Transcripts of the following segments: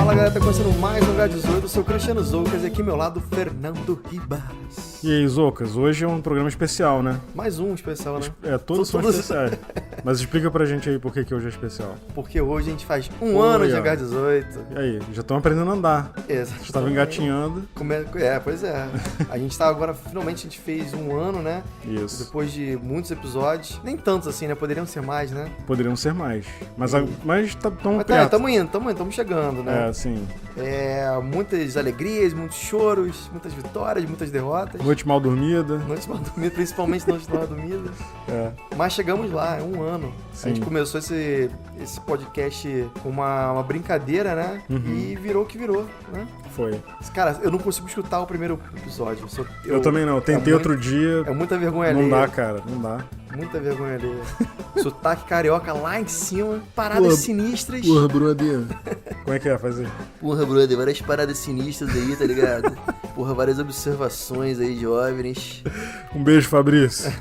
Fala galera, tá começando mais um H18, eu sou o Cristiano Zoucas e aqui ao meu lado, Fernando Ribas. E aí, Zoucas, hoje é um programa especial, né? Mais um especial, né? Todos são especiais. Mas explica pra gente aí por que hoje é especial. Porque hoje a gente faz um ano de H18. E aí, já estão aprendendo a andar. Exato. Estava engatinhando. Pois é. A gente tá agora, finalmente a gente fez um ano, né? Isso. Depois de muitos episódios. Nem tantos assim, né? Poderiam ser mais, né? Poderiam ser mais. Mas estamos estamos indo, estamos chegando, né? Sim. Muitas alegrias, muitos choros, muitas vitórias, muitas derrotas. Noite mal dormida. Noite mal dormida, principalmente noite mal dormida. Mas chegamos lá, é um ano. Sim. A gente começou esse podcast com uma brincadeira, né? Uhum. E virou o que virou, né? Foi. Cara, eu não consigo escutar o primeiro episódio. Eu também não. Tentei outro dia. É muita vergonha alheia. Não dá, cara. Não dá. Muita vergonha alheia. Sotaque carioca lá em cima. Paradas sinistras. Porra, brother. Como é que é fazer? Porra, brother. Várias paradas sinistras aí, tá ligado? Porra, várias observações aí de OVNIs. Um beijo, Fabrício.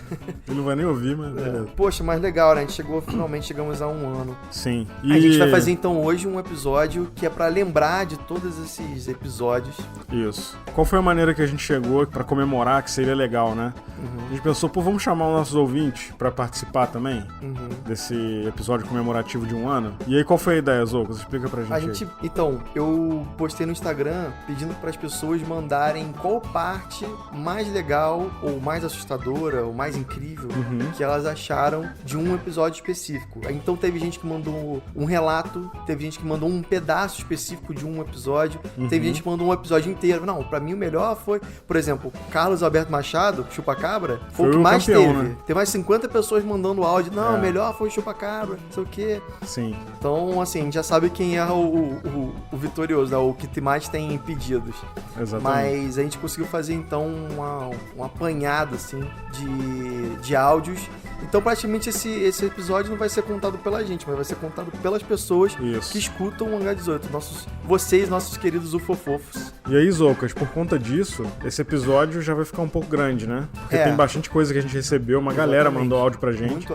Ele não vai nem ouvir, mas beleza. Poxa, mas legal, né? A gente finalmente chegamos a um ano. Sim. A gente vai fazer então hoje um episódio que é pra lembrar de todos esses episódios. Isso. Qual foi a maneira que a gente chegou pra comemorar, que seria legal, né? Uhum. A gente pensou, vamos chamar os nossos ouvintes pra participar também desse episódio comemorativo de um ano. E aí, qual foi a ideia, Zoucas? Explica pra gente aí. Então, eu postei no Instagram pedindo para as pessoas mandarem qual parte mais legal, ou mais assustadora, ou mais incrível que elas acharam de um episódio específico. Então teve gente que mandou um relato, teve gente que mandou um pedaço específico de um episódio, teve gente que mandou um episódio inteiro. Não, pra mim o melhor foi, por exemplo, Carlos Alberto Machado, Chupacabra, foi o que mais campeão, teve. né? Tem mais 50 pessoas mandando áudio. Não, o melhor foi o Chupacabra, não sei o quê. Sim. Então, assim, a gente já sabe quem é o vitorioso, né? O que mais tem pedidos. Exatamente. Mas a gente conseguiu fazer, então, um apanhado, assim, de áudios. Então, praticamente, esse episódio não vai ser contado pela gente, mas vai ser contado pelas pessoas que escutam o H18. Vocês, nossos queridos ufofofos. E aí, Zoucas, por conta disso, esse episódio já vai ficar um pouco grande, né? Porque tem bastante coisa que a gente recebeu, uma galera mandou áudio pra gente.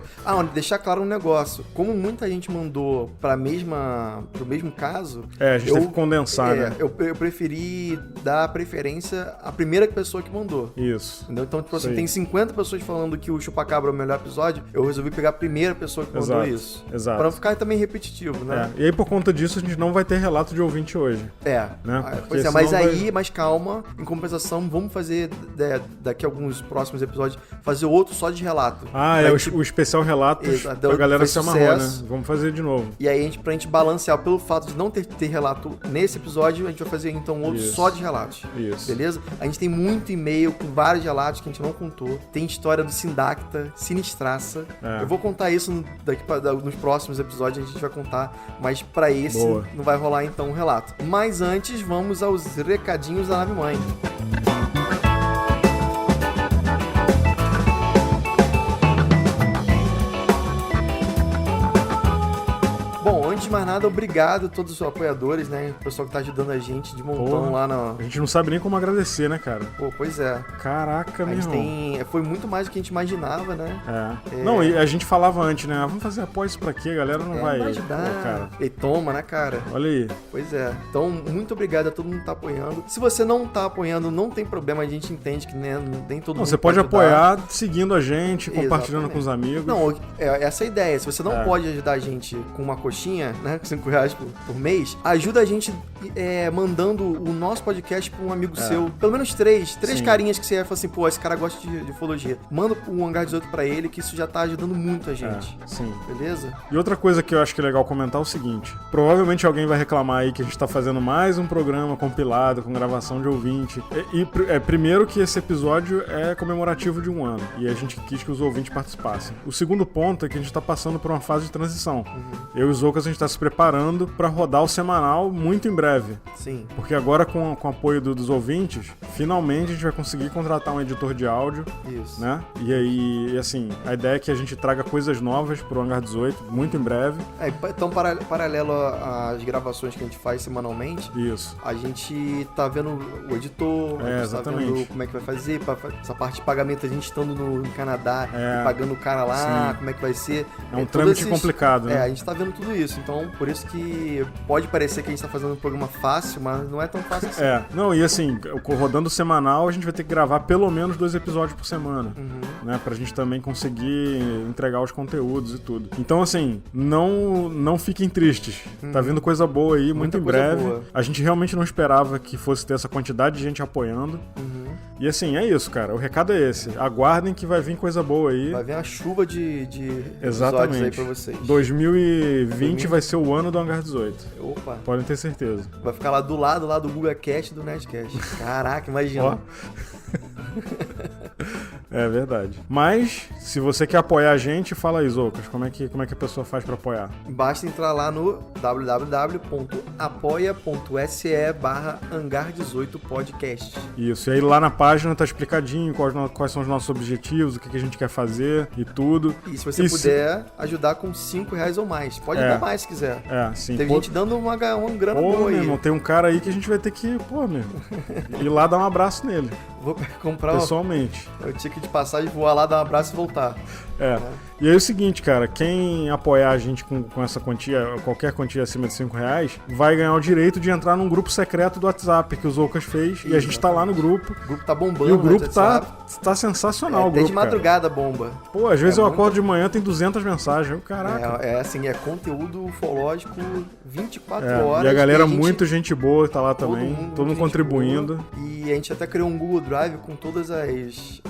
Deixar claro um negócio. Como muita gente mandou pro mesmo caso... a gente teve que condensar, né? Eu preferi dar preferência à primeira pessoa que mandou. Isso. Entendeu? Então, tipo assim, tem 50 pessoas falando que o Chupacabra é o melhor episódio, eu resolvi pegar a primeira pessoa que mandou isso. Exato. Pra não ficar também repetitivo, né? E aí, por conta disso, a gente não vai ter relato de ouvinte hoje. Né? Pois mas calma, em compensação, vamos fazer, daqui a alguns próximos episódios, fazer outro só de relato. O especial relatos pra galera se amarrou, né? Vamos fazer de novo. E aí, pra gente balancear, pelo fato de não ter relato nesse episódio, a gente vai fazer então outro só de relatos. Isso. Beleza? A gente tem muito e-mail com vários relatos que a gente não contou. Tem história do Sindacta, sinistraça. Eu vou contar isso nos próximos episódios, a gente vai contar, mas pra esse não vai rolar então um relato. Mas antes, vamos aos recadinhos da nave mãe. Bom, antes de mais nada, obrigado a todos os apoiadores, né? O pessoal que tá ajudando a gente de montão lá na... A gente não sabe nem como agradecer, né, cara? Pois é. Caraca, meu irmão. Foi muito mais do que a gente imaginava, né? Não, e a gente falava antes, né? Vamos fazer apoio isso pra quê? A galera não vai ajudar. Cara. E toma, né, cara? Olha aí. Pois é. Então, muito obrigado a todo mundo que tá apoiando. Se você não tá apoiando, não tem problema. A gente entende que nem todo mundo você pode apoiar seguindo a gente, compartilhando com os amigos. Não, essa é a ideia. Se você não pode ajudar a gente com uma coxinha, né? Com R$5 por mês, ajuda a gente mandando o nosso podcast pra um amigo seu. Pelo menos três carinhas que você vai falar assim, esse cara gosta de ufologia. Manda o Hangar 18 pra ele, que isso já tá ajudando muito a gente. Sim. Beleza? E outra coisa que eu acho que é legal comentar é o seguinte: provavelmente alguém vai reclamar aí que a gente tá fazendo mais um programa compilado com gravação de ouvinte. Primeiro que esse episódio é comemorativo de um ano e a gente quis que os ouvintes participassem. O segundo ponto é que a gente tá passando por uma fase de transição. Eu e o Zoucas, a gente tá se preparando pra rodar o semanal muito em breve. Sim. Porque agora, com o apoio dos ouvintes, finalmente a gente vai conseguir contratar um editor de áudio. Isso. Né? E aí, assim, a ideia é que a gente traga coisas novas pro Hangar 18, muito em breve. Então, paralelo às gravações que a gente faz semanalmente, a gente tá vendo o editor, a gente tá vendo como é que vai fazer, essa parte de pagamento, a gente estando no Canadá, pagando o cara lá, como é que vai ser. É um trâmite complicado, né? A gente tá vendo tudo isso. Então, Então, por isso que pode parecer que a gente tá fazendo um programa fácil, mas não é tão fácil assim. Não, e assim, rodando semanal, a gente vai ter que gravar pelo menos 2 episódios por semana, né? Pra gente também conseguir entregar os conteúdos e tudo. Então, assim, não fiquem tristes. Tá vindo coisa boa aí, muito em breve. Boa. A gente realmente não esperava que fosse ter essa quantidade de gente apoiando. E assim, é isso, cara. O recado é esse. Aguardem que vai vir coisa boa aí. Vai vir uma chuva de episódios aí pra vocês. 2020 vai ser o ano do Hangar 18. Opa. Podem ter certeza. Vai ficar lá do lado do Google Cast e do Nerdcast. Caraca, imagina. É verdade. Mas, se você quer apoiar a gente, fala aí, Zoucas, como é que a pessoa faz pra apoiar? Basta entrar lá no www.apoia.se/Hangar18podcast. Isso, e aí lá na página tá explicadinho quais são os nossos objetivos, o que a gente quer fazer e tudo. E se você puder ajudar com R$5 ou mais, pode dar mais se quiser. Sim. Tem gente dando uma grana boa aí. Irmão, tem um cara aí que a gente vai ter que, ir lá dar um abraço nele. Vou comprar pessoalmente. Eu tinha que de passagem, voar lá, dar um abraço e voltar. E aí é o seguinte, cara, quem apoiar a gente com essa quantia, qualquer quantia acima de R$5, vai ganhar o direito de entrar num grupo secreto do WhatsApp que o Zoucas fez. E a gente tá lá no grupo. O grupo tá bombando. E o grupo tá sensacional. Até de madrugada, cara. Bomba. Pô, às vezes eu acordo de manhã, tem 200 mensagens. Caraca. Assim, é conteúdo ufológico 24 horas. E a galera muito gente boa tá lá também. Todo mundo contribuindo. Boa. E a gente até criou um Google Drive com todas as...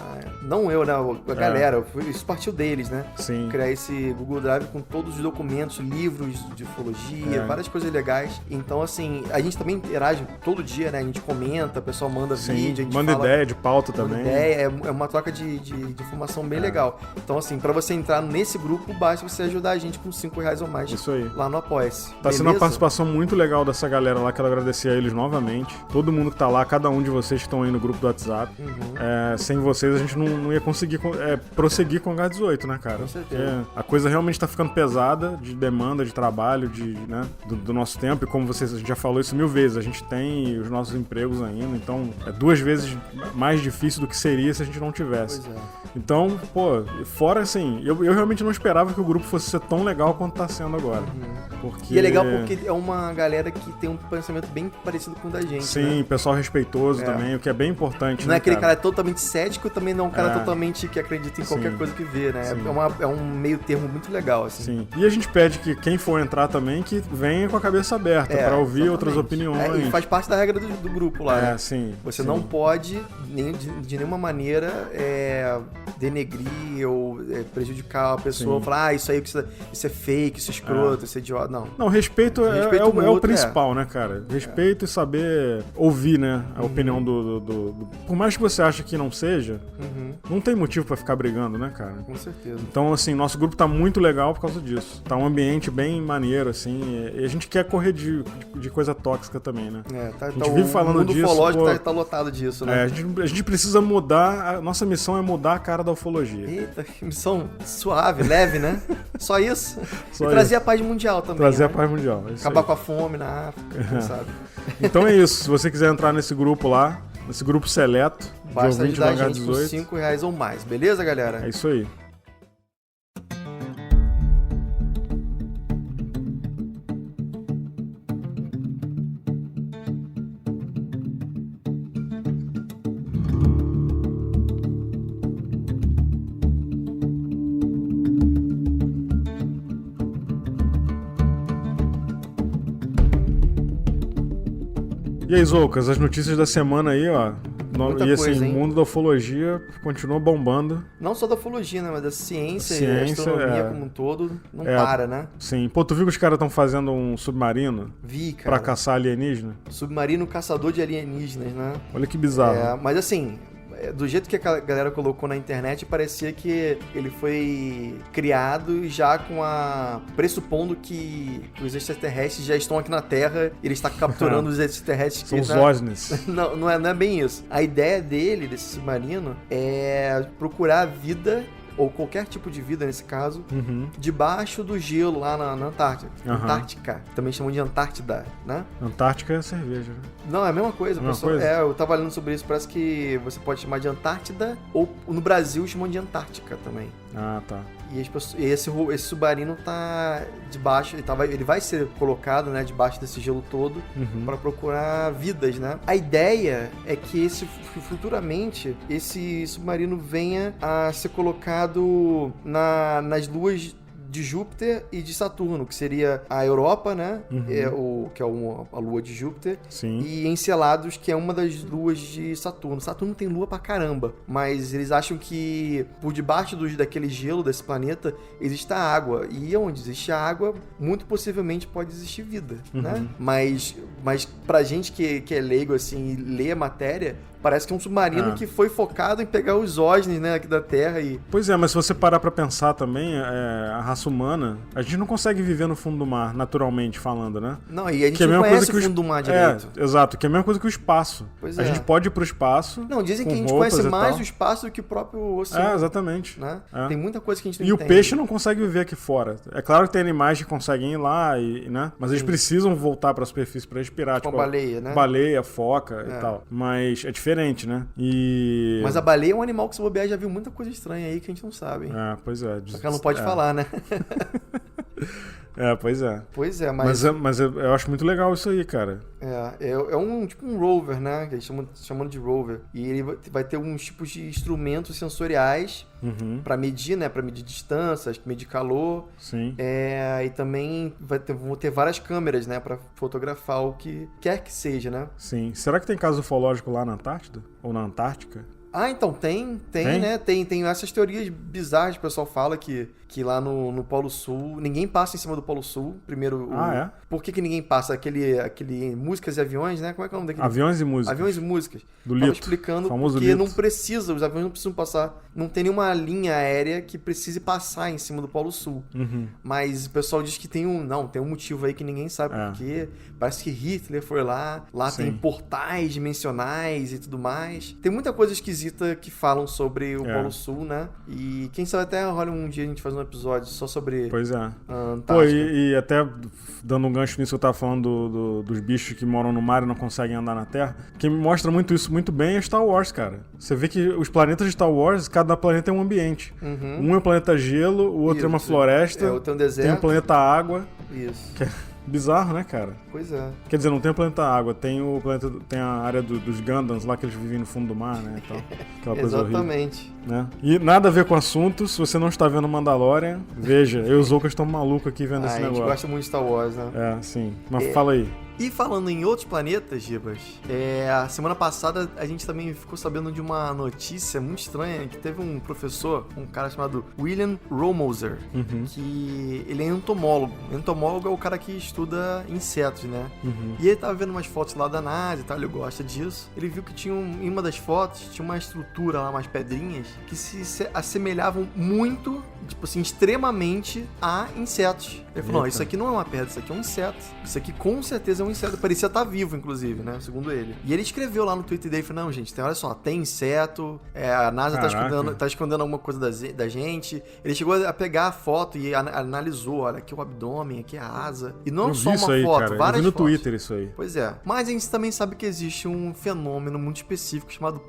Não eu, né? A galera. Isso partiu deles, né? Sim. Criar esse Google Drive com todos os documentos, livros de ufologia, várias coisas legais. Então, assim, a gente também interage todo dia, né? A gente comenta, o pessoal manda vídeo, a gente manda ideia de pauta também. É uma troca de informação bem legal. Então, assim, pra você entrar nesse grupo, basta você ajudar a gente com R$5 ou mais. Isso aí. Lá no Apoia-se. Tá sendo uma participação muito legal dessa galera lá, quero agradecer a eles novamente. Todo mundo que tá lá, cada um de vocês que estão aí no grupo do WhatsApp. Sem vocês, a gente não ia conseguir prosseguir com o H18, né, cara? Com certeza. A coisa realmente tá ficando pesada de demanda, de trabalho, do nosso tempo. E como a gente já falou isso 1000 vezes, a gente tem os nossos empregos ainda, então é 2 vezes mais difícil do que seria se a gente não tivesse. Pois é. Então, fora assim, eu realmente não esperava que o grupo fosse ser tão legal quanto tá sendo agora. E é legal porque é uma galera que tem um pensamento bem parecido com o da gente. Sim, né? Pessoal respeitoso também, o que é bem importante. Não é aquele cara totalmente cético, também não é um cara totalmente que acredita em qualquer coisa que vê, né? É um meio termo muito legal, assim. Sim. E a gente pede que quem for entrar também, que venha com a cabeça aberta pra ouvir outras opiniões. E faz parte da regra do grupo lá, né? Sim. Você não pode, de nenhuma maneira, denegrir ou prejudicar a pessoa, falar, isso aí, isso é fake, isso é escroto, isso é idiota. Não, respeito é o principal, né, cara? Respeito e saber ouvir, né, a opinião do... Por mais que você ache que não seja, não tem motivo pra ficar brigando, né, cara? Com certeza. Então, assim, nosso grupo tá muito legal por causa disso. Tá um ambiente bem maneiro, assim, e a gente quer correr de coisa tóxica também, né? A gente vive falando disso. O mundo ufológico tá lotado disso, né? A gente precisa mudar, a nossa missão é mudar a cara da ufologia. Eita, que missão suave, leve, né? Só isso. Só trazer a paz mundial também. Trazer a paz mundial. Acabar com a fome na África, sabe? Então é isso. Se você quiser entrar nesse grupo lá, nesse grupo seleto, basta ajudar a gente com R$5 ou mais. Beleza, galera? É isso aí. E aí, Zoucas, as notícias da semana aí, ó. Muita e assim, coisa, o mundo da ufologia continua bombando. Não só da ufologia, né? Mas da ciência e da astronomia como um todo. Não para, né? Sim. Pô, tu viu que os caras estão fazendo um submarino? Vi, cara. Pra caçar alienígena? Submarino caçador de alienígenas, né? Olha que bizarro. Mas assim... Do jeito que a galera colocou na internet, parecia que ele foi criado já pressupondo que os extraterrestres já estão aqui na Terra e ele está capturando os extraterrestres. São os OVNIs. Não é bem isso. A ideia desse submarino, é procurar a vida ou qualquer tipo de vida nesse caso, debaixo do gelo lá na Antártica. Antártica, também chamam de Antártida, né? Antártica é cerveja, né? Não, é a mesma coisa. Coisa? Eu tava lendo sobre isso, parece que você pode chamar de Antártida, ou no Brasil chamam de Antártica também. Ah, tá. E esse submarino tá debaixo, ele vai ser colocado, né, debaixo desse gelo todo para procurar vidas, né? A ideia é que futuramente esse submarino venha a ser colocado nas luas de Júpiter e de Saturno, que seria a Europa, né? Que é a lua de Júpiter. Sim. E Encelados, que é uma das luas de Saturno. Saturno tem lua pra caramba, mas eles acham que por debaixo daquele gelo desse planeta existe a água. E onde existe a água, muito possivelmente pode existir vida, né? Mas pra gente que é leigo, assim, e lê a matéria, parece que é um submarino que foi focado em pegar os OSNIs, né, aqui da Terra e... Pois é, mas se você parar pra pensar também, a raça humana, a gente não consegue viver no fundo do mar, naturalmente falando, né? Não, e a gente não conhece o fundo do mar direito. Exato, que é a mesma coisa que o espaço. Pois a gente pode ir pro espaço. Não, dizem que a gente conhece mais o espaço do que o próprio oceano. Exatamente. Né? Tem muita coisa que a gente não entende. E o peixe não consegue viver aqui fora. É claro que tem animais que conseguem ir lá, né? Mas eles precisam voltar pra superfície pra respirar. Tipo a baleia, né? Baleia, foca e tal. Mas é diferente, né? Mas a baleia é um animal que, se bobear, já viu muita coisa estranha aí que a gente não sabe. Pois é. Só que ela não pode falar, né? Pois é. Pois é, mas eu acho muito legal isso aí, cara. É um rover, né? Que eles chamam de rover. E ele vai ter uns tipos de instrumentos sensoriais pra medir, né? Pra medir distâncias, medir calor. Sim. E também vão ter várias câmeras, né? Pra fotografar o que quer que seja, né? Sim. Será que tem caso ufológico lá na Antártida? Ou na Antártica? Então, tem, né? Tem essas teorias bizarras que o pessoal fala que lá no Polo Sul, ninguém passa em cima do Polo Sul. Primeiro, por que ninguém passa? Aquele Músicas e Aviões, né? Como é que é o nome daquele? Aviões e Músicas. Aviões e Músicas. Do Lito. Explicando famoso porque Lito. não precisa, os aviões não precisam passar, não tem nenhuma linha aérea que precise passar em cima do Polo Sul. Mas o pessoal diz que tem um motivo aí que ninguém sabe por quê. Parece que Hitler foi lá tem portais dimensionais e tudo mais. Tem muita coisa esquisita que falam sobre o Polo Sul, né? E quem sabe até rola um dia a gente faz um episódio só sobre Antártica. E até dando um gancho nisso que eu tava falando dos bichos que moram no mar e não conseguem andar na Terra, quem mostra isso muito bem é Star Wars, cara. Você vê que os planetas de Star Wars, cada planeta é um ambiente. Um é um planeta gelo, o outro é uma floresta, outro é um deserto. tem um planeta água. Isso. Que é bizarro, né, cara? Pois é. Quer dizer, não tem o planeta água, tem a área dos Gundams lá que eles vivem no fundo do mar, né? Então, aquela coisa Exatamente. Horrível, né? E nada a ver com o assunto, se você não está vendo Mandalorian, veja, eu e o Zoukas estamos malucos aqui vendo esse negócio. A gente gosta muito de Star Wars, né? Sim. Mas fala aí. E falando em outros planetas, Gibas, a semana passada a gente também ficou sabendo de uma notícia muito estranha, que teve um professor, um cara chamado William Romoser, que ele é entomólogo. Entomólogo é o cara que estuda insetos, né? E ele tava vendo umas fotos lá da NASA e tal, ele gosta disso. Ele viu que em uma das fotos tinha uma estrutura lá, umas pedrinhas, que se assemelhavam muito, tipo assim, extremamente a insetos. Ele falou, não, isso aqui não é uma pedra, isso aqui é um inseto. Isso aqui com certeza é um inseto. Parecia estar vivo, inclusive, né? Segundo ele. E ele escreveu lá no Twitter dele, falou, não, gente, olha só, tem inseto, a NASA tá escondendo alguma coisa da gente. Ele chegou a pegar a foto e analisou, olha, aqui o abdômen, aqui a asa. E não só uma foto, cara. várias eu vi no fotos. Twitter isso aí. Pois é. Mas a gente também sabe que existe um fenômeno muito específico chamado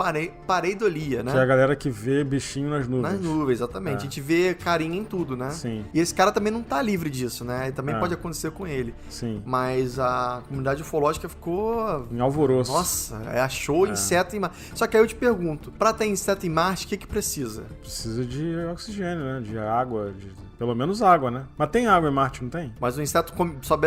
pareidolia, né? Que é a galera que vê bichinho nas nuvens. Nas nuvens, exatamente. A gente vê carinha em tudo, né? Sim. E esse cara também não tá livre disso, né? E também pode acontecer com ele. Sim. Mas a comunidade ufológica ficou... em alvoroço. Nossa, achou inseto em Marte. Só que aí eu te pergunto, pra ter inseto em Marte, o que precisa? Precisa de oxigênio, né? De água, pelo menos água, né? Mas tem água em Marte, não tem? Mas o inseto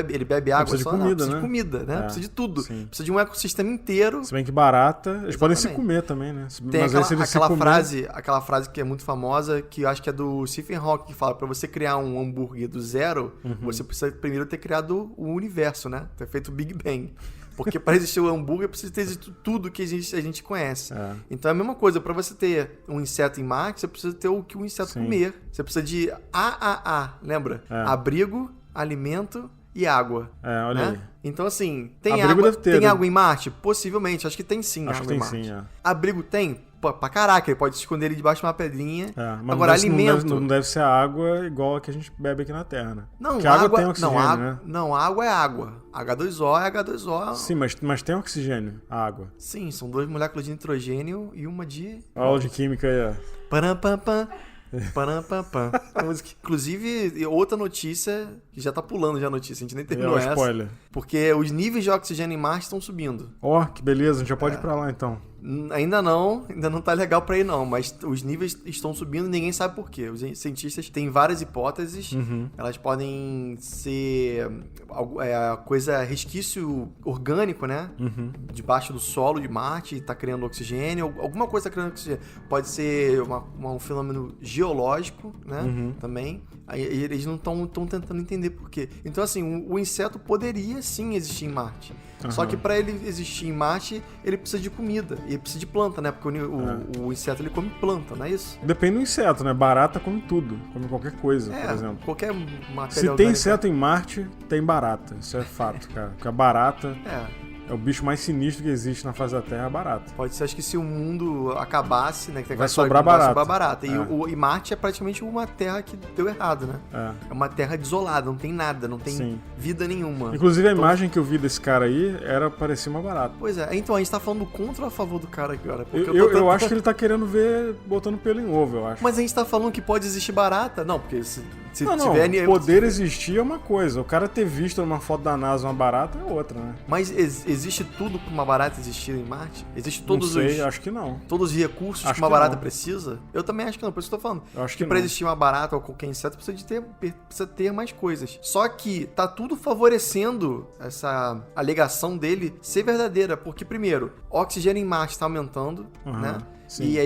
ele bebe água precisa só? De comida, precisa né? de comida, né? Precisa de tudo. Sim. Precisa de um ecossistema inteiro. Se bem que barata, eles podem se comer também, né? Tem aquela frase que é muito famosa, que eu acho que é do Stephen Hawking, que fala, pra você criar um hambúrguer do zero, você precisa primeiro ter criado o universo, né? Ter feito o Big Bang. Porque para existir o hambúrguer, precisa ter tudo que a gente conhece. Então é a mesma coisa. Para você ter um inseto em Marte, você precisa ter o que o inseto comer. Você precisa de AAA, lembra? Abrigo, alimento e água. Olha aí. Então, assim, tem Abrigo água, deve ter, tem água em Marte? Possivelmente. Acho que tem sim água em Marte. Sim, Abrigo tem? pra caraca, ele pode se esconder ali debaixo de uma pedrinha. Mas agora, alimento... Não deve ser a água igual a que a gente bebe aqui na Terra, né? Não, porque a água tem oxigênio, né? Não, água é água. H2O é H2O. Sim, mas tem oxigênio, a água. Sim, são 2 moléculas de nitrogênio e uma de... Aula de química aí, ó. Parampam. Inclusive, outra notícia, que já tá pulando já a notícia, a gente nem terminou essa. Spoiler. Porque os níveis de oxigênio em Marte estão subindo. Ó, que beleza, a gente já pode ir pra lá então. Ainda não tá legal pra ir não, mas os níveis estão subindo e ninguém sabe por quê. Os cientistas têm várias hipóteses, elas podem ser resquício orgânico, né? Debaixo do solo de Marte, tá criando oxigênio, alguma coisa tá criando oxigênio. Pode ser um fenômeno geológico, né? Também. Aí eles não estão tentando entender por quê. Então, assim, o inseto poderia sim existir em Marte. Só que para ele existir em Marte, ele precisa de comida. E ele precisa de planta, né? Porque o inseto, ele come planta, não é isso? Depende do inseto, né? Barata come tudo. Come qualquer coisa, por exemplo. Qualquer matéria Se tem inseto em Marte, tem barata. Isso é fato, cara. Porque a barata... É o bicho mais sinistro que existe na face da Terra, a barata. Pode ser, acho que se o mundo acabasse, né? Que vai sobrar barata. Vai sobrar barata. E Marte é praticamente uma terra que deu errado, né? É uma terra desolada, não tem nada, não tem vida nenhuma. Inclusive a imagem que eu vi desse cara aí parecia uma barata. Pois é, então a gente tá falando contra ou a favor do cara agora? Eu acho que ele tá querendo ver botando pelo em ovo, eu acho. Mas a gente tá falando que pode existir barata? Não, porque se tiver... poder existir é uma coisa. O cara ter visto numa foto da NASA uma barata é outra, né? Mas existe tudo pra uma barata existir em Marte? Existe todos acho que não. Todos os recursos que uma barata precisa? Eu também acho que não, por isso que eu tô falando. Eu acho que pra existir uma barata ou qualquer inseto precisa ter mais coisas. Só que tá tudo favorecendo essa alegação dele ser verdadeira, porque primeiro, o oxigênio em Marte tá aumentando, né? Sim. E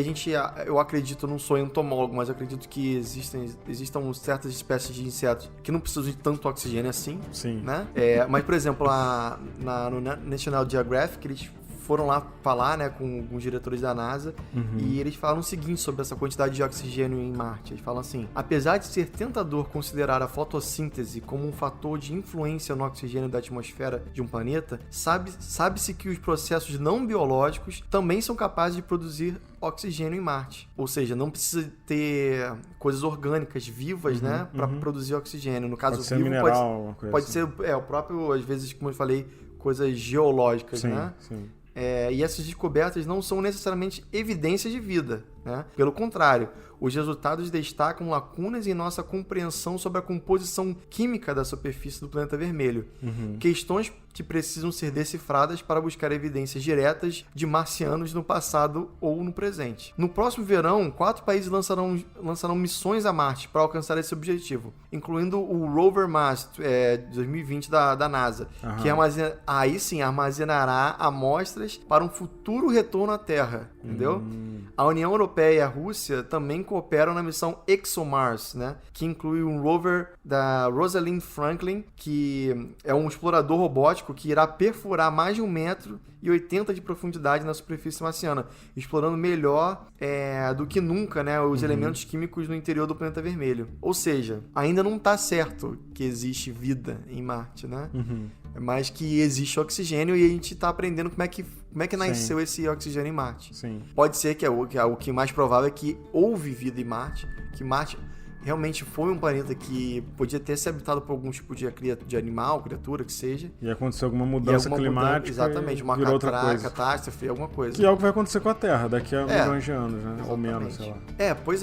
eu acredito, não sou entomólogo, mas eu acredito que existam certas espécies de insetos que não precisam de tanto oxigênio assim. Sim. Né? Mas, por exemplo, no National Geographic, eles foram lá falar, né, com os diretores da NASA e eles falam o seguinte sobre essa quantidade de oxigênio em Marte. Eles falam assim: apesar de ser tentador considerar a fotossíntese como um fator de influência no oxigênio da atmosfera de um planeta, sabe-se que os processos não biológicos também são capazes de produzir oxigênio em Marte. Ou seja, não precisa ter coisas orgânicas vivas, né, para produzir oxigênio. No caso, pode ser mineral, pode ser o próprio, às vezes, como eu falei, coisas geológicas, né? Sim. E essas descobertas não são necessariamente evidências de vida, né? Pelo contrário, os resultados destacam lacunas em nossa compreensão sobre a composição química da superfície do planeta vermelho. Questões que precisam ser decifradas para buscar evidências diretas de marcianos no passado ou no presente. No próximo verão, 4 países lançarão missões a Marte para alcançar esse objetivo, incluindo o Rover Mars 2020 da NASA, que armazenará amostras para um futuro retorno à Terra, entendeu? A União Europeia e a Rússia também cooperam na missão ExoMars, né, que inclui um rover da Rosalind Franklin, que é um explorador robótico que irá perfurar mais de 1,80 metros de profundidade na superfície marciana, explorando melhor do que nunca, né, os elementos químicos no interior do planeta vermelho. Ou seja, ainda não está certo que existe vida em Marte, né? Mas que existe oxigênio e a gente está aprendendo como é que nasceu esse oxigênio em Marte. Sim. Pode ser que o que mais provável é que houve vida em Marte, que Marte realmente foi um planeta que podia ter sido habitado por algum tipo de animal, criatura, que seja. E aconteceu alguma mudança climática. Exatamente, uma catástrofe, alguma coisa. Que é o que vai acontecer com a Terra daqui a milhões de anos, né? Ou menos, sei lá. Pois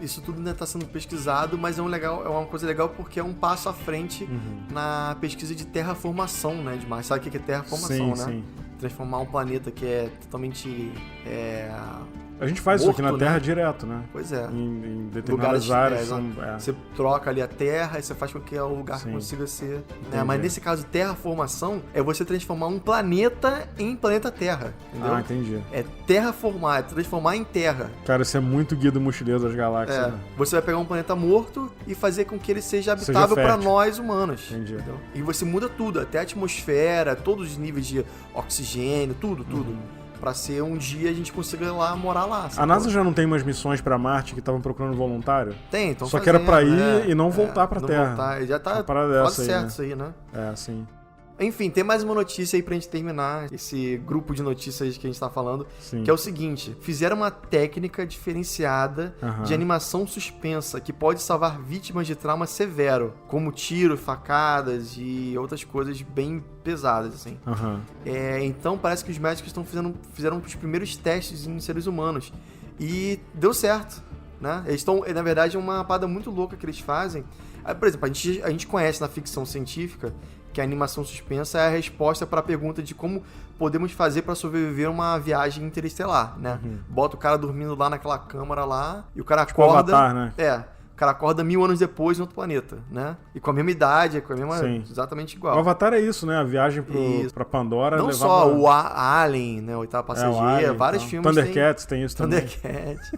isso tudo ainda está sendo pesquisado, mas é uma coisa legal porque é um passo à frente na pesquisa de terraformação, né, de Marte. Sabe o que é terraformação, né? Sim. Transformar um planeta que é totalmente... A gente faz morto, isso aqui na Terra direto, né? Pois é. Em determinadas áreas. Você troca ali a Terra e você faz com que o lugar consiga ser... Né? Mas nesse caso, terraformação é você transformar um planeta em planeta Terra, entendeu? Ah, entendi. É terraformar, é transformar em Terra. Cara, isso é muito Guia do Mochileiro das Galáxias. Né? Você vai pegar um planeta morto e fazer com que ele seja habitável para nós humanos. Entendi. Entendeu? E você muda tudo, até a atmosfera, todos os níveis de oxigênio, tudo. Pra ser um dia a gente consiga morar lá. A NASA já não tem umas missões pra Marte que estavam procurando voluntário? Tem, então. Só que era pra ir e não voltar pra Terra. Já tá quase certo né? isso aí, né? Sim. Enfim, tem mais uma notícia aí pra gente terminar esse grupo de notícias que a gente tá falando, Sim. que é o seguinte: fizeram uma técnica diferenciada de animação suspensa que pode salvar vítimas de trauma severo, como tiro, facadas e outras coisas bem pesadas, assim. Então parece que os médicos fizeram os primeiros testes em seres humanos e deu certo, né? Eles estão, na verdade, é uma parada muito louca que eles fazem. Por exemplo, a gente conhece na ficção científica que a animação suspensa é a resposta para a pergunta de como podemos fazer para sobreviver a uma viagem interestelar, né? Bota o cara dormindo lá naquela câmara lá e o cara tipo acorda... Avatar, né? O cara acorda 1000 anos depois em outro planeta, né? E com a mesma idade, com a mesma... Sim. Exatamente igual. O Avatar é isso, né? A viagem pra Pandora. Não levava... só o Alien, né? O Oitava Passageiro, Alien, vários então. filmes Thundercats tem isso também. Thundercats.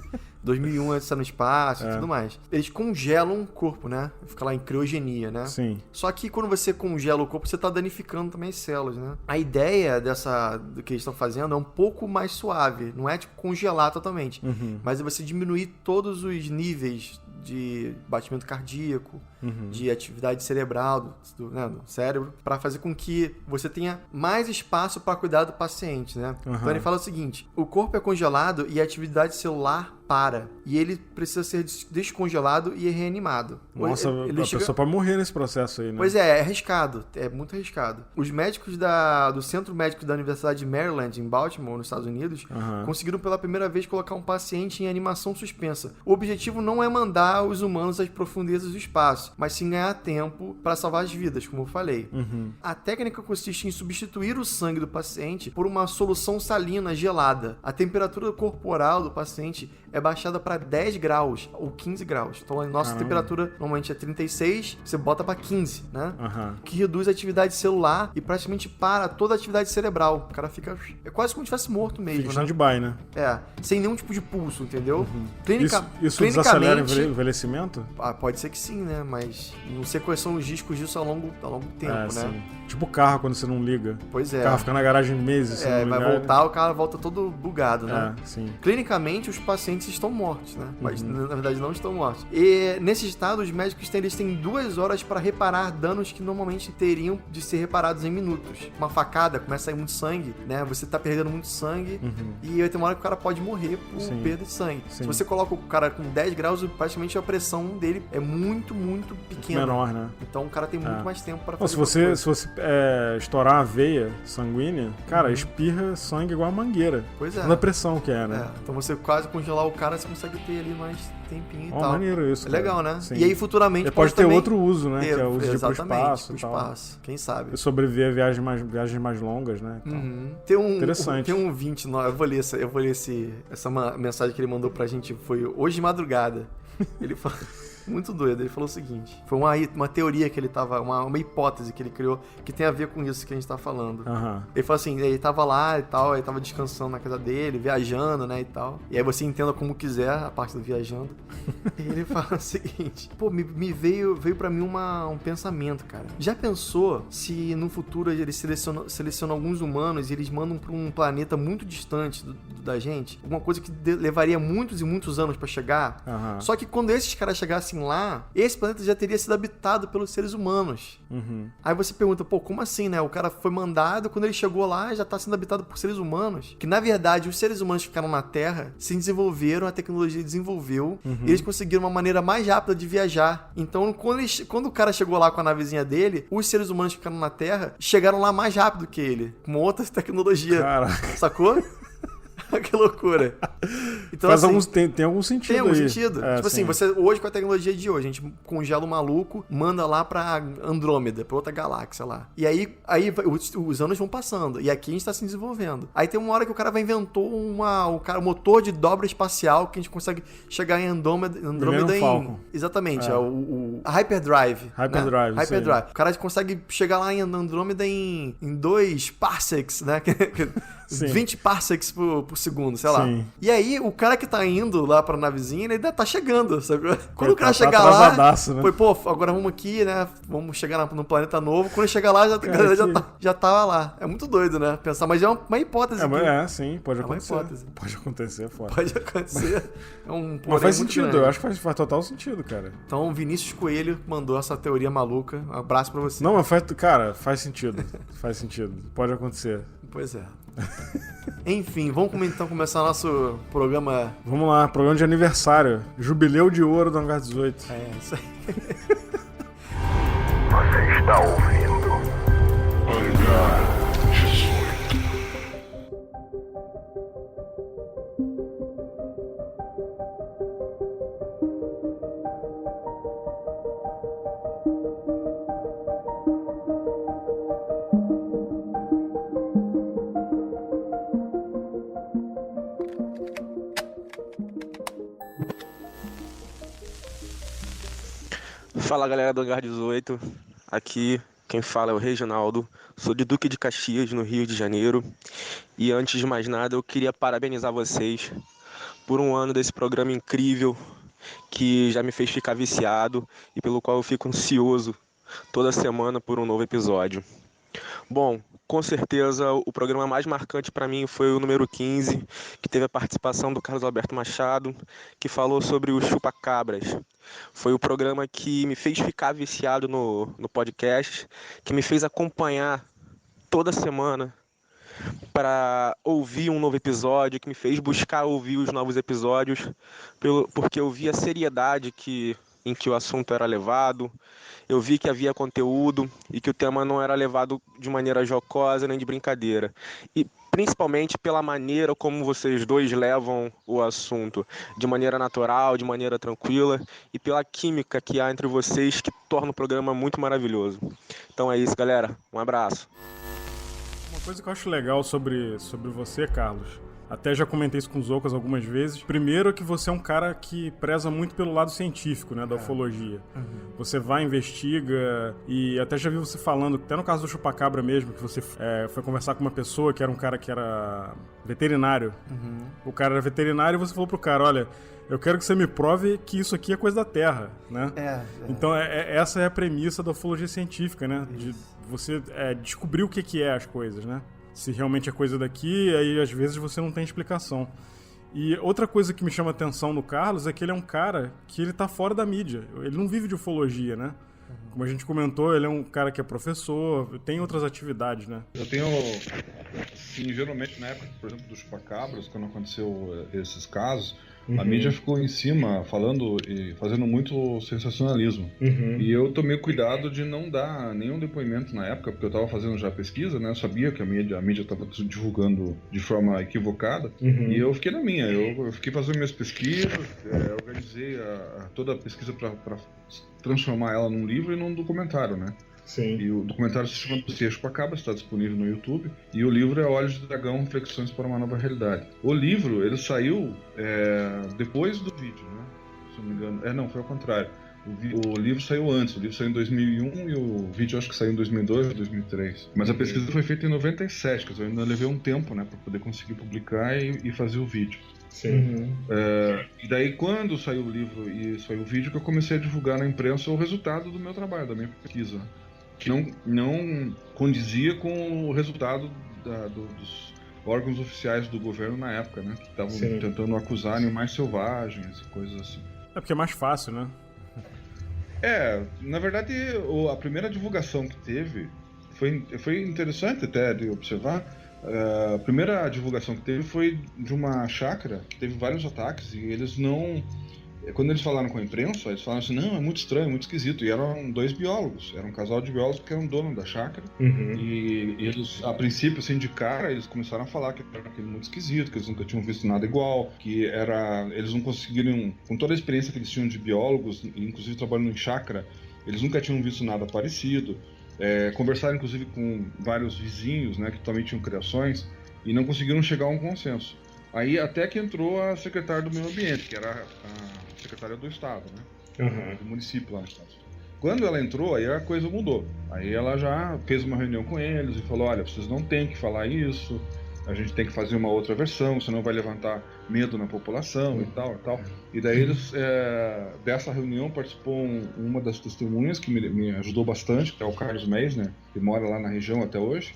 2001 está no espaço e tudo mais. Eles congelam o corpo, né? Fica lá em criogenia, né? Sim. Só que quando você congela o corpo, você tá danificando também as células, né? A ideia do que eles estão fazendo é um pouco mais suave. Não é tipo congelar totalmente. Mas é você diminuir todos os níveis de batimento cardíaco, de atividade cerebral do cérebro, para fazer com que você tenha mais espaço para cuidar do paciente, né? Então ele fala o seguinte: o corpo é congelado e a atividade celular para. E ele precisa ser descongelado e reanimado. Nossa, a pessoa pode morrer nesse processo aí, né? Pois é arriscado. É muito arriscado. Os médicos do Centro Médico da Universidade de Maryland, em Baltimore, nos Estados Unidos, conseguiram pela primeira vez colocar um paciente em animação suspensa. O objetivo não é mandar os humanos às profundezas do espaço, mas sim ganhar tempo para salvar as vidas, como eu falei. A técnica consiste em substituir o sangue do paciente por uma solução salina gelada. A temperatura corporal do paciente é baixada para 10 graus ou 15 graus. Então a nossa temperatura normalmente é 36, você bota para 15, né? Que reduz a atividade celular e praticamente para toda a atividade cerebral. O cara fica... É quase como se estivesse morto mesmo, fica né? stand-by, né? Sem nenhum tipo de pulso, entendeu? Isso desacelera o envelhecimento? Pode ser que sim, né? Mas não sei quais são os riscos disso a longo tempo, né? Sim. Tipo carro quando você não liga. Pois é. O carro fica na garagem meses. Vai voltar, o cara volta todo bugado, né? Sim. Clinicamente, os pacientes estão mortos, né? Mas, na verdade, não estão mortos. E, nesse estado, os médicos eles têm 2 horas para reparar danos que normalmente teriam de ser reparados em minutos. Uma facada, começa a sair muito sangue, né? Você tá perdendo muito sangue e tem uma hora que o cara pode morrer por perda de sangue. Se você coloca o cara com 10 graus, praticamente a pressão dele é muito, muito pequena. Menor, né? Então, o cara tem muito mais tempo para fazer se você estourar a veia sanguínea, cara, espirra sangue igual a mangueira. Pois é. Na pressão que é, né? Então, você quase congelar o cara, você consegue ter ali mais tempinho e tal. Maneiro isso, é legal, né? Sim. E aí, futuramente, pode ter também... outro uso, né? Que é o uso de ir pro espaço e tal. Quem sabe? Sobreviver a viagens mais longas, né? Interessante. Tem um ouvinte, eu vou ler essa mensagem que ele mandou pra gente, foi hoje de madrugada. Ele falou... Muito doido, ele falou o seguinte: foi uma teoria que ele tava, uma hipótese que ele criou que tem a ver com isso que a gente tá falando. Ele falou assim: ele tava lá e tal, ele tava descansando na casa dele, viajando, né, e tal. E aí você entenda como quiser a parte do viajando. E ele fala o seguinte: pô, me veio pra mim um pensamento, cara. Já pensou se no futuro eles selecionam alguns humanos e eles mandam pra um planeta muito distante da gente? Alguma coisa que levaria muitos e muitos anos pra chegar? Só que quando esses caras chegassem lá, esse planeta já teria sido habitado pelos seres humanos. Aí você pergunta, pô, como assim, né? O cara foi mandado, quando ele chegou lá, já tá sendo habitado por seres humanos. Que, na verdade, os seres humanos que ficaram na Terra se desenvolveram, a tecnologia desenvolveu, e eles conseguiram uma maneira mais rápida de viajar. Então, quando o cara chegou lá com a navezinha dele, os seres humanos que ficaram na Terra chegaram lá mais rápido que ele, com outra tecnologia. Caraca. Sacou? Que loucura. Então, tem algum sentido. Tem algum aí. sentido. Tipo assim, você hoje com a tecnologia de hoje, a gente congela o maluco, manda lá pra Andrômeda, pra outra galáxia lá. E aí os anos vão passando. E aqui a gente tá se desenvolvendo. Aí tem uma hora que o cara inventou um motor de dobra espacial que a gente consegue chegar em Andrômeda Falcon. Exatamente. O Hyperdrive. Hyperdrive. Né? Hyperdrive. O cara consegue chegar lá em Andrômeda em 2 parsecs, né? 20 parsecs por segundo, sei lá. Sim. E aí, o cara que tá indo lá pra navezinha, ele ainda tá chegando, sabe? Quando o cara Tá chegar lá, né? foi, pô, agora vamos aqui, né? Vamos chegar no planeta novo. Quando ele chegar lá, já tava lá. É muito doido, né? Pensar, mas é uma hipótese. Sim, pode acontecer. Uma hipótese. Pode acontecer, foda. Pode acontecer. É um mas faz sentido, grande. Eu acho que faz total sentido, cara. Então, Vinícius Coelho mandou essa teoria maluca. Um abraço pra você. Não, mas faz sentido. Faz sentido. Pode acontecer. Pois é. Enfim, vamos então começar nosso programa. Vamos lá, programa de aniversário. Jubileu de ouro do Hangar 18. É, isso aí. Você está ouvindo Hangar 18. Fala galera do Hangar 18, aqui quem fala é o Reginaldo, sou de Duque de Caxias, no Rio de Janeiro, e antes de mais nada eu queria parabenizar vocês por um ano desse programa incrível que já me fez ficar viciado e pelo qual eu fico ansioso toda semana por um novo episódio. Bom, com certeza o programa mais marcante para mim foi o número 15, que teve a participação do Carlos Alberto Machado, que falou sobre o Chupa-Cabras. Foi o programa que me fez ficar viciado no podcast, que me fez acompanhar toda semana para ouvir um novo episódio, que me fez buscar ouvir os novos episódios, porque eu vi a seriedade em que o assunto era levado. Eu vi que havia conteúdo e que o tema não era levado de maneira jocosa nem de brincadeira. E principalmente pela maneira como vocês dois levam o assunto, de maneira natural, de maneira tranquila, e pela química que há entre vocês, que torna o programa muito maravilhoso. Então é isso, galera. Um abraço. Uma coisa que eu acho legal sobre você, Carlos, até já comentei isso com os Ocas algumas vezes. Primeiro que você é um cara que preza muito pelo lado científico, né, da ufologia. Uhum. Você vai, investiga, e até já vi você falando, até no caso do Chupacabra mesmo, que você foi conversar com uma pessoa que era um cara que era veterinário. Uhum. O cara era veterinário e você falou pro cara, olha, eu quero que você me prove que isso aqui é coisa da Terra, né? Então essa é a premissa da ufologia científica, né? De você descobrir o que é as coisas, né? Se realmente é coisa daqui, aí às vezes você não tem explicação. E outra coisa que me chama a atenção no Carlos é que ele é um cara que ele tá fora da mídia. Ele não vive de ufologia, né? Como a gente comentou, ele é um cara que é professor, tem outras atividades, né? Eu tenho, sim, geralmente na época, por exemplo, dos chupacabras, quando aconteceu esses casos, a mídia ficou em cima falando e fazendo muito sensacionalismo. E eu tomei cuidado de não dar nenhum depoimento na época, porque eu estava fazendo já pesquisa, né? Eu sabia que a mídia estava divulgando de forma equivocada, e eu fiquei na minha. Eu fiquei fazendo minhas pesquisas, organizei toda a pesquisa para transformar ela num livro e num documentário, né? Sim. E o documentário se chama Dossiê Chupacabras, está disponível no YouTube. E o livro é Olhos de Dragão, Reflexões para uma Nova Realidade. O livro, ele saiu depois do vídeo, né? Se não me engano. Não, foi ao contrário. O livro saiu antes, o livro saiu em 2001 e o vídeo acho que saiu em 2002 ou 2003. Mas a pesquisa foi feita em 97, quer dizer, eu ainda levei um tempo, né, para poder conseguir publicar e fazer o vídeo. Sim. E daí quando saiu o livro e saiu o vídeo, que eu comecei a divulgar na imprensa o resultado do meu trabalho, da minha pesquisa. Que não condizia com o resultado dos órgãos oficiais do governo na época, né? Que estavam tentando acusar animais selvagens e coisas assim. É porque é mais fácil, né? Na verdade, a primeira divulgação que teve foi interessante até de observar. A primeira divulgação que teve foi de uma chácara que teve vários ataques e eles não... Quando eles falaram com a imprensa, eles falaram assim, não, é muito estranho, muito esquisito. E eram dois biólogos, era um casal de biólogos que eram dono da chácara. E eles, a princípio, assim, de cara, eles começaram a falar que era aquilo muito esquisito, que eles nunca tinham visto nada igual, que eles não conseguiram, com toda a experiência que eles tinham de biólogos, inclusive trabalhando em chácara, eles nunca tinham visto nada parecido. Conversaram, inclusive, com vários vizinhos, né, que também tinham criações, e não conseguiram chegar a um consenso. Aí até que entrou a secretária do Meio Ambiente, que era a secretária do Estado, né? Do município lá no Estado. Quando ela entrou, aí a coisa mudou. Aí ela já fez uma reunião com eles e falou, olha, vocês não têm que falar isso, a gente tem que fazer uma outra versão, senão vai levantar medo na população e tal, e tal. E daí eles, dessa reunião participou uma das testemunhas que me ajudou bastante, que é o Carlos Meisner, que mora lá na região até hoje.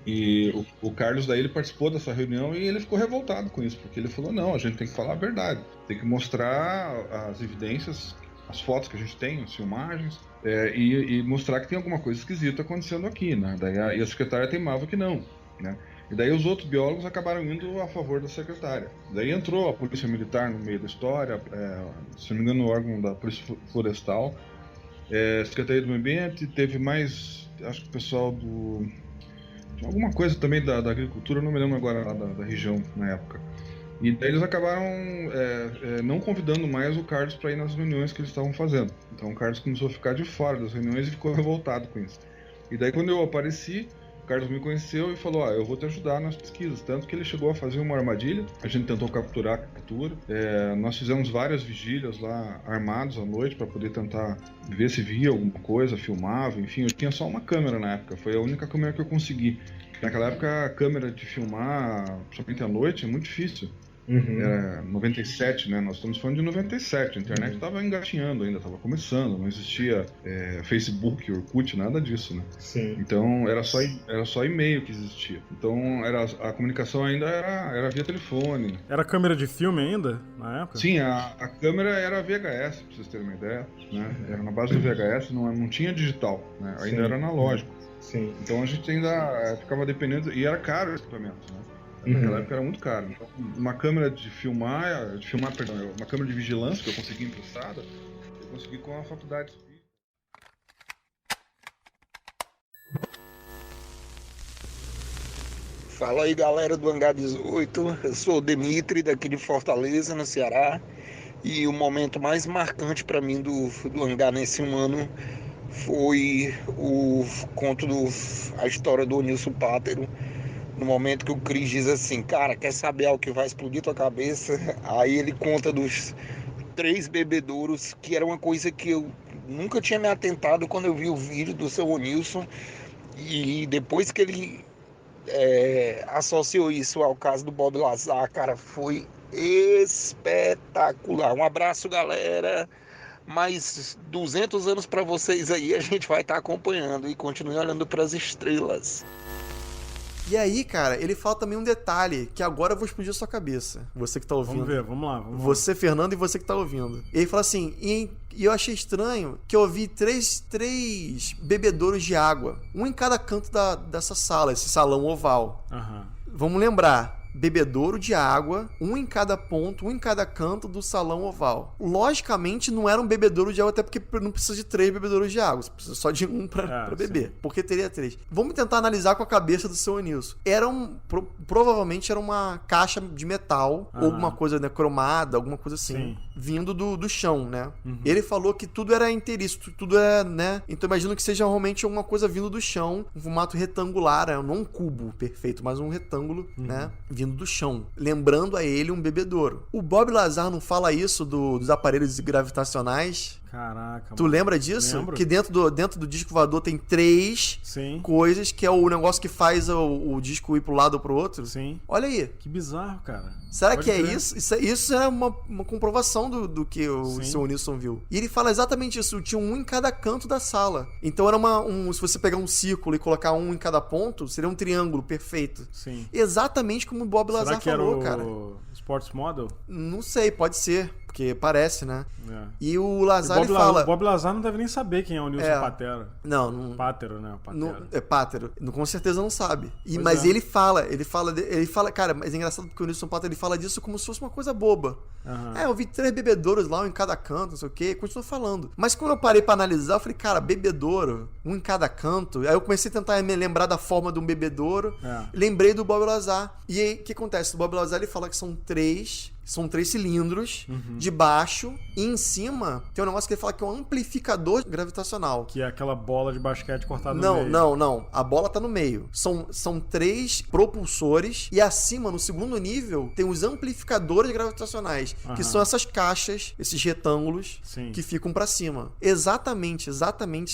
E o Carlos daí ele participou dessa reunião e ele ficou revoltado com isso, porque ele falou, não, a gente tem que falar a verdade, tem que mostrar as evidências, as fotos que a gente tem, as filmagens, e mostrar que tem alguma coisa esquisita acontecendo aqui, né? Daí a secretária teimava que não, né? E daí os outros biólogos acabaram indo a favor da secretária. Daí entrou a polícia militar no meio da história, se não me engano o órgão da polícia florestal, Secretaria do Meio Ambiente, teve mais, acho que o pessoal alguma coisa também da agricultura, não me lembro agora lá da região na época. E daí eles acabaram não convidando mais o Carlos para ir nas reuniões que eles estavam fazendo. Então o Carlos começou a ficar de fora das reuniões e ficou revoltado com isso. E daí quando eu apareci, o Carlos me conheceu e falou, eu vou te ajudar nas pesquisas. Tanto que ele chegou a fazer uma armadilha, a gente tentou capturar a captura. Nós fizemos várias vigílias lá, armados à noite, para poder tentar ver se via alguma coisa, filmava, enfim. Eu tinha só uma câmera na época, foi a única câmera que eu consegui. Naquela época a câmera de filmar, principalmente à noite, é muito difícil. Era 97, né? Nós estamos falando de 97, a internet estava engatinhando ainda, estava começando, não existia Facebook, Orkut, nada disso, né? Sim. Então era só e-mail que existia. Então a comunicação ainda era via telefone. Era câmera de filme ainda, na época? Sim, a câmera era VHS, pra vocês terem uma ideia, né? Era na base do VHS, não tinha digital, né? Ainda era analógico. Sim. Então a gente ainda ficava dependendo, e era caro o equipamento, né? Naquela época era muito caro. Então, uma câmera uma câmera de vigilância que eu consegui emprestada, eu consegui com a faculdade. Fala aí, galera do Hangar 18, eu sou o Dimitri, daqui de Fortaleza, no Ceará, e o momento mais marcante para mim do Hangar nesse ano foi o conto a história do Onilson Pátero. No momento que o Cris diz assim, cara, quer saber algo que vai explodir tua cabeça? Aí ele conta dos 3 bebedouros, que era uma coisa que eu nunca tinha me atentado quando eu vi o vídeo do seu Onilson. E depois que ele associou isso ao caso do Bob Lazar, cara, foi espetacular. Um abraço, galera. Mais 200 anos para vocês aí, a gente vai estar acompanhando e continue olhando para as estrelas. E aí, cara, ele fala também um detalhe, que agora eu vou explodir a sua cabeça. Você que tá ouvindo. Vamos ver, vamos lá. Você, Fernando, e você que tá ouvindo. Ele fala assim, e eu achei estranho que eu vi três bebedouros de água. Um em cada canto dessa sala, esse salão oval. Vamos lembrar, bebedouro de água, um em cada ponto, um em cada canto do salão oval. Logicamente, não era um bebedouro de água, até porque não precisa de 3 bebedouros de água. Você precisa só de um pra beber. Sim. Porque teria 3. Vamos tentar analisar com a cabeça do seu Onilson. Provavelmente era uma caixa de metal, ou alguma coisa, né, cromada, alguma coisa assim. Sim. Vindo do chão, né? Ele falou que tudo era inteiriço, tudo é, né? Então imagino que seja realmente alguma coisa vindo do chão, um formato retangular, não um cubo perfeito, mas um retângulo, né? Vindo do chão, lembrando a ele um bebedouro. O Bob Lazar não fala isso dos aparelhos gravitacionais? Caraca. Tu lembra disso? Lembro. Que dentro do disco voador tem 3 coisas, que é o negócio que faz o disco ir pro lado ou pro outro. Sim. Olha aí. Que bizarro, cara. Será que é isso? Isso é uma comprovação do que o seu Onilson viu. E ele fala exatamente isso. Tinha um em cada canto da sala. Então era se você pegar um círculo e colocar um em cada ponto, seria um triângulo perfeito. Sim. Exatamente como o Bob Lazar falou, cara. Sports Model? Não sei, pode ser. Porque parece, né? E o Lazar ele fala... O Bob Lazar não deve nem saber quem é o Onilson Pátero. Não. Pátero, né? Pátero. Com certeza não sabe. Mas ele fala, cara, mas é engraçado porque o Onilson Pátero ele fala disso como se fosse uma coisa boba. Eu vi 3 bebedouros lá, um em cada canto, não sei o quê, continua falando. Mas quando eu parei pra analisar, eu falei, cara, bebedouro, um em cada canto. Aí eu comecei a tentar me lembrar da forma de um bebedouro. Lembrei do Bob Lazar. E aí, o que acontece? O Bob Lazar ele fala que são 3 São 3 cilindros de baixo e em cima tem um negócio que ele fala que é um amplificador gravitacional. Que é aquela bola de basquete cortada Não, no meio. não. A bola tá no meio. São 3 propulsores e acima, no segundo nível, tem os amplificadores gravitacionais, que são essas caixas, esses retângulos que ficam pra cima. Exatamente,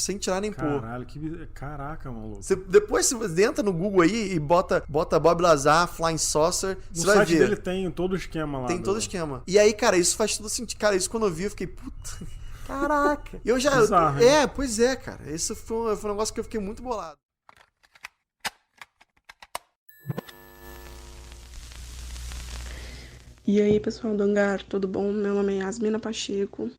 sem tirar nem pôr. Caralho, caraca, maluco. Depois você entra no Google aí e bota Bob Lazar, Flying Saucer, você vai ver. O site dele tem todo o esquema lá. Tem todo o esquema. E aí, cara, isso faz tudo sentido. Cara, isso quando eu vi, eu fiquei, puta, caraca. Eu já... Bizarro, pois é, cara. Isso foi um negócio que eu fiquei muito bolado. E aí, pessoal do Hangar, tudo bom? Meu nome é Yasmina Pacheco,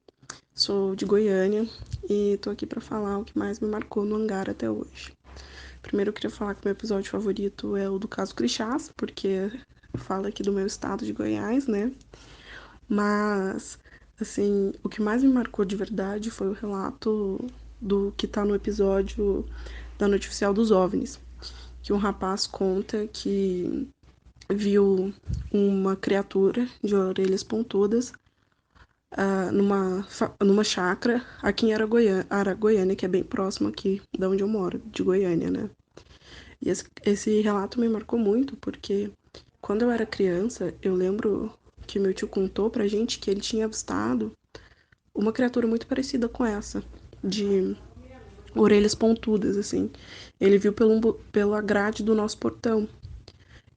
sou de Goiânia e tô aqui pra falar o que mais me marcou no Hangar até hoje. Primeiro eu queria falar que meu episódio favorito é o do caso Crixás, porque fala aqui do meu estado de Goiás, né? Mas, assim, o que mais me marcou de verdade foi o relato do que tá no episódio da Noite Oficial dos OVNIs, que um rapaz conta que viu uma criatura de orelhas pontudas numa chácara aqui em Araguaiânia, que é bem próximo aqui de onde eu moro, de Goiânia, né? E esse relato me marcou muito, porque quando eu era criança, eu lembro que meu tio contou pra gente que ele tinha avistado uma criatura muito parecida com essa, de orelhas pontudas, assim. Ele viu pela grade do nosso portão.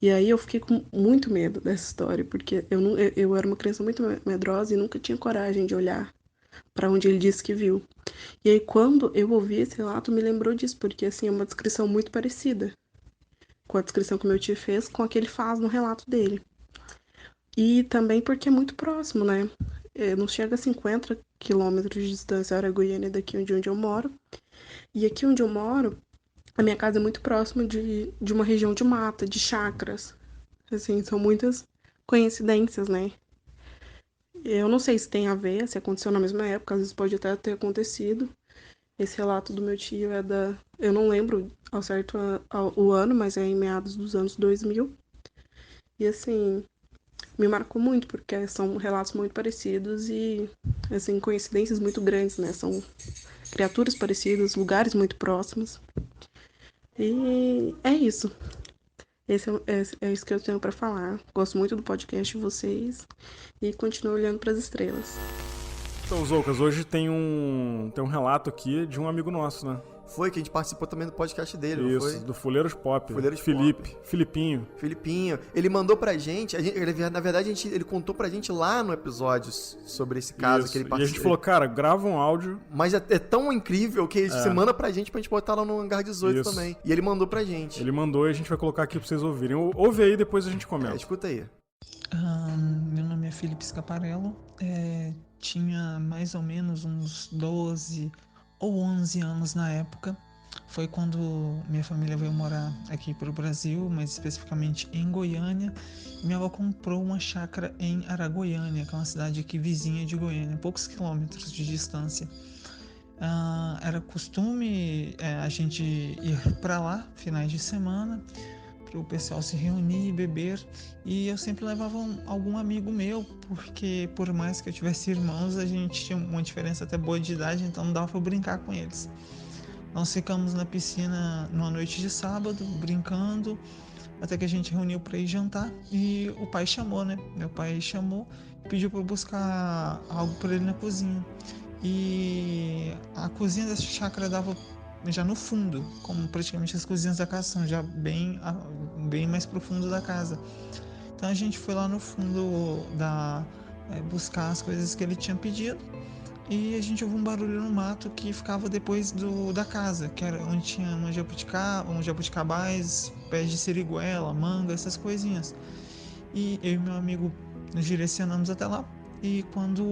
E aí eu fiquei com muito medo dessa história, porque eu era uma criança muito medrosa e nunca tinha coragem de olhar para onde ele disse que viu. E aí quando eu ouvi esse relato, me lembrou disso, porque assim, é uma descrição muito parecida com a descrição que meu tio fez, com a que ele faz no relato dele. E também porque é muito próximo, né? Não chega a 50 quilômetros de distância a Araguaiânia daqui onde eu moro. E aqui onde eu moro, a minha casa é muito próxima de uma região de mata, de chácaras. Assim, são muitas coincidências, né? Eu não sei se tem a ver, se aconteceu na mesma época, às vezes pode até ter acontecido. Esse relato do meu tio é da... Eu não lembro ao certo o ano, mas é em meados dos anos 2000. E, assim, me marcou muito, porque são relatos muito parecidos e, assim, coincidências muito grandes, né? São criaturas parecidas, lugares muito próximos. E é isso. É isso que eu tenho pra falar. Gosto muito do podcast de vocês e continuo olhando pras estrelas. Então, Zoucas, hoje tem um relato aqui de um amigo nosso, né? Foi, que a gente participou também do podcast dele, não foi? Isso, do Fuleiros Pop. Fuleiros Felipe. Filipinho. Ele mandou pra gente, na verdade, ele contou pra gente lá no episódio sobre esse caso. Isso. Que ele E a participou. gente falou, cara, grava um áudio. Mas é tão incrível que você manda pra gente botar lá no Hangar 18 Isso. também. E ele mandou pra gente. Ele mandou e a gente vai colocar aqui pra vocês ouvirem. Ouve aí, depois a gente comenta. Escuta aí. Meu nome é Felipe Scaparello. Tinha mais ou menos uns 12 ou 11 anos na época. Foi quando minha família veio morar aqui para o Brasil, mais especificamente em Goiânia. Minha avó comprou uma chácara em Araguaiânia, que é uma cidade aqui vizinha de Goiânia, poucos quilômetros de distância. Era costume a gente ir para lá, finais de semana, para o pessoal se reunir e beber. E eu sempre levava algum amigo meu, porque por mais que eu tivesse irmãos, a gente tinha uma diferença até boa de idade, então não dava para brincar com eles. Nós ficamos na piscina numa noite de sábado, brincando, até que a gente reuniu para ir jantar e o pai chamou, né? Meu pai chamou e pediu para eu buscar algo para ele na cozinha. E a cozinha dessa chácara dava já no fundo, como praticamente as cozinhas da casa são já bem mais profundo da casa. Então a gente foi lá no fundo buscar as coisas que ele tinha pedido. E a gente ouviu um barulho no mato que ficava depois da casa, que era onde tinha um jabuticabás, pés de siriguela, manga, essas coisinhas. E eu e meu amigo nos direcionamos até lá. E quando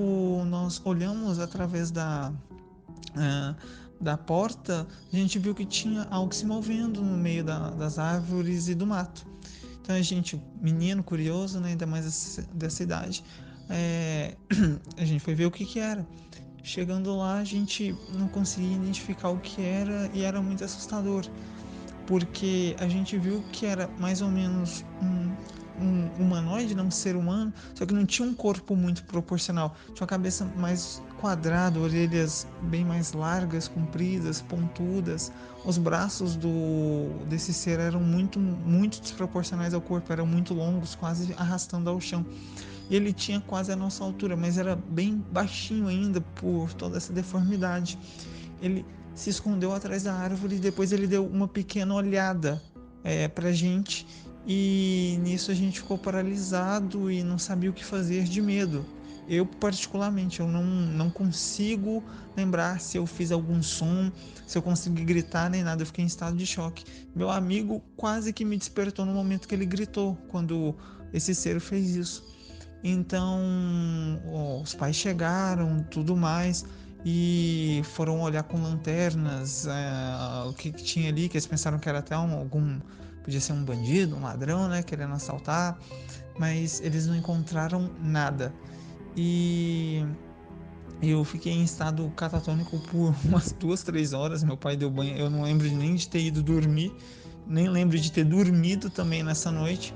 nós olhamos através da porta, a gente viu que tinha algo se movendo no meio das árvores e do mato. Então a gente, menino curioso, né, ainda mais dessa idade, a gente foi ver o que era. Chegando lá, a gente não conseguia identificar o que era e era muito assustador, porque a gente viu que era mais ou menos um humanoide, né, um ser humano, só que não tinha um corpo muito proporcional. Tinha uma cabeça mais quadrada, orelhas bem mais largas, compridas, pontudas. Os braços desse ser eram muito desproporcionais ao corpo, eram muito longos, quase arrastando ao chão. E ele tinha quase a nossa altura, mas era bem baixinho ainda por toda essa deformidade. Ele se escondeu atrás da árvore e depois ele deu uma pequena olhada pra gente, e nisso a gente ficou paralisado e não sabia o que fazer de medo. Eu particularmente, eu não consigo lembrar se eu fiz algum som, se eu consegui gritar nem nada, eu fiquei em estado de choque. Meu amigo quase que me despertou no momento que ele gritou, quando esse ser fez isso. Então os pais chegaram, tudo mais, e foram olhar com lanternas o que tinha ali, que eles pensaram que era até podia ser um bandido, um ladrão, né, querendo assaltar, mas eles não encontraram nada. E eu fiquei em estado catatônico por umas 2-3 horas. Meu pai deu banho, eu não lembro nem de ter ido dormir, nem lembro de ter dormido também nessa noite.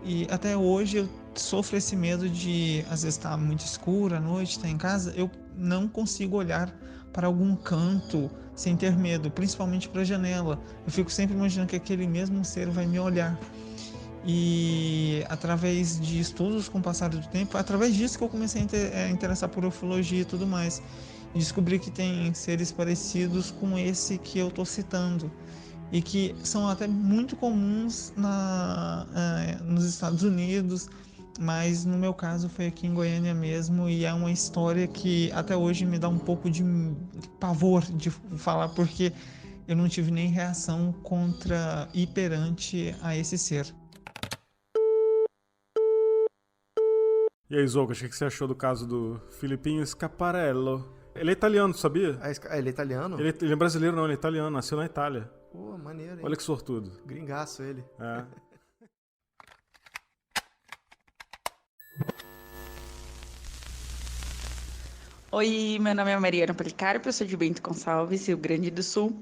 E até hoje eu sofro esse medo de, às vezes tá muito escuro à noite, tá em casa, eu não consigo olhar para algum canto sem ter medo, principalmente para a janela. Eu fico sempre imaginando que aquele mesmo ser vai me olhar. E através de estudos com o passar do tempo, através disso que eu comecei a interessar por ufologia e tudo mais, e descobri que tem seres parecidos com esse que eu tô citando, e que são até muito comuns nos Estados Unidos, mas no meu caso foi aqui em Goiânia mesmo, e é uma história que até hoje me dá um pouco de pavor de falar, porque eu não tive nem reação contra e perante a esse ser. E aí, Zoucas, o que você achou do caso do Filipinho Scaparello? Ele é italiano, sabia? Ele é italiano? Ele é brasileiro não, ele é italiano, nasceu na Itália. Pô, maneiro, hein? Olha que sortudo. Gringaço ele. É. Oi, meu nome é Mariana Policarpo, eu sou de Bento Gonçalves, Rio Grande do Sul.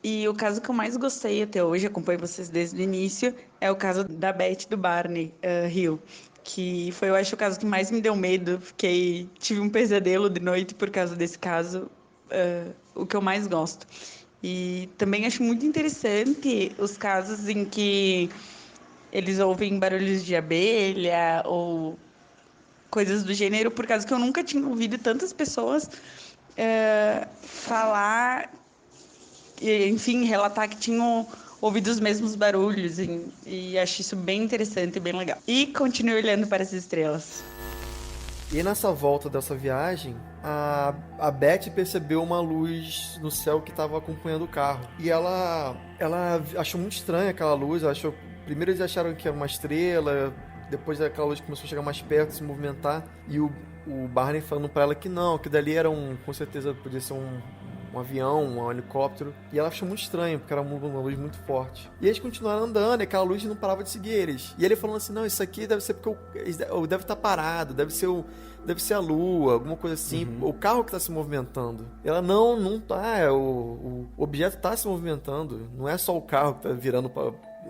E o caso que eu mais gostei até hoje, acompanho vocês desde o início, é o caso da Beth do Barney Hill, que foi, eu acho, o caso que mais me deu medo. Tive um pesadelo de noite por causa desse caso, o que eu mais gosto. E também acho muito interessante os casos em que eles ouvem barulhos de abelha ou coisas do gênero, por causa que eu nunca tinha ouvido tantas pessoas falar, enfim, relatar que tinham ouvido os mesmos barulhos, e acho isso bem interessante e bem legal. E continue olhando para as estrelas. E nessa volta dessa viagem, a Beth percebeu uma luz no céu que estava acompanhando o carro. E ela achou muito estranha aquela luz. Primeiro eles acharam que era uma estrela, depois aquela luz começou a chegar mais perto, se movimentar. E o Barney falando pra ela que não, que dali era com certeza podia ser um avião, um helicóptero. E ela achou muito estranho, porque era uma luz muito forte. E eles continuaram andando, e aquela luz não parava de seguir eles. E ele falando assim, não, isso aqui deve ser porque deve estar parado, deve ser a lua, alguma coisa assim. O carro que está se movimentando. Ela não tá, o objeto está se movimentando. Não é só o carro que está virando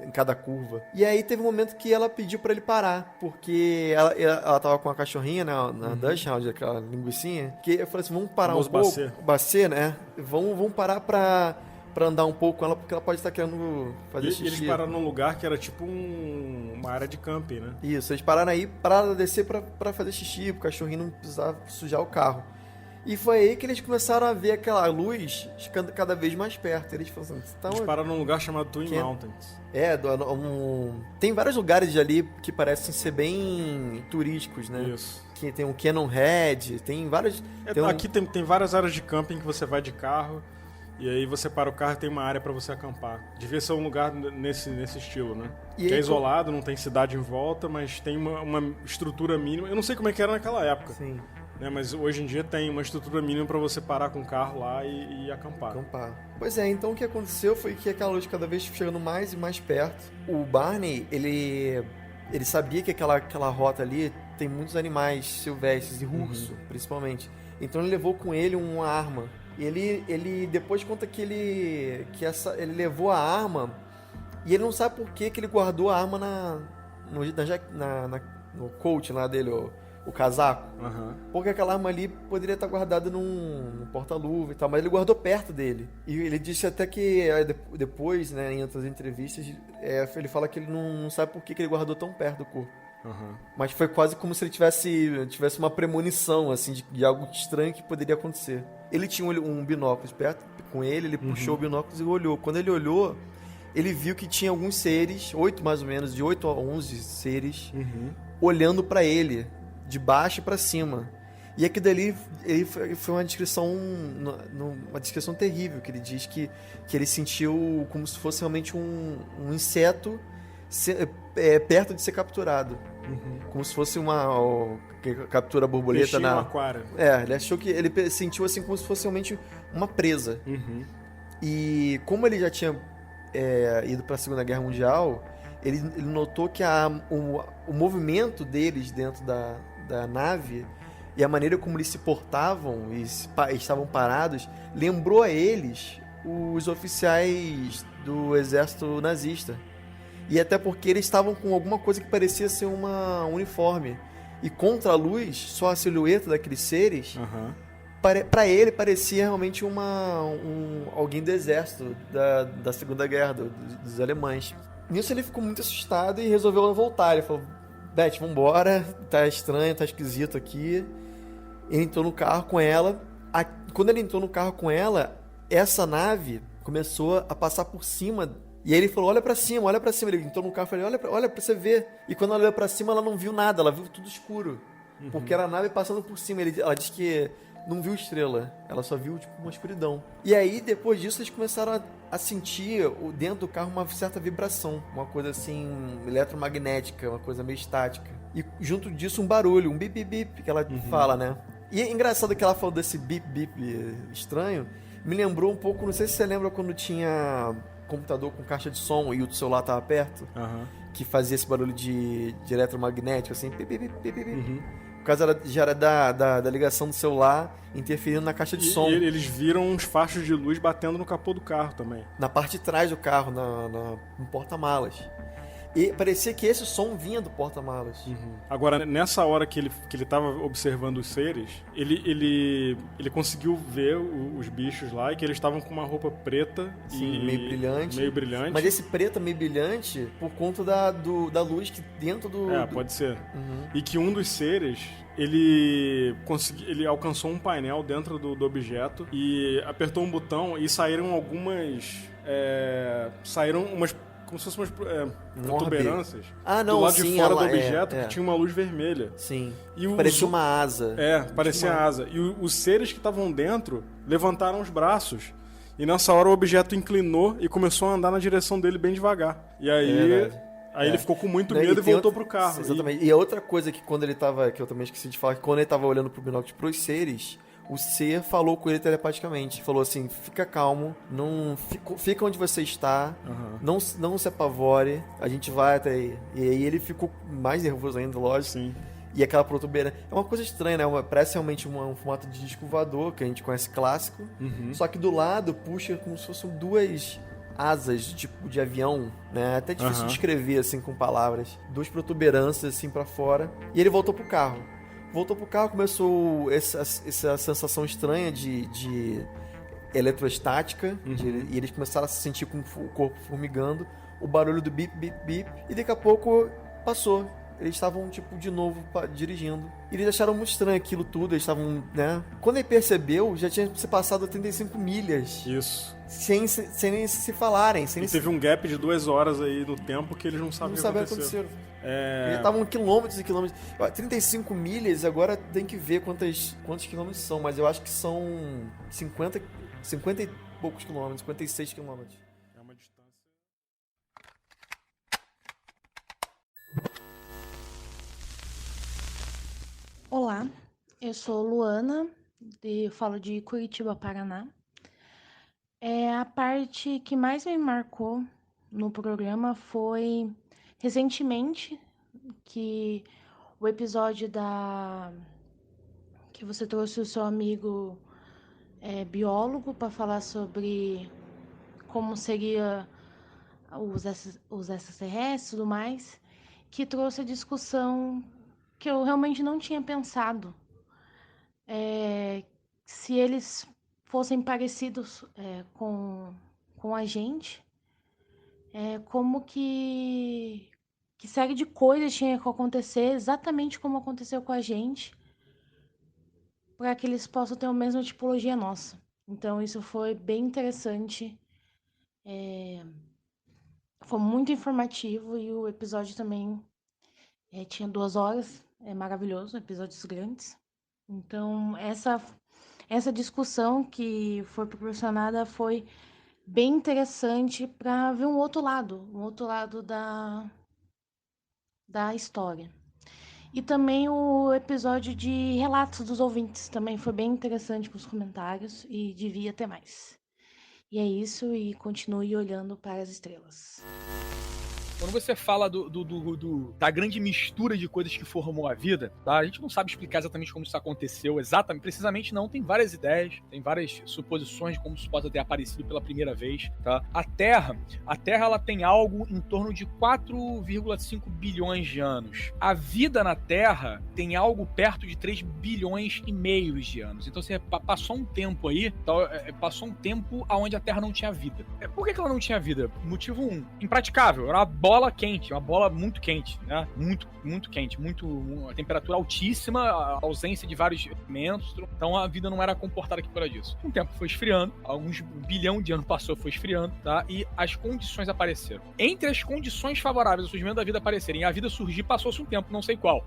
em cada curva. E aí teve um momento que ela pediu pra ele parar, porque ela tava com a cachorrinha, né, na Dutch Hound, aquela linguicinha, que eu falei assim, vamos parar um pouco. Bacê, né? Vamos parar pra andar um pouco com ela, porque ela pode estar querendo fazer xixi. E eles pararam num lugar que era tipo uma área de camping, né? Isso, eles pararam aí, pararam de descer pra fazer xixi, pro cachorrinho não precisar sujar o carro. E foi aí que eles começaram a ver aquela luz ficando cada vez mais perto. Eles falaram assim, eles pararam num lugar chamado Twin Mountains. Tem vários lugares ali que parecem ser bem turísticos, né? Isso. Que tem um Cannon Head, tem vários... Aqui tem várias áreas de camping que você vai de carro e aí você para o carro e tem uma área para você acampar. Devia ser um lugar nesse estilo, né? Que é isolado, não tem cidade em volta, mas tem uma estrutura mínima. Eu não sei como é que era naquela época. Sim. Né, mas hoje em dia tem uma estrutura mínima para você parar com o carro lá e acampar. Pois é, então o que aconteceu foi que aquela luz cada vez chegando mais e mais perto. O Barney, ele sabia que aquela rota ali tem muitos animais silvestres e urso, principalmente. Então ele levou com ele uma arma. E ele depois conta que ele levou a arma e ele não sabe por que ele guardou a arma no coat lá dele, o casaco. Aham. Porque aquela arma ali poderia estar guardada num porta-luva e tal, mas ele guardou perto dele. E ele disse até que depois, né, em outras entrevistas, ele fala que ele não sabe por que ele guardou tão perto do corpo. Aham. Mas foi quase como se ele tivesse uma premonição, assim, de algo estranho que poderia acontecer. Ele tinha um binóculo perto com ele puxou o binóculo e olhou. Quando ele olhou, ele viu que tinha alguns seres, 8 mais ou menos, de 8 a 11 seres, olhando pra ele, de baixo pra cima. E aquilo dali foi uma descrição terrível, que ele diz que ele sentiu como se fosse realmente um inseto perto de ser capturado. Como se fosse que captura a borboleta Peixinho no aquário. ele achou que ele sentiu assim como se fosse realmente uma presa. E como ele já tinha ido para a Segunda Guerra Mundial, ele notou que o movimento deles dentro da nave e a maneira como eles se portavam e estavam parados lembrou a eles os oficiais do exército nazista. E até porque eles estavam com alguma coisa que parecia ser um uniforme. E contra a luz, só a silhueta daqueles seres, para ele parecia realmente alguém do exército da Segunda Guerra, dos alemães. Nisso ele ficou muito assustado e resolveu voltar. Ele falou, Beth, vambora, tá estranho, tá esquisito aqui. Ele entrou no carro com ela. Quando ele entrou no carro com ela, essa nave começou a passar por cima. E aí ele falou, olha pra cima. Ele entrou no carro e falou, olha pra você ver. E quando ela olhou pra cima, ela não viu nada, ela viu tudo escuro. Porque era a nave passando por cima. Ela disse que não viu estrela, ela só viu tipo uma escuridão. E aí, depois disso, eles começaram a sentir dentro do carro uma certa vibração. Uma coisa assim, eletromagnética, uma coisa meio estática. E junto disso, um barulho, um bip, bip, bip, que ela fala, né? E é engraçado que ela falou desse bip, bip estranho. Me lembrou um pouco, não sei se você lembra quando tinha computador com caixa de som e o celular tava perto, que fazia esse barulho de eletromagnético, assim, pip, pip, pip, pip. Por causa já era da ligação do celular interferindo na caixa de som. E eles viram uns fachos de luz batendo no capô do carro também. Na parte de trás do carro, no porta-malas. E parecia que esse som vinha do porta-malas. Agora, nessa hora que ele tava observando os seres, ele conseguiu ver os bichos lá e que eles estavam com uma roupa preta. Sim, meio brilhante. Mas esse preto meio brilhante por conta da luz que dentro do... pode ser. E que um dos seres... Ele alcançou um painel dentro do objeto e apertou um botão e saíram umas como se fossem umas protuberâncias do lado de fora do objeto que tinha uma luz vermelha. Sim. E parecia uma asa. Parecia a asa. E os seres que estavam dentro levantaram os braços. E nessa hora o objeto inclinou e começou a andar na direção dele bem devagar. E aí... ele ficou com muito medo e voltou pro carro. Exatamente. E a outra coisa que quando ele tava... Que eu também esqueci de falar, que quando ele tava olhando pro binóculo pros seres, o ser falou com ele telepaticamente. Falou assim, fica calmo, fica onde você está, não se apavore, a gente vai até aí. E aí ele ficou mais nervoso ainda, lógico. Sim. E aquela protuberância... É uma coisa estranha, né? Parece realmente um formato de disco voador, que a gente conhece clássico. Só que do lado puxa como se fossem duas... asas, tipo, de avião, né? Até difícil de descrever, assim, com palavras. Duas protuberâncias, assim, pra fora. E ele voltou pro carro. Começou essa sensação estranha de eletrostática. E eles começaram a se sentir com o corpo formigando. O barulho do bip, bip, bip. E daqui a pouco passou. Eles estavam, tipo, de novo dirigindo. E eles acharam muito estranho aquilo tudo. Eles estavam, né? Quando ele percebeu, já tinha se passado 35 milhas. Isso. Sem nem se falarem. Teve um gap de 2 horas aí no tempo que eles não sabiam o que aconteceu. Eles estavam quilômetros e quilômetros. 35 milhas, agora tem que ver quantos quilômetros são. Mas eu acho que são 50 e poucos quilômetros. 56 quilômetros. É uma distância... Olá, eu sou Luana, falo de Curitiba, Paraná. A parte que mais me marcou no programa foi recentemente que o episódio que você trouxe o seu amigo biólogo para falar sobre como seria os extraterrestres e tudo mais, que trouxe a discussão que eu realmente não tinha pensado. Se eles fossem parecidos com a gente, como que série de coisas tinha que acontecer exatamente como aconteceu com a gente, para que eles possam ter a mesma tipologia nossa. Então isso foi bem interessante, foi muito informativo, e o episódio também tinha 2 horas, é maravilhoso, episódios grandes. Então essa discussão que foi proporcionada foi bem interessante para ver um outro lado da história. E também o episódio de relatos dos ouvintes também foi bem interessante para os comentários, e devia ter mais. E é isso, e continue olhando para as estrelas. Quando você fala da grande mistura de coisas que formou a vida, tá? A gente não sabe explicar exatamente como isso aconteceu, exatamente, precisamente não, tem várias ideias, tem várias suposições de como isso pode ter aparecido pela primeira vez, tá? A Terra ela tem algo em torno de 4,5 bilhões de anos. A vida na Terra tem algo perto de 3 bilhões e meio de anos. Então você passou um tempo aí, passou um tempo onde a Terra não tinha vida. Por que ela não tinha vida? Motivo 1, impraticável, era uma bola quente, uma bola muito quente, né? Muito quente, uma temperatura altíssima, a ausência de vários elementos, então a vida não era comportada aqui por disso. Com o tempo foi esfriando, alguns bilhão de anos passou, foi esfriando, tá? E as condições apareceram. Entre as condições favoráveis ao surgimento da vida aparecerem e a vida surgir, passou-se um tempo, não sei qual,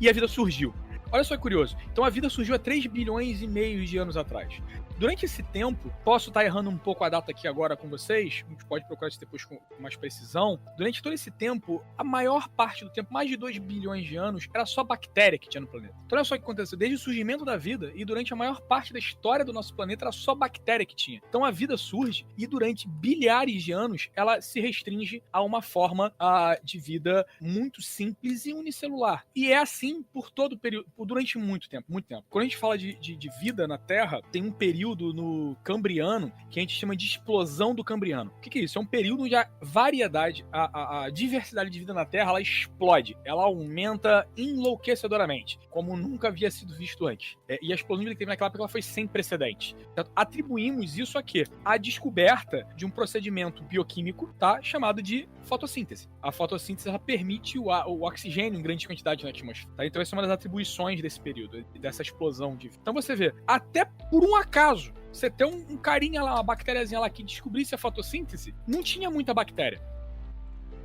e a vida surgiu. Olha só que curioso. Então a vida surgiu há 3 bilhões e meio de anos atrás. Durante esse tempo, posso estar errando um pouco a data aqui agora com vocês, a gente pode procurar isso depois com mais precisão. Durante todo esse tempo, a maior parte do tempo, mais de 2 bilhões de anos, era só bactéria que tinha no planeta. Então olha só o que aconteceu. Desde o surgimento da vida e durante a maior parte da história do nosso planeta, era só bactéria que tinha. Então a vida surge e durante bilhares de anos, ela se restringe a uma forma de vida muito simples e unicelular. E é assim por todo o período, durante muito tempo, muito tempo. Quando a gente fala de vida na Terra, tem um período no Cambriano que a gente chama de explosão do Cambriano. O que é isso? É um período onde a variedade, a diversidade de vida na Terra, ela explode. Ela aumenta enlouquecedoramente, como nunca havia sido visto antes. E a explosão de vida que teve naquela época, ela foi sem precedente. Então, atribuímos isso a quê? A descoberta de um procedimento bioquímico, tá? Chamado de fotossíntese. A fotossíntese, ela permite o oxigênio em grande quantidade na atmosfera. Tá? Então essa é uma das atribuições desse período, dessa explosão de vida. Então você vê, até por um acaso, você tem um carinha lá, uma bactériazinha lá que descobrisse a fotossíntese, não tinha muita bactéria.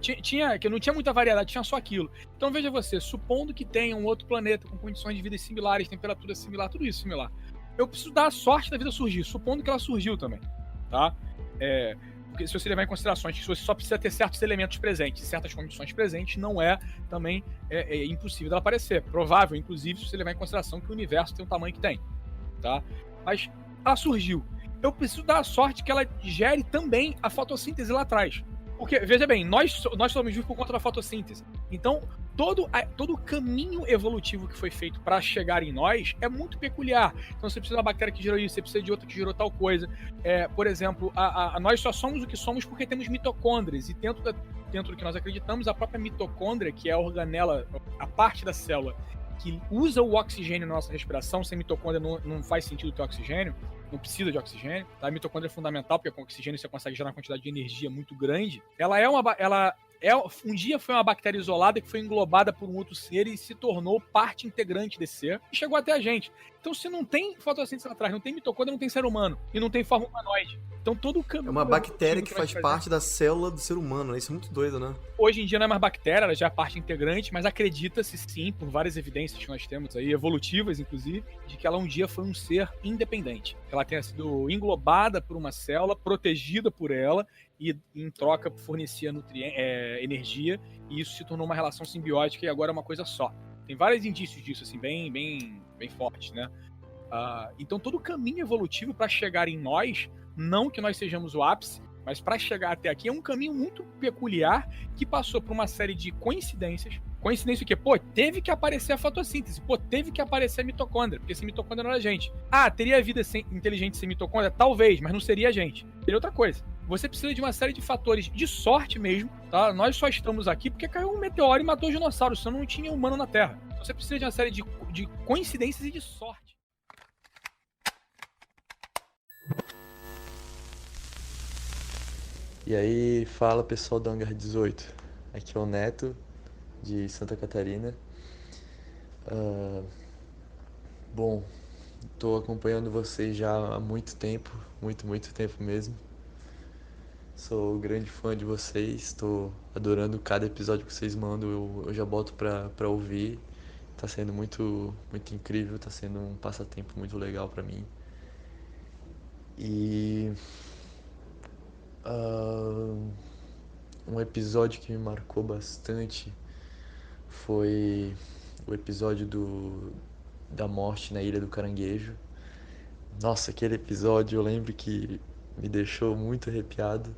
Que não tinha muita variedade, tinha só aquilo. Então veja você, supondo que tenha um outro planeta com condições de vida similares, temperatura similar, tudo isso similar. Eu preciso dar a sorte da vida surgir, supondo que ela surgiu também, tá? Porque se você levar em considerações que você só precisa ter certos elementos presentes, certas condições presentes, não é também impossível dela aparecer. Provável, inclusive, se você levar em consideração que o universo tem o tamanho que tem, tá? Mas ela surgiu. Eu preciso dar a sorte que ela gere também a fotossíntese lá atrás. Porque, veja bem, nós somos vivos por conta da fotossíntese. Então, todo o caminho evolutivo que foi feito para chegar em nós é muito peculiar. Então, você precisa de uma bactéria que gerou isso, você precisa de outra que gerou tal coisa. Por exemplo, nós só somos o que somos porque temos mitocôndrias. E dentro do que nós acreditamos, a própria mitocôndria, que é a organela, a parte da célula que usa o oxigênio na nossa respiração, sem mitocôndria não faz sentido ter oxigênio, não precisa de oxigênio, tá? A mitocôndria é fundamental, porque com oxigênio você consegue gerar uma quantidade de energia muito grande. Um dia foi uma bactéria isolada que foi englobada por um outro ser e se tornou parte integrante desse ser e chegou até a gente. Então, se não tem fotossíntese lá atrás, não tem mitocôndria, não tem ser humano e não tem forma humanoide. Então, todo o caminho... É uma bactéria que faz parte da célula do ser humano, né? Isso é muito doido, né? Hoje em dia não é mais bactéria, ela já é parte integrante, mas acredita-se sim, por várias evidências que nós temos aí, evolutivas inclusive, de que ela um dia foi um ser independente. Ela tenha sido englobada por uma célula, protegida por ela, e em troca fornecia energia, e isso se tornou uma relação simbiótica e agora é uma coisa só. Tem vários indícios disso, assim, bem fortes, né? Então todo o caminho evolutivo para chegar em nós, não que nós sejamos o ápice, mas para chegar até aqui é um caminho muito peculiar que passou por uma série de coincidências. Coincidência o quê? Pô, teve que aparecer a fotossíntese. Pô, teve que aparecer a mitocôndria, porque sem mitocôndria não era a gente. Teria vida inteligente sem mitocôndria? Talvez, mas não seria a gente. Seria outra coisa. você precisa de uma série de fatores de sorte mesmo, tá? Nós só estamos aqui porque caiu um meteoro e matou os dinossauros, senão não tinha humano na Terra. Você precisa de uma série de coincidências e de sorte. E aí, fala pessoal do Hangar 18, aqui é o Neto, de Santa Catarina. Bom, tô acompanhando vocês já há muito tempo, muito tempo mesmo. Sou grande fã de vocês, tô adorando cada episódio que vocês mandam, eu já boto pra ouvir. Tá sendo muito incrível, tá sendo um passatempo muito legal pra mim. E um episódio que me marcou bastante foi o episódio da morte na Ilha do Caranguejo. Nossa, aquele episódio eu lembro que me deixou muito arrepiado.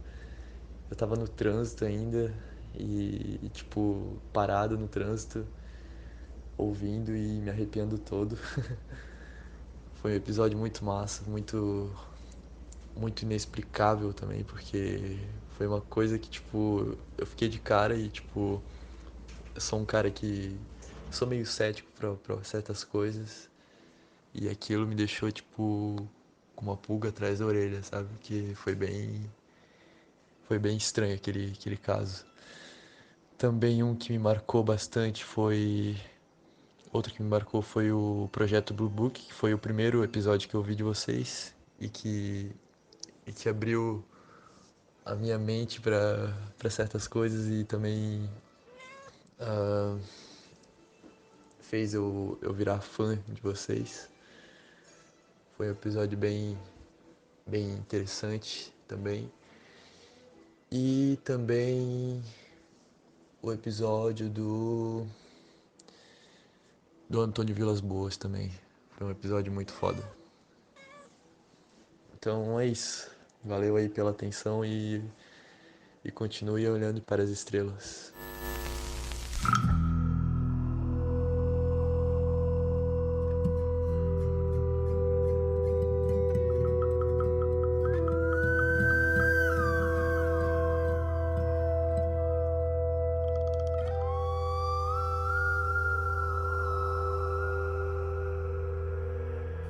Eu tava no trânsito ainda e tipo, parado no trânsito, ouvindo e me arrepiando todo. Foi um episódio muito massa, muito inexplicável também, porque foi uma coisa que, tipo, eu fiquei de cara e, tipo, eu sou um cara que sou meio cético pra certas coisas e aquilo me deixou, tipo, com uma pulga atrás da orelha, sabe? Que foi bem estranho aquele caso. Também outro que me marcou foi o Projeto Blue Book, que foi o primeiro episódio que eu vi de vocês e que abriu a minha mente para certas coisas e também fez eu virar fã de vocês. Foi um episódio bem interessante também. E também o episódio do Antônio Vilas Boas também. Foi um episódio muito foda. Então é isso. Valeu aí pela atenção e continue olhando para as estrelas.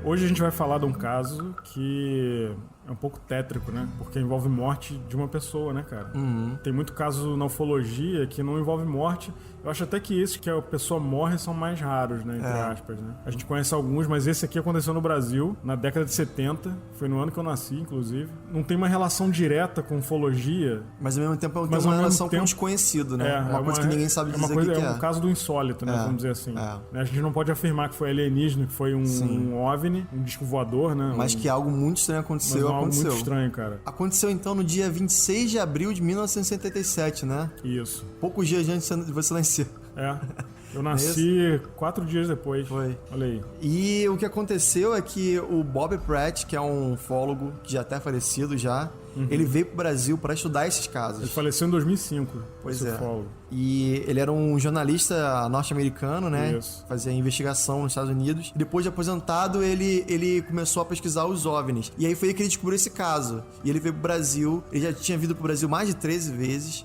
Hoje a gente vai falar de um caso que é um pouco tétrico, né? Porque envolve morte de uma pessoa, né, cara? Uhum. Tem muito caso na ufologia que não envolve morte. Eu acho até que esses que a pessoa morre são mais raros, né? Entre aspas, né? A gente conhece alguns, mas esse aqui aconteceu no Brasil, na década de 70. Foi no ano que eu nasci, inclusive. Não tem uma relação direta com ufologia. Mas ao mesmo tempo tem uma relação com o desconhecido, né? Uma coisa que ninguém sabe dizer o que é. É um caso do insólito, né? Vamos dizer assim. A gente não pode afirmar que foi alienígena, que foi um OVNI, um disco voador, né? Mas que algo muito estranho aconteceu. Algo muito estranho, cara. Aconteceu então no dia 26 de abril de 1977, né? Isso. Poucos dias antes de você nascer. Eu nasci 4 dias depois. Foi. Olha aí. E o que aconteceu é que o Bob Pratt, que é um ufólogo que já até falecido já, ele veio pro Brasil para estudar esses casos. Ele faleceu em 2005. Pois é. Ufólogo. E ele era um jornalista norte-americano, né? Isso. Fazia investigação nos Estados Unidos. E depois de aposentado, ele começou a pesquisar os OVNIs. E aí foi aí que ele descobriu esse caso. E ele veio pro Brasil. Ele já tinha vindo pro Brasil mais de 13 vezes.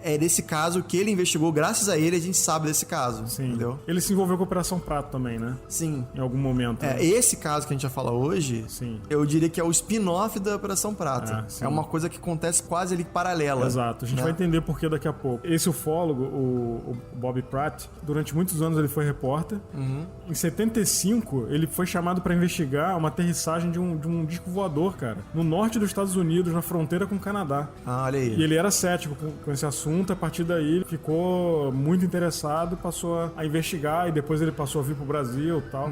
É desse caso que ele investigou. Graças a ele, a gente sabe desse caso. Sim. Entendeu? Ele se envolveu com a Operação Prato também, né? Sim. Em algum momento. Né? Esse caso que a gente vai falar hoje, eu diria que é o spin-off da Operação Prato. É uma coisa que acontece quase ali paralela. Exato. A gente vai entender por que daqui a pouco. Esse ufólogo, o Bob Pratt, durante muitos anos ele foi repórter. Em 75, ele foi chamado para investigar uma aterrissagem de um disco voador, cara, no norte dos Estados Unidos, na fronteira com o Canadá. Olha aí. E ele era cético com esse assunto. A partir daí, ele ficou muito interessado, passou a investigar e depois ele passou a vir pro Brasil e tal.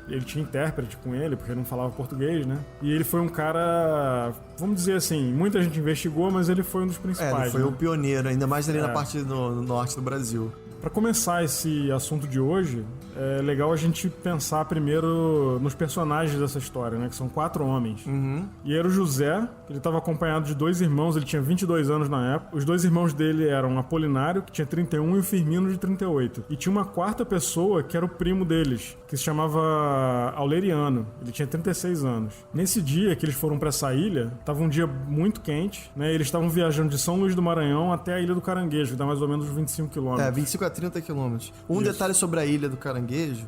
Ele tinha intérprete com ele, porque ele não falava português, né? E ele foi um cara, vamos dizer assim, muita gente investigou, mas ele foi um dos principais. Ele foi o pioneiro, ainda mais ali na É. parte do norte do Brasil. Para começar esse assunto de hoje, é legal a gente pensar primeiro nos personagens dessa história, né? Que são 4 homens. E era o José, ele estava acompanhado de 2 irmãos, ele tinha 22 anos na época. Os 2 irmãos dele eram Apolinário, que tinha 31, e o Firmino, de 38. E tinha uma 4ª pessoa, que era o primo deles, que se chamava Aureliano. Ele tinha 36 anos. Nesse dia que eles foram pra essa ilha, tava um dia muito quente, né? Eles estavam viajando de São Luís do Maranhão até a Ilha do Caranguejo, que dá mais ou menos 25 quilômetros. 25 a 30 quilômetros. Um Isso. detalhe sobre a Ilha do Caranguejo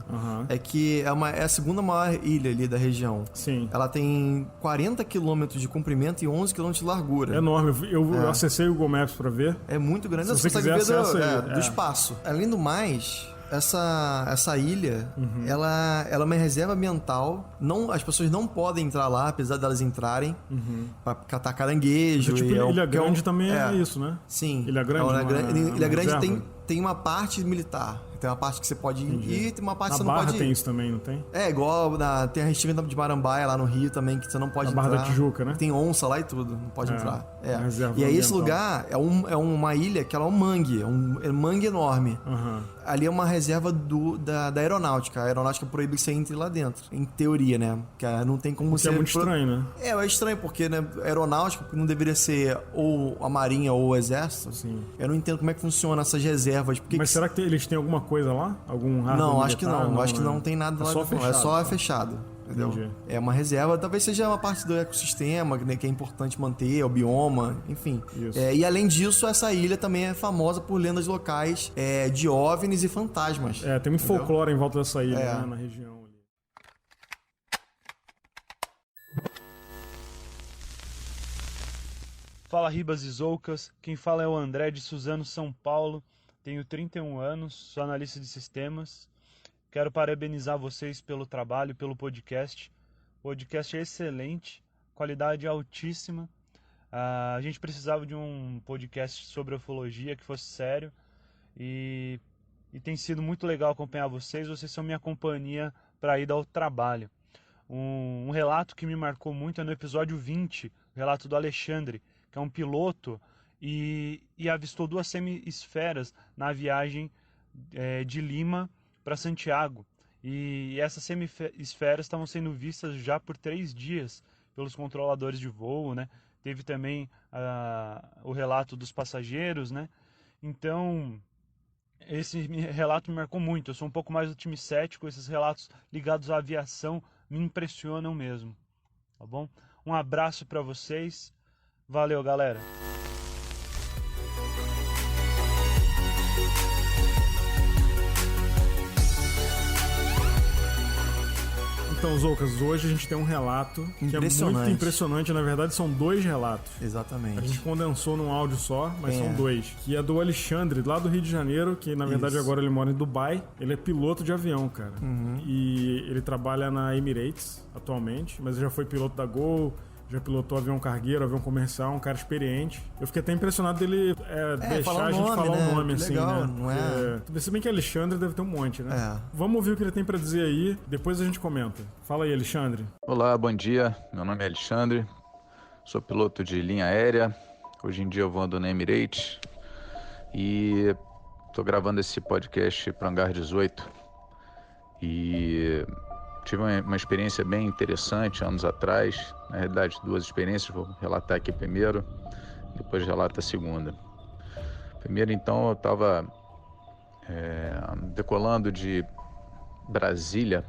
é que é a segunda maior ilha ali da região. Sim. Ela tem 40 quilômetros de comprimento e 11 quilômetros de largura. É enorme. Eu acessei o Google Maps pra ver. É muito grande. Se você quiser, acessa do espaço. Além do mais, essa ilha, ela é uma reserva ambiental. As pessoas não podem entrar lá, apesar delas entrarem, pra catar caranguejo. Mas, tipo, Ilha Grande também é isso, né? Sim. Ilha Grande, Ilha Grande tem uma parte militar. Tem uma parte que você pode ir e tem uma parte que você não pode ir. Na Barra tem isso também, não tem? Igual tem a Restinga de Marambaia lá no Rio também, que você não pode entrar. Na Barra da Tijuca, né? Tem onça lá e tudo, não pode entrar. E aí esse lugar é uma ilha que ela é um mangue, é um mangue enorme. Ali é uma reserva da aeronáutica. A aeronáutica proíbe que você entre lá dentro, em teoria, né? Porque não tem como você... é muito estranho, né? É estranho, porque né, aeronáutica não deveria ser ou a marinha ou o exército. Sim. Eu não entendo como é que funciona essas reservas. Mas será que eles têm alguma coisa lá? Algum hardware Não, militar? acho que não. Acho que não tem nada lá. Só fechado, é só fechado. Entendeu? Entendi. É uma reserva, talvez seja uma parte do ecossistema, né, que é importante manter, o bioma, enfim. E além disso, essa ilha também é famosa por lendas locais de OVNIs e fantasmas. Tem muito folclore em volta dessa ilha, né, na região. Fala Ribas e Zoucas, quem fala é o André de Suzano, São Paulo, tenho 31 anos, sou analista de sistemas. Quero parabenizar vocês pelo trabalho, pelo podcast. O podcast é excelente, qualidade altíssima. A gente precisava de um podcast sobre ufologia que fosse sério e tem sido muito legal acompanhar vocês. Vocês são minha companhia para ir ao trabalho. Um relato que me marcou muito é no episódio 20, o relato do Alexandre, que é um piloto e avistou 2 semi-esferas na viagem de Lima para Santiago. E essas semi-esferas estavam sendo vistas já por 3 dias pelos controladores de voo, né? Teve também o relato dos passageiros, né? Então, esse relato me marcou muito. Eu sou um pouco mais do time cético, esses relatos ligados à aviação me impressionam mesmo, tá bom? Um abraço para vocês. Valeu, galera! Então, Zoucas, hoje a gente tem um relato que é muito impressionante. Na verdade, são 2 relatos. Exatamente. A gente condensou num áudio só, mas são 2. Que é do Alexandre, lá do Rio de Janeiro, que na verdade agora ele mora em Dubai. Ele é piloto de avião, cara. E ele trabalha na Emirates atualmente, mas já foi piloto da Gol, já pilotou avião cargueiro, avião comercial, um cara experiente. Eu fiquei até impressionado dele deixar a gente falar o nome, assim, legal, né? Não é? Se bem que Alexandre deve ter um monte, né? Vamos ouvir o que ele tem pra dizer aí, depois a gente comenta. Fala aí, Alexandre. Olá, bom dia. Meu nome é Alexandre, sou piloto de linha aérea. Hoje em dia eu ando na Emirates e tô gravando esse podcast para Hangar 18. E tive uma experiência bem interessante anos atrás. Na realidade, 2 experiências, vou relatar aqui primeiro, depois relato a segunda. Primeiro, então, eu estava decolando de Brasília,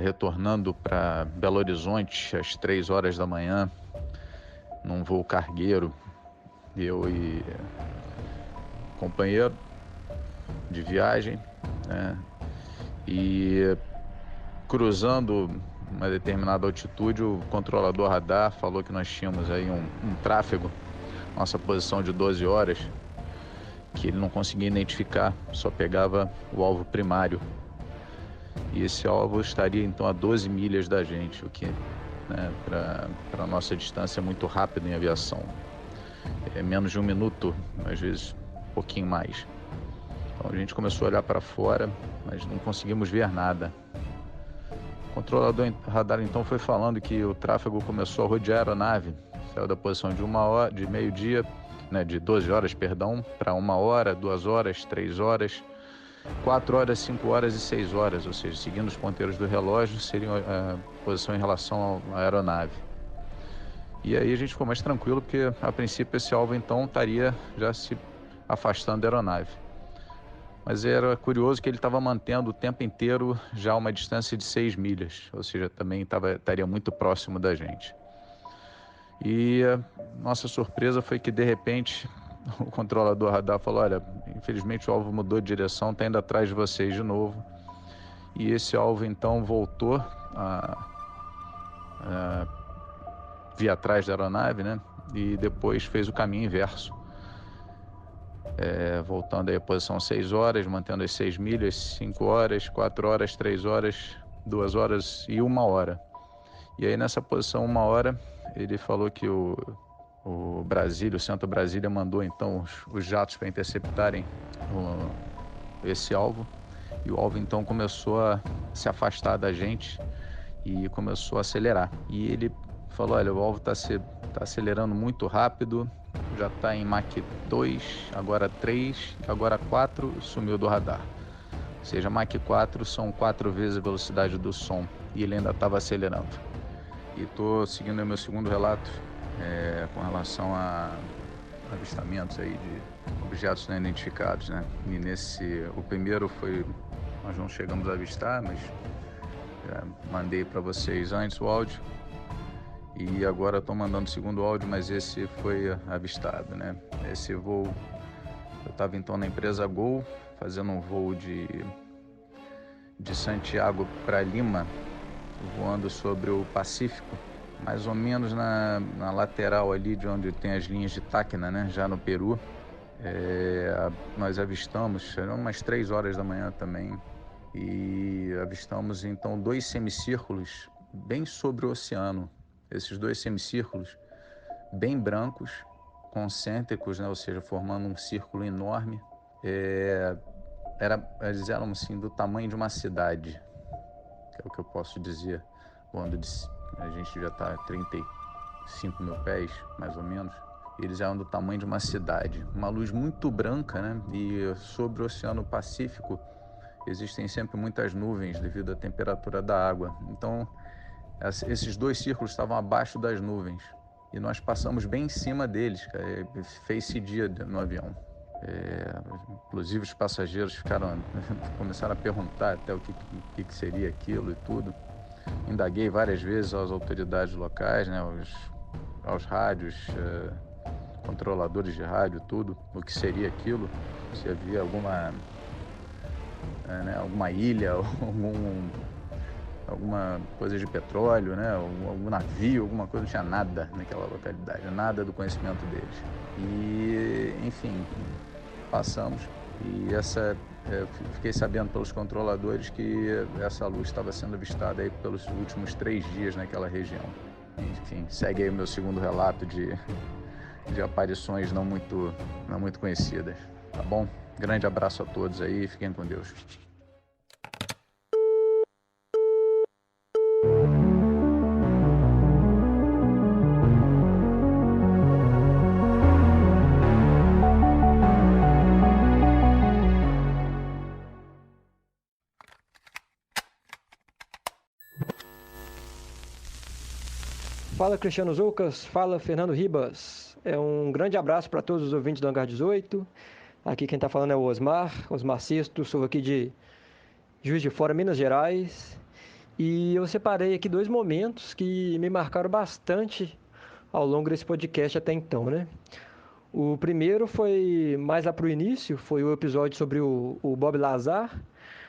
retornando para Belo Horizonte às 3 horas da manhã, num voo cargueiro. Eu e companheiro de viagem, né? E cruzando uma determinada altitude, o controlador radar falou que nós tínhamos aí um tráfego, nossa posição de 12 horas, que ele não conseguia identificar, só pegava o alvo primário. E esse alvo estaria então a 12 milhas da gente, o que, né, para a nossa distância é muito rápido em aviação. É menos de 1 minuto, às vezes um pouquinho mais. Então a gente começou a olhar para fora, mas não conseguimos ver nada. O controlador radar então foi falando que o tráfego começou a rodear a aeronave. Saiu da posição de 1 hora, de meio-dia, né, de 12 horas, perdão, para 1 hora, 2 horas, 3 horas. 4 horas, 5 horas e 6 horas, ou seja, seguindo os ponteiros do relógio, seria a posição em relação à aeronave. E aí a gente ficou mais tranquilo, porque a princípio esse alvo então estaria já se afastando da aeronave. Mas era curioso que ele estava mantendo o tempo inteiro já uma distância de 6 milhas, ou seja, também estaria muito próximo da gente. E a nossa surpresa foi que de repente o controlador radar falou: olha, infelizmente o alvo mudou de direção, está indo atrás de vocês de novo. E esse alvo então voltou a vir atrás da aeronave, né? E depois fez o caminho inverso, voltando aí à posição 6 horas, mantendo as 6 milhas, 5 horas, 4 horas, 3 horas, 2 horas e 1 hora. E aí nessa posição 1 hora, ele falou que o Brasília, o Centro Brasília, mandou então os jatos para interceptarem esse alvo. E o alvo então começou a se afastar da gente e começou a acelerar. E ele falou: olha, o alvo está acelerando muito rápido, já está em Mach 2, agora 3, agora 4, sumiu do radar. Ou seja, Mach 4 são 4 vezes a velocidade do som, e ele ainda estava acelerando. E estou seguindo o meu segundo relato com relação a avistamentos aí de objetos não identificados, né? E o primeiro foi, nós não chegamos a avistar, mas já mandei para vocês antes o áudio. E agora estou mandando o segundo áudio, mas esse foi avistado, né? Esse voo, eu estava então na empresa Gol, fazendo um voo de Santiago para Lima, voando sobre o Pacífico, mais ou menos na lateral ali de onde tem as linhas de Tacna, né? Já no Peru. Nós avistamos, eram umas 3 horas da manhã também, e avistamos então 2 semicírculos bem sobre o oceano. Esses 2 semicírculos bem brancos, concêntricos, né? Ou seja, formando um círculo enorme. Eles eram assim, do tamanho de uma cidade, que é o que eu posso dizer. Quando a gente já está a 35 mil pés, mais ou menos. Eles eram do tamanho de uma cidade. Uma luz muito branca, né? E sobre o Oceano Pacífico existem sempre muitas nuvens devido à temperatura da água. Então, esses 2 círculos estavam abaixo das nuvens. E nós passamos bem em cima deles, cara. Fez-se dia no avião. Inclusive os passageiros começaram a perguntar até o que seria aquilo e tudo. Indaguei várias vezes às autoridades locais, né, aos rádios, controladores de rádio, tudo, o que seria aquilo, se havia alguma ilha, alguma coisa de petróleo, né, algum navio, alguma coisa. Não tinha nada naquela localidade, nada do conhecimento deles. E, enfim, passamos e fiquei sabendo pelos controladores que essa luz estava sendo avistada aí pelos últimos 3 dias naquela região. Enfim, segue aí o meu segundo relato de aparições não muito conhecidas, tá bom? Grande abraço a todos aí, fiquem com Deus. Fala Cristiano Zoucas, fala Fernando Ribas. Um grande abraço para todos os ouvintes do Hangar 18. Aqui quem está falando é o Osmar Sisto, sou aqui de Juiz de Fora, Minas Gerais. E eu separei aqui 2 momentos que me marcaram bastante ao longo desse podcast até então, né? O primeiro foi mais lá para o início, foi o episódio sobre o Bob Lazar,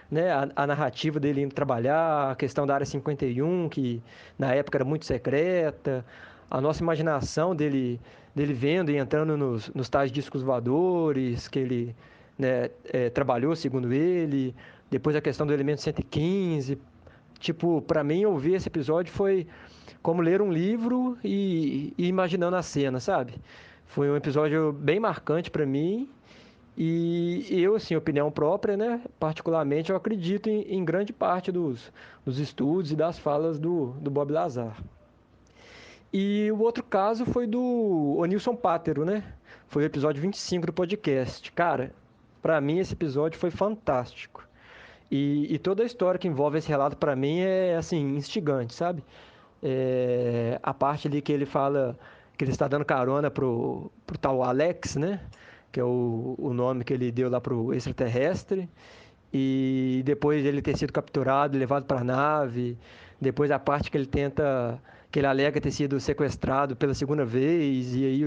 né, a narrativa dele indo trabalhar, a questão da Área 51, que na época era muito secreta, a nossa imaginação dele vendo e entrando nos tais discos voadores, que ele, né, trabalhou, segundo ele, depois a questão do elemento 115. Tipo, para mim, ouvir esse episódio foi como ler um livro e imaginando a cena, sabe? Foi um episódio bem marcante para mim. E eu, assim, opinião própria, né? Particularmente, eu acredito em grande parte dos estudos e das falas do Bob Lazar. E o outro caso foi do Onilson Pátero, né? Foi o episódio 25 do podcast. Cara, Pra mim, esse episódio foi fantástico. E toda a história que envolve esse relato, pra mim, é, assim, instigante, sabe? A parte ali que ele fala que ele está dando carona pro tal Alex, né? Que é o nome que ele deu lá pro extraterrestre. E depois ele ter sido capturado, levado para a nave. Depois a parte que ele alega ter sido sequestrado pela segunda vez. E aí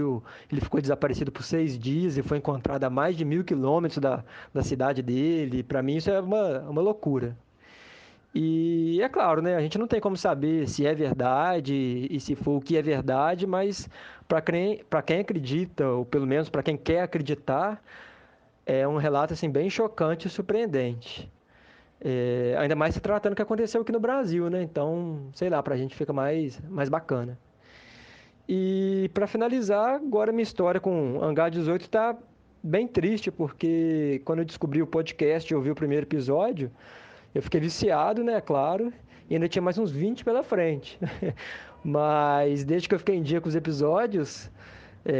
ele ficou desaparecido por 6 dias e foi encontrado a mais de 1.000 quilômetros da cidade dele. Para mim isso é uma loucura. E é claro, né? A gente não tem como saber se é verdade e se for o que é verdade, mas para quem acredita, ou pelo menos para quem quer acreditar, é um relato assim, bem chocante e surpreendente. Ainda mais se tratando do que aconteceu aqui no Brasil, né? Então, sei lá, pra gente fica mais bacana. E para finalizar, agora minha história com Hangar 18 tá bem triste, porque quando eu descobri o podcast e ouvi o primeiro episódio, eu fiquei viciado, né, claro, e ainda tinha mais uns 20 pela frente. Mas desde que eu fiquei em dia com os episódios,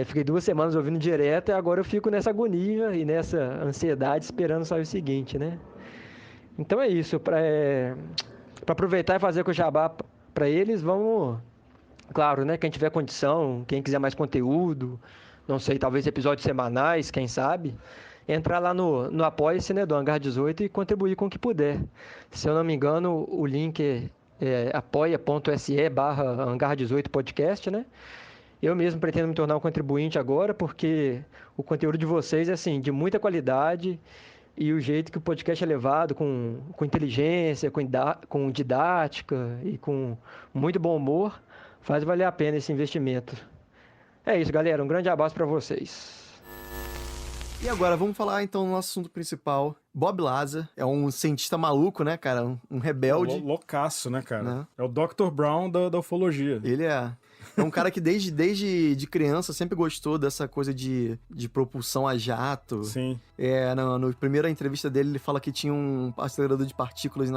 fiquei 2 semanas ouvindo direto e agora eu fico nessa agonia e nessa ansiedade esperando sair o seguinte, né? Então é isso, para aproveitar e fazer com o jabá para eles, vamos, claro, né, quem tiver condição, quem quiser mais conteúdo, não sei, talvez episódios semanais, quem sabe, entrar lá no Apoia-se, né, do Hangar 18 e contribuir com o que puder. Se eu não me engano, o link é apoia.se/Hangar 18 podcast, né? Eu mesmo pretendo me tornar um contribuinte agora, porque o conteúdo de vocês é, assim, de muita qualidade e o jeito que o podcast é levado com inteligência, com didática e com muito bom humor, faz valer a pena esse investimento. É isso, galera. Um grande abraço para vocês. E agora, vamos falar então do nosso assunto principal. Bob Lazar é um cientista maluco, né, cara? Um rebelde. Loucaço, né, cara? Né? É o Dr. Brown da ufologia. Ele é um cara que desde de criança sempre gostou dessa coisa de propulsão a jato. Sim. Na primeira entrevista dele, ele fala que tinha um acelerador de partículas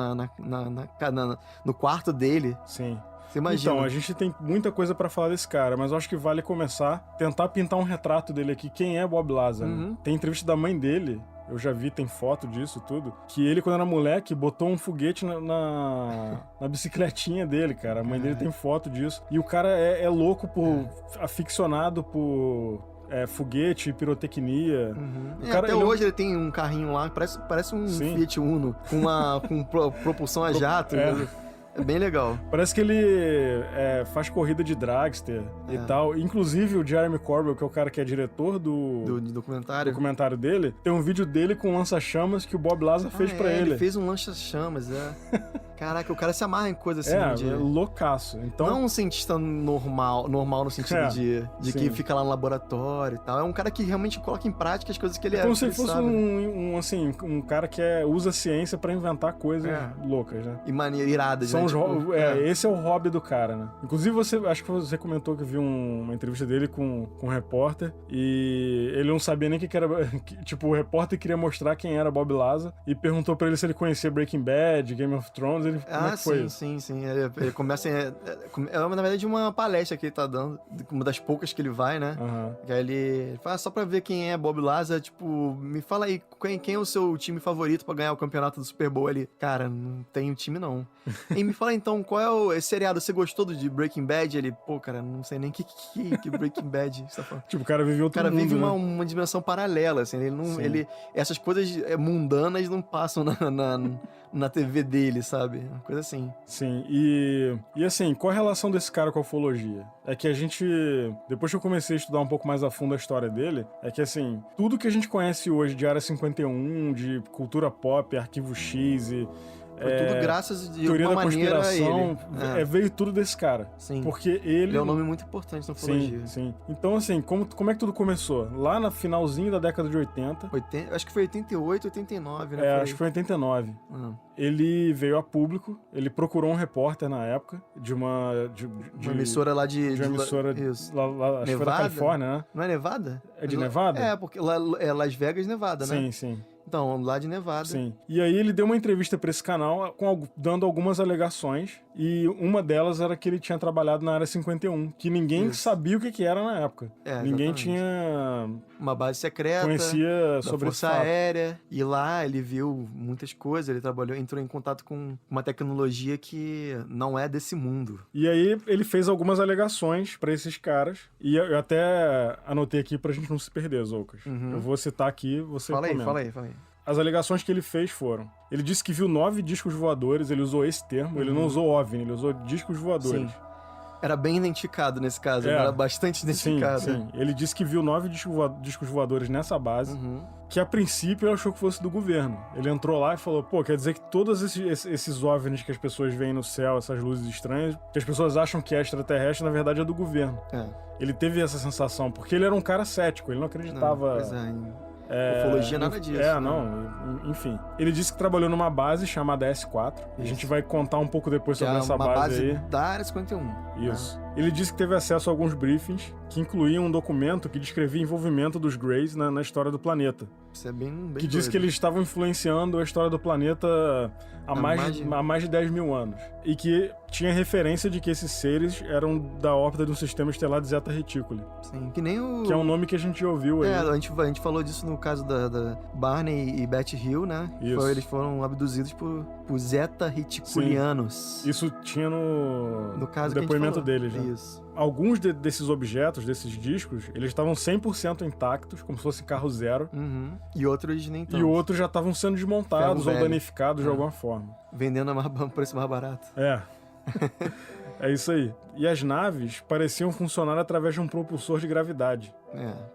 no quarto dele. Sim. Você imagina. Então, a gente tem muita coisa pra falar desse cara, mas eu acho que vale começar, tentar pintar um retrato dele aqui. Quem é Bob Lazar? Uhum. Né? Tem entrevista da mãe dele, eu já vi, tem foto disso tudo, que ele, quando era moleque, botou um foguete na bicicletinha dele, cara. A mãe dele tem foto disso. E o cara é louco aficionado por foguete, pirotecnia. Uhum. Até hoje ele tem um carrinho lá, parece um Fiat Uno, com propulsão a jato. É bem legal. Parece que ele faz corrida de dragster e tal. Inclusive o Jeremy Corbell, que é o cara que é diretor do documentário dele, tem um vídeo dele com um lança-chamas que o Bob Lazar fez pra ele. Ele fez um lança-chamas, Caraca, o cara se amarra em coisa assim. É loucaço. Então... Não um cientista normal no sentido de que fica lá no laboratório e tal. É um cara que realmente coloca em prática as coisas que ele como se fosse um cara que usa a ciência pra inventar coisas loucas, né? E iradas, né? Esse é o hobby do cara, né? Inclusive, acho que você comentou que viu uma entrevista dele com um repórter e ele não sabia nem o que era... Tipo, o repórter queria mostrar quem era Bob Lazar e perguntou pra ele se ele conhecia Breaking Bad, Game of Thrones. Como é que foi isso? Sim. Ele começa... na verdade, uma palestra que ele tá dando, uma das poucas que ele vai, né? Uhum. Que aí ele fala, só pra ver quem é Bob Lazar, tipo, me fala aí, quem é o seu time favorito pra ganhar o campeonato do Super Bowl? Ele, cara, não tem um time, não. E me fala então, qual é o seriado? Você gostou de Breaking Bad? Ele, pô, cara, não sei nem que Breaking Bad você tá falando. Tipo, o cara viveu outro mundo, vive né? uma dimensão paralela, assim, essas coisas mundanas não passam na TV dele, sabe? Uma coisa assim. Sim, e assim, qual a relação desse cara com a ufologia? É que a gente, depois que eu comecei a estudar um pouco mais a fundo a história dele, é que assim, tudo que a gente conhece hoje de Área 51, de cultura pop, Arquivo X e... Foi tudo graças de teoria alguma da maneira conspiração, a ele. Veio tudo desse cara. Sim. Porque ele é um nome muito importante na ufologia. Sim. Então, assim, como é que tudo começou? Lá no finalzinho da década de 80. Acho que foi 88, 89, né? Acho que foi 89. Ele veio a público, ele procurou um repórter na época de uma emissora lá de uma emissora lá, acho que foi da Califórnia, né? Não é Nevada? É de Nevada? É, porque lá é Las Vegas, Nevada, né? Sim. Então, lá de Nevada. Sim. E aí ele deu uma entrevista pra esse canal dando algumas alegações E uma delas era que ele tinha trabalhado na Área 51, que ninguém sabia o que era na época. Ninguém tinha... Uma base secreta, conhecia da sobre Força Aérea, e lá ele viu muitas coisas, ele entrou em contato com uma tecnologia que não é desse mundo. E aí ele fez algumas alegações pra esses caras, e eu até anotei aqui pra gente não se perder, Zoucas. Eu vou citar aqui, você comenta. Fala aí. As alegações que ele fez foram: ele disse que viu 9 discos voadores, ele usou esse termo, ele não usou OVNI, ele usou discos voadores. Sim. Era bem identificado nesse caso, era bastante identificado. Sim. Ele disse que viu 9 discos voadores nessa base, que a princípio ele achou que fosse do governo. Ele entrou lá e falou, pô, quer dizer que todos esses OVNIs que as pessoas veem no céu, essas luzes estranhas, que as pessoas acham que é extraterrestre, na verdade é do governo. Ele teve essa sensação, porque ele era um cara cético, ele não acreditava... Ufologia, nada disso. Enfim. Ele disse que trabalhou numa base chamada S4. A gente vai contar um pouco depois sobre essa base aí. Da Área 51. Isso. Ele disse que teve acesso a alguns briefings que incluíam um documento que descrevia o envolvimento dos Greys na história do planeta. Isso é bem que diz que eles estavam influenciando a história do planeta há mais de 10 mil anos. E que tinha referência de que esses seres eram da órbita de um sistema estelar de Zeta Reticuli. Sim, que nem o... Que é um nome que a gente ouviu aí. A gente falou disso no caso da Barney e Beth Hill, né? Isso. Eles foram abduzidos por Zeta Reticulianos. Sim. Isso tinha no caso no depoimento deles, né? Isso. Alguns desses objetos, desses discos, eles estavam 100% intactos, como se fosse carro zero. E outros nem tanto. E outros já estavam sendo desmontados ou danificados de alguma forma. Vendendo a preço mais barato. É isso aí. E as naves pareciam funcionar através de um propulsor de gravidade.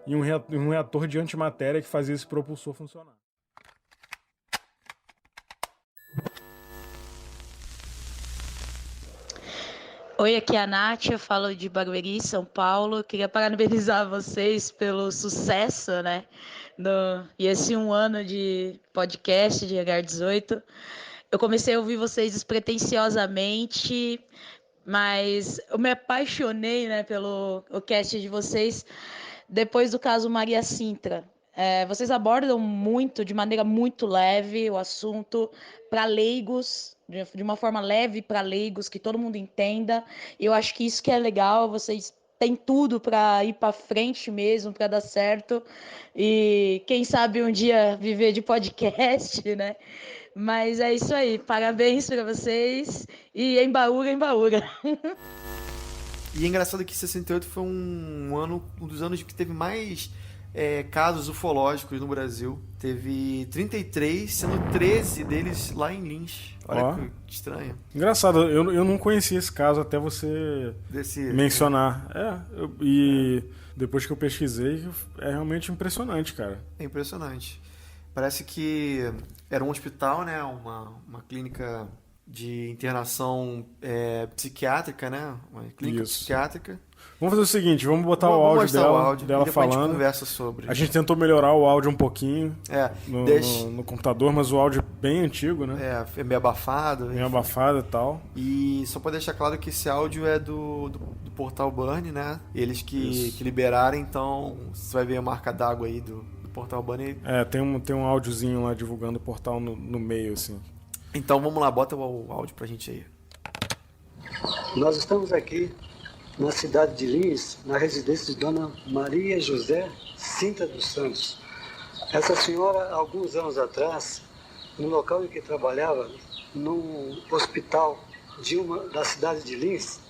E um reator de antimatéria que fazia esse propulsor funcionar. Oi, aqui é a Nath, eu falo de Barueri, São Paulo. Eu queria parabenizar vocês pelo sucesso, né? E esse 1 ano de podcast de Hangar 18. Eu comecei a ouvir vocês despretensiosamente, mas eu me apaixonei, né, pelo cast de vocês depois do caso Maria Sintra. Vocês abordam de maneira muito leve o assunto para leigos, de uma forma leve para leigos, que todo mundo entenda. Eu acho que isso que é legal, vocês têm tudo para ir para frente mesmo, para dar certo. E quem sabe um dia viver de podcast, né? Mas é isso aí, parabéns para vocês e embaúra. E é engraçado que 68 foi um dos anos que teve mais casos ufológicos no Brasil. Teve 33, sendo 13 deles lá em Lins. Olha que estranho. Engraçado, eu não conhecia esse caso até você mencionar. E depois que eu pesquisei, é realmente impressionante, cara. É impressionante. Parece que era um hospital, né? Uma clínica de internação psiquiátrica, né? Uma clínica psiquiátrica. Vamos fazer o seguinte, vamos botar o áudio dela falando. A gente conversa sobre. A gente tentou melhorar o áudio um pouquinho no computador, mas o áudio é bem antigo, né? É meio abafado. Meio abafado e tal. E só pra deixar claro que esse áudio é do Portal Burn, né? Eles que liberaram, então você vai ver a marca d'água aí do Portal Burn. Tem um áudiozinho lá divulgando o portal no meio, assim. Então vamos lá, bota o áudio pra gente aí. Nós estamos aqui na cidade de Lins, na residência de Dona Maria José Sintra dos Santos. Essa senhora, alguns anos atrás, no local em que trabalhava, no hospital da cidade de Lins,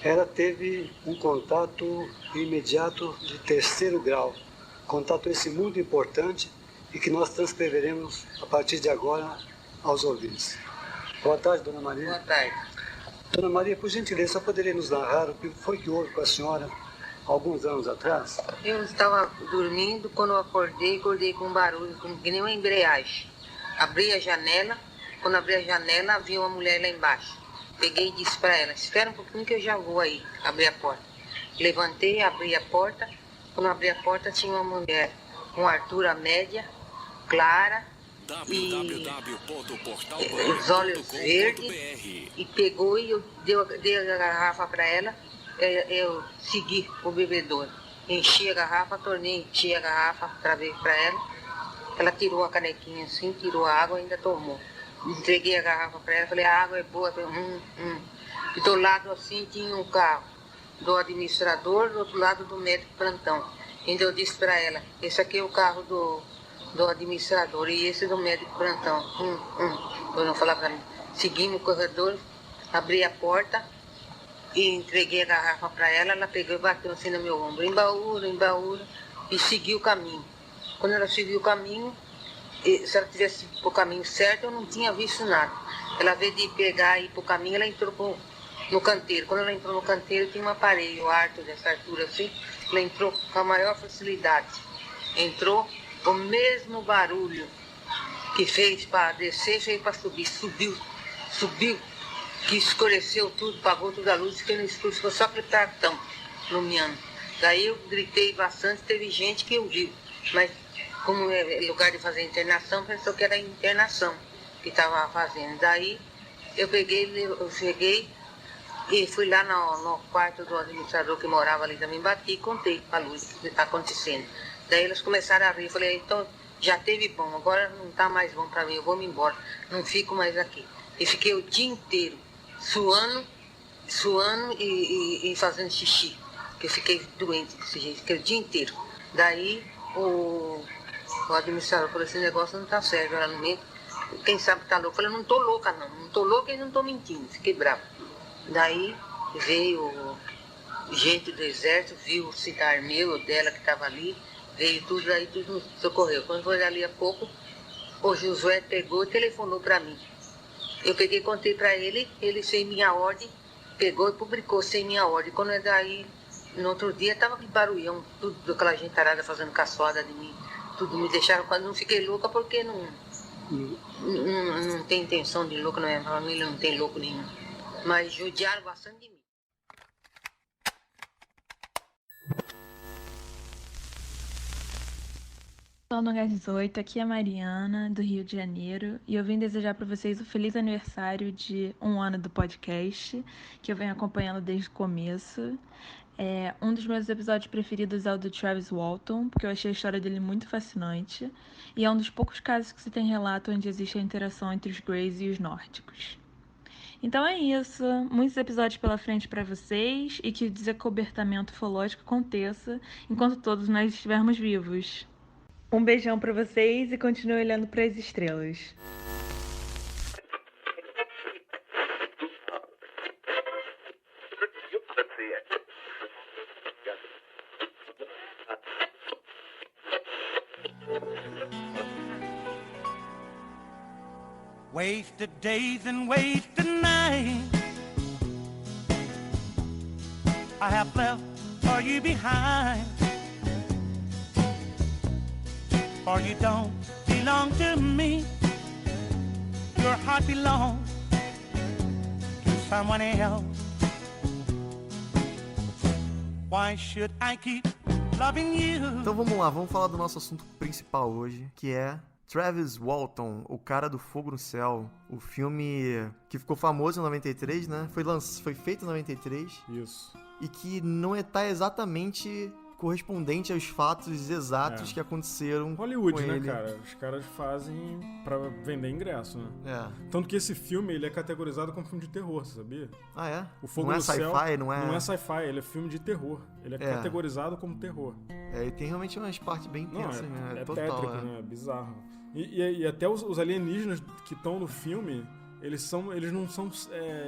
ela teve um contato imediato de 3º grau. Contato esse muito importante e que nós transcreveremos a partir de agora aos ouvintes. Boa tarde, Dona Maria. Boa tarde. Dona Maria, por gentileza, só poderia nos narrar o que foi que houve com a senhora alguns anos atrás? Eu estava dormindo, quando eu acordei com um barulho, que nem uma embreagem. Abri a janela, quando abri a janela, vi uma mulher lá embaixo. Peguei e disse para ela, espera um pouquinho que eu já vou aí, abrir a porta. Levantei, abri a porta, quando abri a porta tinha uma mulher com altura média, clara, e os olhos verdes, e pegou e eu dei a garrafa para ela, eu segui o bebedouro. Enchi a garrafa, tornei, enchi a garrafa para ver para ela. Ela tirou a canequinha assim, tirou a água e ainda tomou. Entreguei a garrafa para ela, falei, a água é boa. E do lado assim tinha um carro do administrador, do outro lado do médico plantão. Então eu disse para ela, esse aqui é o carro do administrador e esse do médico plantão. Eu não falar para mim. Seguimos o corredor, abri a porta e entreguei a garrafa para ela. Ela pegou e bateu assim no meu ombro, embaúra, e seguiu o caminho. Quando ela seguiu o caminho, se ela tivesse ido para o caminho certo, eu não tinha visto nada. Ela veio de pegar e ir para o caminho, ela entrou no canteiro. Quando ela entrou no canteiro, tinha um aparelho alto dessa altura assim. Ela entrou com a maior facilidade. Entrou, o mesmo barulho que fez para descer, fez para subir. Subiu, que escureceu tudo, apagou toda a luz, fiquei no escuro, ficou só aquele cartão iluminando. Daí eu gritei bastante, teve gente que ouviu. Mas como é lugar de fazer internação, pensou que era internação que estava fazendo. Daí eu cheguei e fui lá no quarto do administrador que morava ali também, bati e contei a luz que está acontecendo. Daí eles começaram a rir, eu falei, então já teve bom, agora não está mais bom para mim, eu vou me embora, não fico mais aqui. E fiquei o dia inteiro suando e fazendo xixi, que eu fiquei doente desse jeito, fiquei o dia inteiro. Daí o administrador falou, esse negócio não está certo, ela não mente, quem sabe está louco. Eu falei, não estou louca não estou louca e não estou mentindo, fiquei brava. Daí veio gente do exército, viu o citar meu, dela que estava ali, veio tudo, aí tudo socorreu. Quando foi ali a pouco, o Josué pegou e telefonou para mim. Eu peguei e contei para ele sem minha ordem, pegou e publicou sem minha ordem. Quando é daí, no outro dia, estava aquele barulhão, tudo aquela gentarada fazendo caçoada de mim, tudo me deixaram, quase não fiquei louca porque não tem intenção de louca, na minha família não tem louco nenhum. Mas judiaram bastante de mim. Olá, no Hangar 18, aqui é a Mariana, do Rio de Janeiro, e eu vim desejar para vocês o feliz aniversário de 1 ano do podcast, que eu venho acompanhando desde o começo. Um dos meus episódios preferidos é o do Travis Walton, porque eu achei a história dele muito fascinante, e é um dos poucos casos que se tem relato onde existe a interação entre os Greys e os nórdicos. Então é isso, muitos episódios pela frente para vocês e que o desacobertamento ufológico aconteça enquanto todos nós estivermos vivos. Um beijão para vocês e continue olhando para as estrelas. Wasted days and wasted nights I have left for you behind, for you don't belong to me. Your heart belongs to someone else. Why should I keep loving you? Então vamos lá, vamos falar do nosso assunto principal hoje, que é Travis Walton, O Cara do Fogo no Céu, o filme que ficou famoso em 93, né? Foi feito em 93. Isso. E que não está exatamente correspondente aos fatos exatos que aconteceram Hollywood, com né, ele. cara? Os caras fazem pra vender ingresso, né? Tanto que esse filme, ele é categorizado como filme de terror, você sabia? Ah, é? O Fogo não é no Céu sci-fi, não é? Não é sci-fi, ele é filme de terror. Ele é categorizado como terror. E tem realmente umas partes bem intensas, né? É total, tétrico, né? É bizarro. E até os alienígenas que estão no filme, eles não são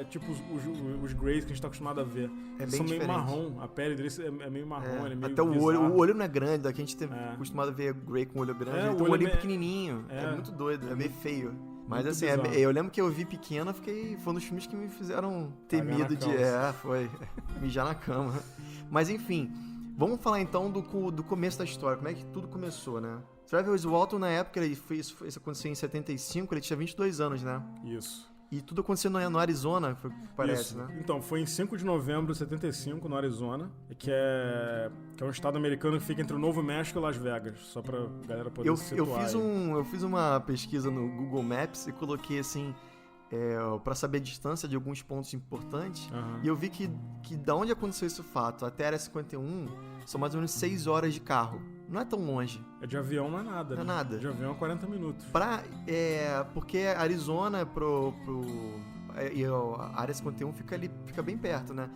tipo os Greys que a gente tá acostumado a ver. É Eles bem são diferente. meio marrom, a pele deles é meio marrom, ele é meio até bizarro. o olho não é grande, daqui a gente tem acostumado a ver Grey com o olho grande, ele tem um olhinho pequenininho, é muito doido, é meio feio. Mas muito assim, eu lembro que eu vi pequeno, foi um dos filmes que me fizeram ter Cagar medo na de... foi mijar na cama. Mas enfim, vamos falar então do começo da história, como é que tudo começou, né? Travis Walton, na época, isso aconteceu em 75, ele tinha 22 anos, né? Isso. E tudo aconteceu no Arizona, parece, Isso. né? Então, foi em 5 de novembro de 75, no Arizona, que é um estado americano que fica entre o Novo México e Las Vegas, só pra galera poder se situar. Eu fiz uma pesquisa no Google Maps e coloquei assim, pra saber a distância de alguns pontos importantes, e eu vi que da onde aconteceu esse fato até a Área 51 são mais ou menos 6 horas de carro, não é tão longe. É de avião, não é nada. Não é né? nada. De avião é 40 minutos. Porque Arizona e a área 51 fica bem perto, né?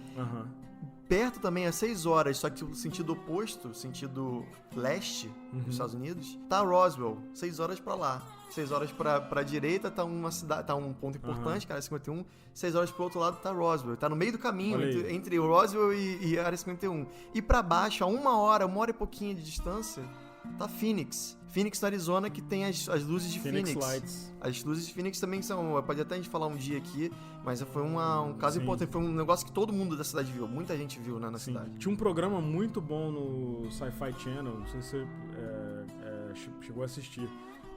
Perto também é 6 horas, só que o sentido oposto, sentido leste dos Estados Unidos, tá Roswell, 6 horas pra lá. 6 horas pra direita tá uma cidade, tá um ponto importante, que é a área 51. 6 horas pro outro lado tá Roswell. Tá no meio do caminho entre Roswell e a área 51. E pra baixo, a 1 hora e pouquinho de distância, tá Phoenix. Phoenix, no Arizona, que tem as luzes de Phoenix. Lights. As luzes de Phoenix também são... Pode até a gente falar um dia aqui, mas foi um caso importante. Foi um negócio que todo mundo da cidade viu. Muita gente viu, né, na cidade. Tinha um programa muito bom no Sci-Fi Channel, não sei se você chegou a assistir,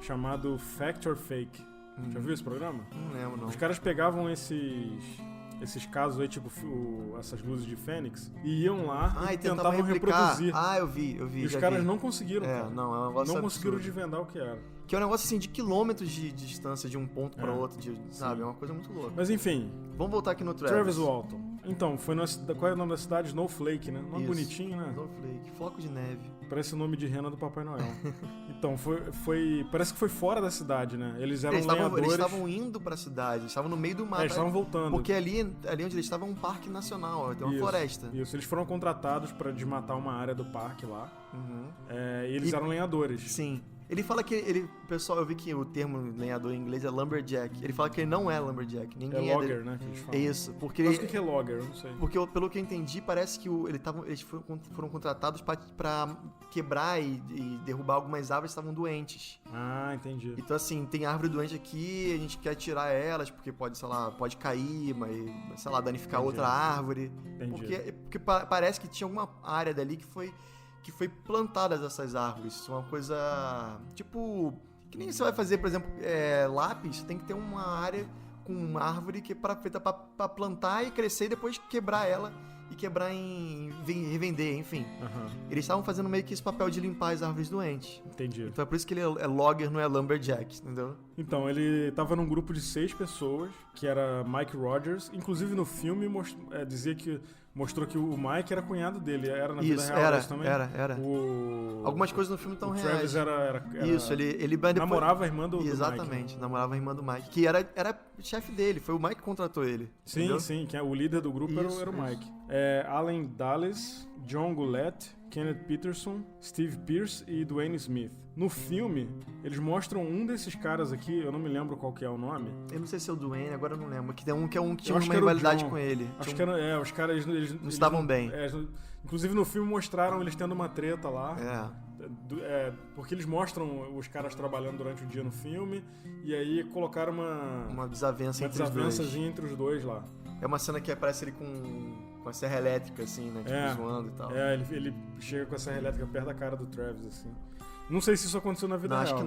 chamado Fact or Fake. Já viu esse programa? Não lembro, não. Os caras pegavam esses casos aí, tipo essas luzes de Fênix, e iam lá e tentavam reproduzir. Eu vi. E os caras não conseguiram, cara. Não, é um negócio não conseguiram absurdo. desvendar o que era. Que é um negócio assim de quilômetros de distância de um ponto pra outro, sabe? É uma coisa muito louca. Mas enfim. Vamos voltar aqui no Travis Walton. Então, foi qual é o nome da cidade? Snowflake, né? Nome bonitinho, né? Snowflake, floco de neve. Parece o nome de rena do Papai Noel. Então, parece que foi fora da cidade, né? Eles eram lenhadores. Eles estavam indo pra cidade, eles estavam no meio do mato. Eles estavam voltando. Porque ali onde eles estavam é um parque nacional, tem uma floresta. Isso, eles foram contratados pra desmatar uma área do parque lá. E eles eram lenhadores. Sim. Ele fala que pessoal, eu vi que o termo lenhador em inglês é lumberjack. Ele fala que ele não é lumberjack. Ninguém logger, né? Que eles falam. É isso. Porque mas o que é logger? Eu não sei. Porque pelo que eu entendi, parece que eles foram contratados pra quebrar e derrubar algumas árvores que estavam doentes. Ah, entendi. Então assim, tem árvore doente aqui, a gente quer tirar elas, porque pode cair, mas, sei lá, danificar outra árvore. Entendi. Porque parece que tinha alguma área dali que foi plantadas essas árvores. Isso é uma coisa, tipo, que nem você vai fazer, por exemplo, lápis, tem que ter uma área com uma árvore que é feita pra plantar e crescer e depois quebrar ela e quebrar em revender, enfim. Eles estavam fazendo meio que esse papel de limpar as árvores doentes. Entendi. Então é por isso que ele é logger, não é lumberjack, entendeu? Então, ele tava num grupo de 6 pessoas, que era Mike Rogers. Inclusive no filme mostrou que o Mike era cunhado dele. Era na vida real também? Era. Algumas coisas no filme estão reais. O Travis era isso, ele namorava a irmã do Mike. Exatamente, namorava a irmã do Mike, que era chefe dele, foi o Mike que contratou ele. Sim, entendeu? sim, que o líder do grupo era o Mike. Allen Dulles, John Goulet, Kenneth Peterson, Steve Pierce e Dwayne Smith. No filme, eles mostram um desses caras aqui, eu não me lembro qual que é o nome. Eu não sei se é o Dwayne, agora eu não lembro. Que tem um que tinha uma rivalidade com ele. Acho que era, os caras... Eles não estavam bem. Inclusive no filme mostraram eles tendo uma treta lá. Porque eles mostram os caras trabalhando durante o dia no filme, e aí colocaram uma desavença entre os dois lá. É uma cena que aparece ele com a serra elétrica, assim, né? Tipo, zoando e tal. Ele chega com a serra elétrica perto da cara do Travis, assim. Não sei se isso aconteceu na vida real. Acho que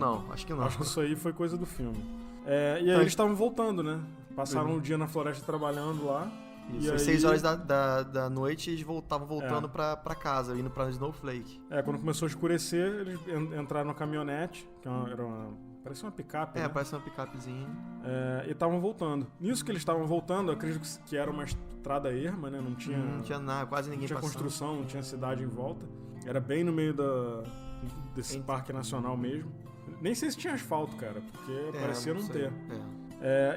não. Acho que isso aí foi coisa do filme. E aí eles estavam voltando, né? Passaram o dia na floresta trabalhando lá. Isso, às 6 horas da noite eles estavam voltando pra casa, indo pra Snowflake. Quando começou a escurecer, eles entraram na caminhonete, que parecia uma picape, né? Parece uma picapezinha. E estavam voltando. Nisso que eles estavam voltando, eu acredito que era uma estrada erma, né? Não tinha nada, quase ninguém passando. Não tinha construção, não tinha cidade em volta. Era bem no meio desse parque nacional mesmo. Nem sei se tinha asfalto, cara, porque parecia não ter.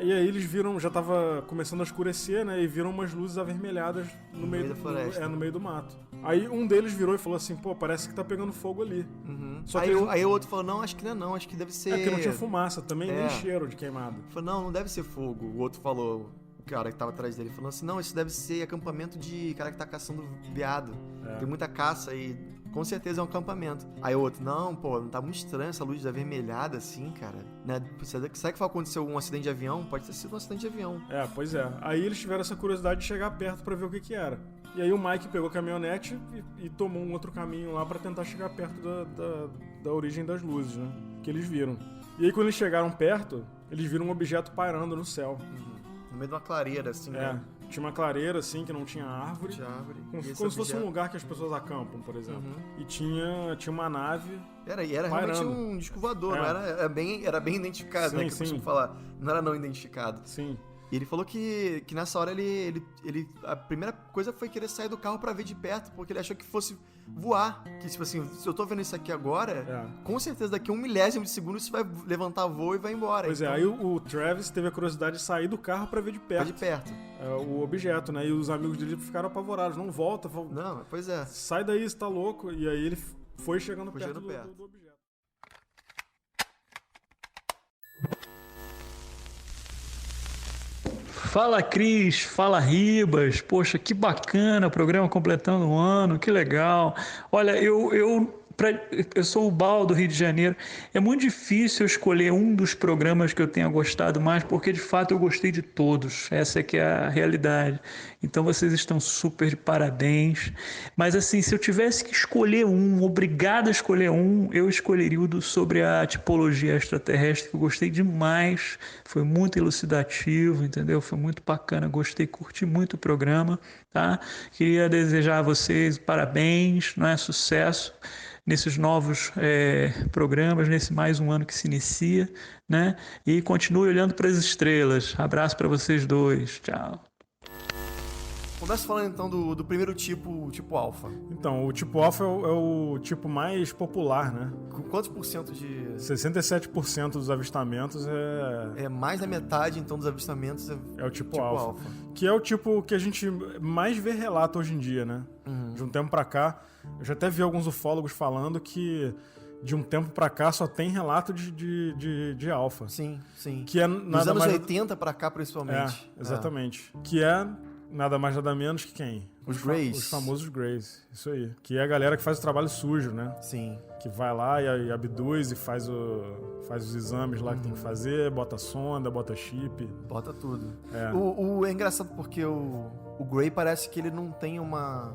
E aí eles viram, já tava começando a escurecer, né? E viram umas luzes avermelhadas no meio da floresta. No meio do mato. Aí um deles virou e falou assim, pô, parece que tá pegando fogo ali. Só que aí o outro falou, não, acho que não, acho que deve ser... porque não tinha fumaça também, nem cheiro de queimado. Falou, não deve ser fogo. O outro falou, o cara que tava atrás dele, falou assim, não, isso deve ser acampamento de cara que tá caçando veado. Tem muita caça e com certeza é um acampamento. Aí o outro, não, pô, não tá muito estranho essa luz avermelhada assim, cara. Né? Será que vai acontecer um acidente de avião? Pode ter sido um acidente de avião. Pois é. Aí eles tiveram essa curiosidade de chegar perto pra ver o que era. E aí o Mike pegou a caminhonete e tomou um outro caminho lá pra tentar chegar perto da origem das luzes, né? Que eles viram. E aí quando eles chegaram perto, eles viram um objeto pairando no céu. No meio de uma clareira, assim, né? Tinha uma clareira, assim, que não tinha árvore. Como se fosse um lugar que as pessoas acampam, por exemplo. E tinha uma nave. Era realmente um disco voador, não era bem identificado, né? Que eu costumo falar. Não era não identificado. Sim. E ele falou que nessa hora a primeira coisa foi querer sair do carro pra ver de perto, porque ele achou que fosse voar. Que, tipo assim, se eu tô vendo isso aqui agora, com certeza daqui a 1 milésimo de segundo isso vai levantar voo e vai embora. Pois então... aí o Travis teve a curiosidade de sair do carro pra ver de perto. Pra de perto. O objeto, né? E os amigos dele ficaram apavorados. Não volta. Não, pois é. Sai daí, você tá louco. E aí ele foi chegando perto do objeto. Fala Cris, fala Ribas, poxa, que bacana, programa completando um ano, que legal. Olha, eu sou o Bal do Rio de Janeiro, é muito difícil eu escolher um dos programas que eu tenha gostado mais, porque de fato eu gostei de todos, essa é que é a realidade. Então vocês estão super de parabéns, mas assim, se eu tivesse que escolher um, obrigado a escolher um, eu escolheria o sobre a tipologia extraterrestre, que eu gostei demais, foi muito elucidativo, entendeu? Foi muito bacana, gostei, curti muito o programa, tá? Queria desejar a vocês parabéns, não é? Sucesso nesses novos programas, nesse mais um ano que se inicia, né? E continue olhando para as estrelas. Abraço para vocês dois. Tchau. Começa falando então do primeiro tipo, o tipo alfa. Então, o tipo alfa é o tipo mais popular, né? Com quantos por cento de... 67% dos avistamentos É mais da metade, então, dos avistamentos é o tipo alfa. Que é o tipo que a gente mais vê relato hoje em dia, né? De um tempo pra cá, eu já até vi alguns ufólogos falando que de um tempo pra cá só tem relato de alfa. Sim, sim. Que é dos nada anos mais... 80 pra cá, principalmente. Exatamente. Que é nada mais nada menos que quem? Os Greys. Os famosos Greys, isso aí. Que é a galera que faz o trabalho sujo, né? Sim. Que vai lá e abduz e faz os exames lá que tem que fazer, bota sonda, bota chip. Bota tudo. É. É engraçado porque o Grey parece que ele não tem uma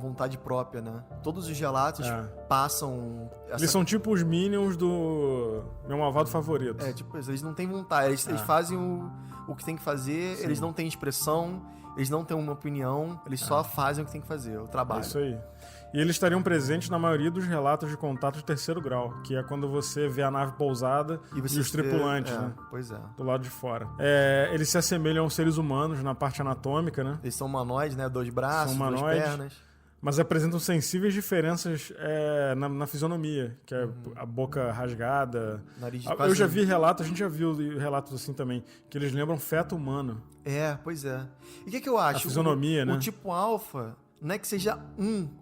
vontade própria, né? Todos os relatos passam... Eles são tipo os Minions do meu malvado favorito. Tipo, eles não têm vontade. Eles fazem o que tem que fazer, Sim. eles não têm expressão, eles não têm uma opinião, eles só fazem o que tem que fazer, o trabalho. É isso aí. E eles estariam presentes na maioria dos relatos de contato de terceiro grau, que é quando você vê a nave pousada e os tripulantes, né? Pois é. Do lado de fora. Eles se assemelham aos seres humanos na parte anatômica, né? Eles são humanoides, né? 2 braços, são 2 pernas. Mas apresentam sensíveis diferenças na fisionomia, que é a boca rasgada. Nariz Eu já vi relatos, a gente já viu relatos assim também, que eles lembram feto humano. Pois é. E o que eu acho? A fisionomia, né? O tipo alfa não é que seja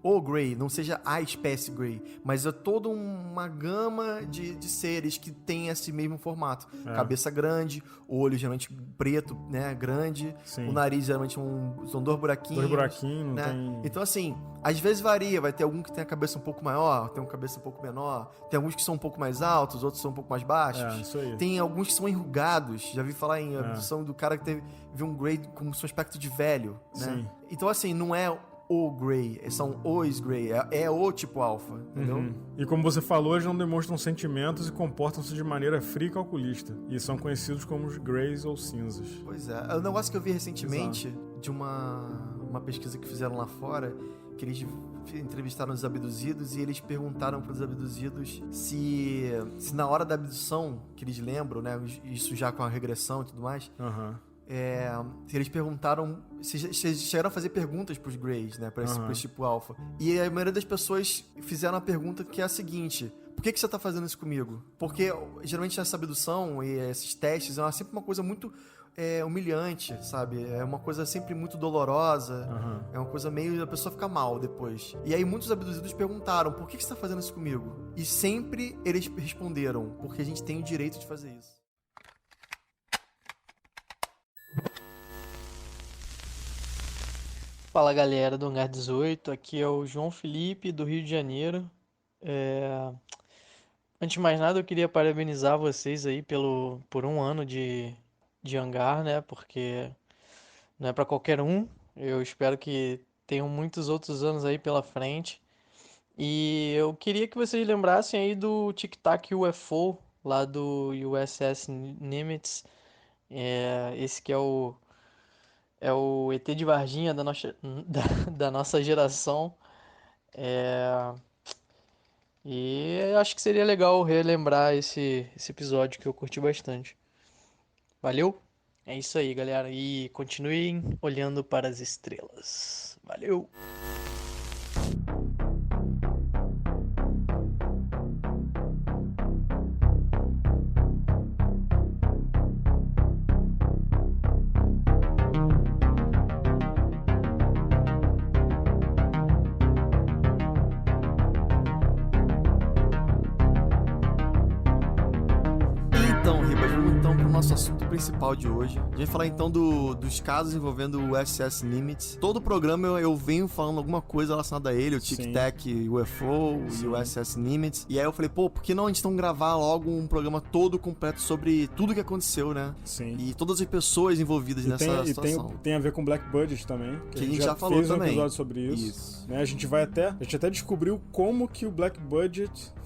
o Grey, não seja a espécie Grey, mas é toda uma gama de seres que tem esse mesmo formato. Cabeça grande, olho geralmente preto, né, grande. Sim. O nariz geralmente são 2 buraquinhos. 2 buraquinhos, né? tem... Então assim, às vezes varia, vai ter algum que tem a cabeça um pouco maior, tem uma cabeça um pouco menor, tem alguns que são um pouco mais altos, outros são um pouco mais baixos. Isso aí. Tem alguns que são enrugados, já vi falar em abdução do cara que viu um Grey com seu aspecto de velho, né? Sim. Então assim, não é o Grey, são os Grey, é o tipo alfa, entendeu? E como você falou, eles não demonstram sentimentos e comportam-se de maneira fria e calculista, e são conhecidos como os Greys ou cinzas. Pois é, um negócio que eu vi recentemente de uma pesquisa que fizeram lá fora, que eles entrevistaram os abduzidos e eles perguntaram para os abduzidos se na hora da abdução, que eles lembram, né, isso já com a regressão e tudo mais, eles perguntaram se chegaram a fazer perguntas pros Greys, né, pra esse tipo alfa. E a maioria das pessoas fizeram a pergunta que é a seguinte: por que você tá fazendo isso comigo? Porque geralmente essa abdução e esses testes é sempre uma coisa muito humilhante, sabe? É uma coisa sempre muito dolorosa. É uma coisa meio... a pessoa fica mal depois. E aí muitos abduzidos perguntaram: por que você tá fazendo isso comigo? E sempre eles responderam: porque a gente tem o direito de fazer isso. Fala galera do Hangar 18, aqui é o João Felipe do Rio de Janeiro. Antes de mais nada eu queria parabenizar vocês aí por um ano de Hangar, né? Porque não é para qualquer um. Eu espero que tenham muitos outros anos aí pela frente. E eu queria que vocês lembrassem aí do Tic Tac UFO lá do USS Nimitz. Esse que é o ET de Varginha da nossa geração. E acho que seria legal relembrar esse episódio que eu curti bastante. Valeu, É isso aí, galera. E continuem olhando para as estrelas. Valeu! Então, Ribas, vamos então pro nosso assunto principal de hoje. A gente vai falar então dos casos envolvendo o USS Nimitz. Todo o programa eu venho falando alguma coisa relacionada a ele, o Tic Tac UFO e o USS Nimitz. E aí eu falei, pô, por que não a gente não gravar logo um programa todo completo sobre tudo que aconteceu, né? Sim. E todas as pessoas envolvidas nessa situação. Tem a ver com Black Budget também. Que a gente já falou fez também. Um episódio sobre isso. Né? A gente até descobriu como que o Black Budget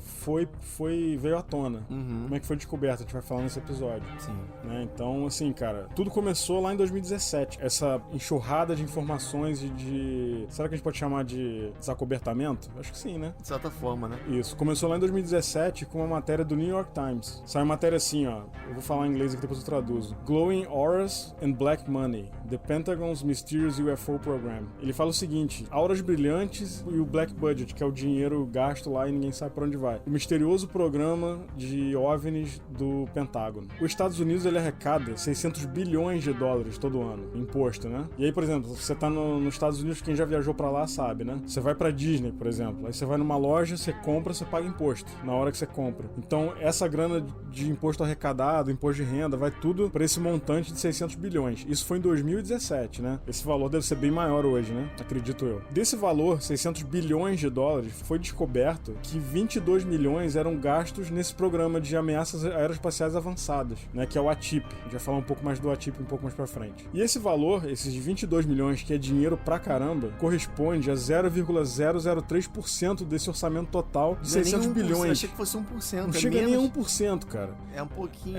veio à tona. Como é que foi descoberto, a gente vai falar nesse episódio. Sim. Né? Então, assim, cara, tudo começou lá em 2017. Essa enxurrada de informações e de... Será que a gente pode chamar de desacobertamento? Acho que sim, né? De certa forma, né? Isso. Começou lá em 2017 com uma matéria do New York Times. Saiu uma matéria assim, ó. Eu vou falar em inglês aqui, depois eu traduzo. Glowing Auras and Black Money. The Pentagon's Mysterious UFO Program. Ele fala o seguinte: auras brilhantes e o Black Budget, que é o dinheiro gasto lá e ninguém sabe pra onde vai. O misterioso programa de OVNIs do Pentágono. Os Estados Unidos, ele arrecada 600 bilhões de dólares todo ano, imposto, né? E aí, por exemplo, você tá nos Estados Unidos, quem já viajou pra lá sabe, né? Você vai pra Disney, por exemplo, aí você vai numa loja, você compra, você paga imposto na hora que você compra. Então, essa grana de imposto arrecadado, imposto de renda, vai tudo pra esse montante de 600 bilhões. Isso foi em 2017, né? Esse valor deve ser bem maior hoje, né? Acredito eu. Desse valor, 600 bilhões de dólares, foi descoberto que 22 milhões eram gastos nesse programa de ameaças aeroespaciais avançadas, né, que é o ATIP. A gente vai falar um pouco mais do ATIP um pouco mais pra frente. E esse valor, esses 22 milhões, que é dinheiro pra caramba, corresponde a 0,003% desse orçamento total de 600 bilhões. Eu achei que fosse 1%. Não chega nem a 1%, cara. É um pouquinho.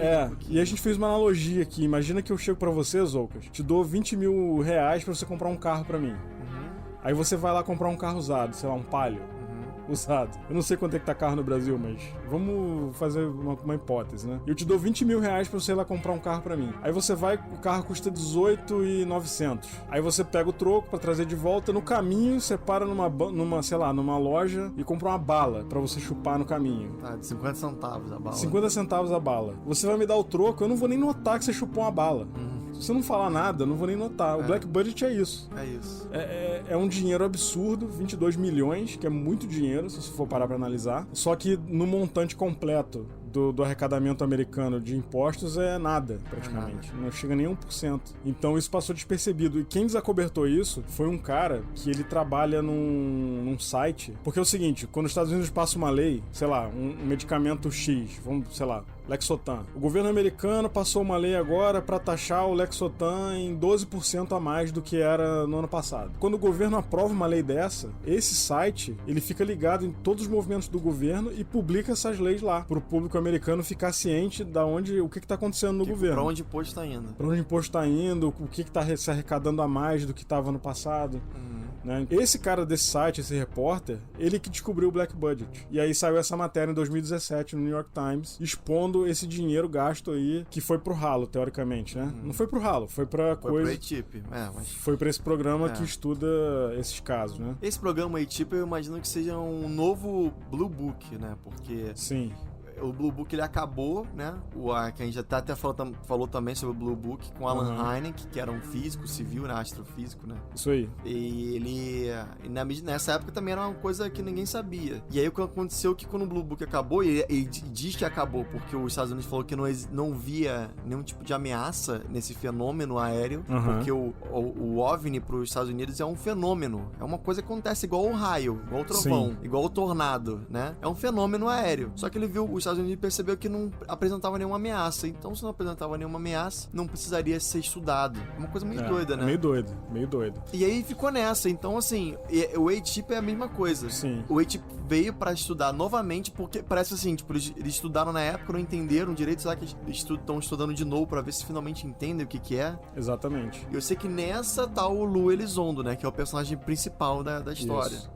E a gente fez uma analogia aqui. Imagina que eu chego pra você, Zoucas, te dou 20 mil reais pra você comprar um carro pra mim. Aí você vai lá comprar um carro usado, sei lá, um Palio. Usado. Eu não sei quanto é que tá carro no Brasil, mas vamos fazer uma hipótese, né? Eu te dou 20 mil reais pra você ir lá comprar um carro pra mim. Aí você vai, o carro custa 18.900. Aí você pega o troco pra trazer de volta. No caminho, você para numa loja e compra uma bala pra você chupar no caminho. Tá, de 50 centavos a bala. 50 centavos a bala. Você vai me dar o troco, eu não vou nem notar que você chupou uma bala. Se você não falar nada, eu não vou nem notar. O Black Budget é isso. É isso. É um dinheiro absurdo, 22 milhões, que é muito dinheiro, se você for parar pra analisar. Só que no montante completo do arrecadamento americano de impostos é nada, praticamente. Não chega nem 1%. Então isso passou despercebido. E quem desacobertou isso foi um cara que ele trabalha num site. Porque é o seguinte, quando os Estados Unidos passam uma lei, sei lá, um medicamento X, vamos, sei lá, Lexotan. O governo americano passou uma lei agora para taxar o Lexotan em 12% a mais do que era no ano passado. Quando o governo aprova uma lei dessa, esse site, ele fica ligado em todos os movimentos do governo e publica essas leis lá, pro público americano ficar ciente o que tá acontecendo no governo. Pra onde o imposto tá indo. Pra onde o imposto tá indo, o que tá se arrecadando a mais do que tava no passado. Né? Esse cara desse site, esse repórter, ele que descobriu o Black Budget. E aí saiu essa matéria em 2017 no New York Times, expondo esse dinheiro gasto aí, que foi pro ralo, teoricamente, né? Não foi pro ralo, foi pra coisa... Foi pro ATIP, Foi pra esse programa que estuda esses casos, né? Esse programa ATIP, eu imagino que seja um novo Blue Book, né? Porque... Sim. O Blue Book, ele acabou, né? Que a gente até falou também sobre o Blue Book com Alan Hynek, que era um físico civil, né? Astrofísico, né? Isso aí. E ele... nessa época também era uma coisa que ninguém sabia. E aí o que aconteceu que quando o Blue Book acabou, e ele diz que acabou porque os Estados Unidos falou que não via nenhum tipo de ameaça nesse fenômeno aéreo, porque o OVNI para os Estados Unidos é um fenômeno. É uma coisa que acontece igual o raio, igual o trovão, igual o tornado, né? É um fenômeno aéreo. Só que ele viu, os Estados Unidos percebeu que não apresentava nenhuma ameaça. Então, se não apresentava nenhuma ameaça, não precisaria ser estudado. É uma coisa meio doida, né? Meio doido. E aí ficou nessa. Então, assim, o ATIP é a mesma coisa. Sim. O ATIP veio pra estudar novamente, porque parece assim, tipo, eles estudaram na época, não entenderam direito, será que estão estudando de novo pra ver se finalmente entendem o que é? Exatamente. E eu sei que nessa tá o Lou Elizondo, né? Que é o personagem principal da história. Isso.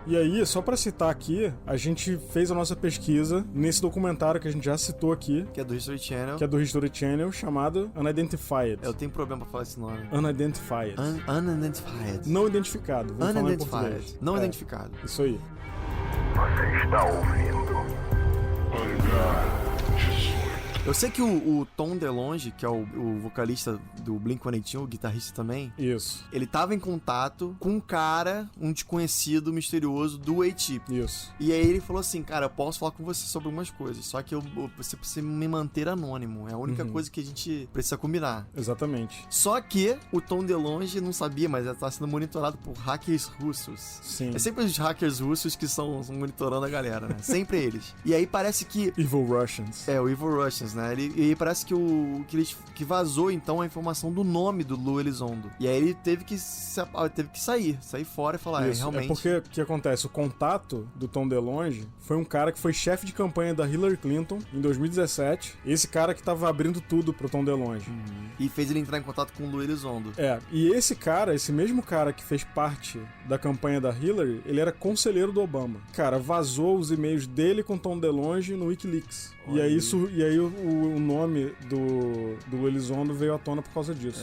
E aí, só pra citar aqui, a gente fez a nossa pesquisa nesse documento documentário que a gente já citou aqui, Que é do History Channel. que é do History Channel, chamado Unidentified. Eu tenho problema pra falar esse nome. Unidentified. Unidentified. Não identificado. Vamos falar em português. Unidentified. Não identificado. Isso aí. Você está ouvindo Eu sei que o Tom DeLonge, que é o vocalista do Blink-182, o guitarrista também, Isso. ele tava em contato com um cara, um desconhecido misterioso do A-Tip. Isso. E aí ele falou assim, cara, eu posso falar com você sobre algumas coisas, só que você precisa me manter anônimo. É a única coisa que a gente precisa combinar. Exatamente. Só que o Tom DeLonge não sabia, mas tá sendo monitorado por hackers russos. Sim. É sempre os hackers russos que são monitorando a galera, né? Sempre eles. E aí parece que... Evil Russians. É, o Evil Russians, né? E aí parece que vazou, então, a informação do nome do Lou Elizondo. E aí ele teve que sair fora e falar, Isso, realmente... É porque o que acontece? O contato do Tom DeLonge foi um cara que foi chefe de campanha da Hillary Clinton em 2017. Esse cara que tava abrindo tudo pro Tom DeLonge. E fez ele entrar em contato com o Lou Elizondo. E esse mesmo cara que fez parte da campanha da Hillary, ele era conselheiro do Obama. Cara, vazou os e-mails dele com Tom DeLonge no WikiLeaks. E aí o nome do Elizondo veio à tona por causa disso.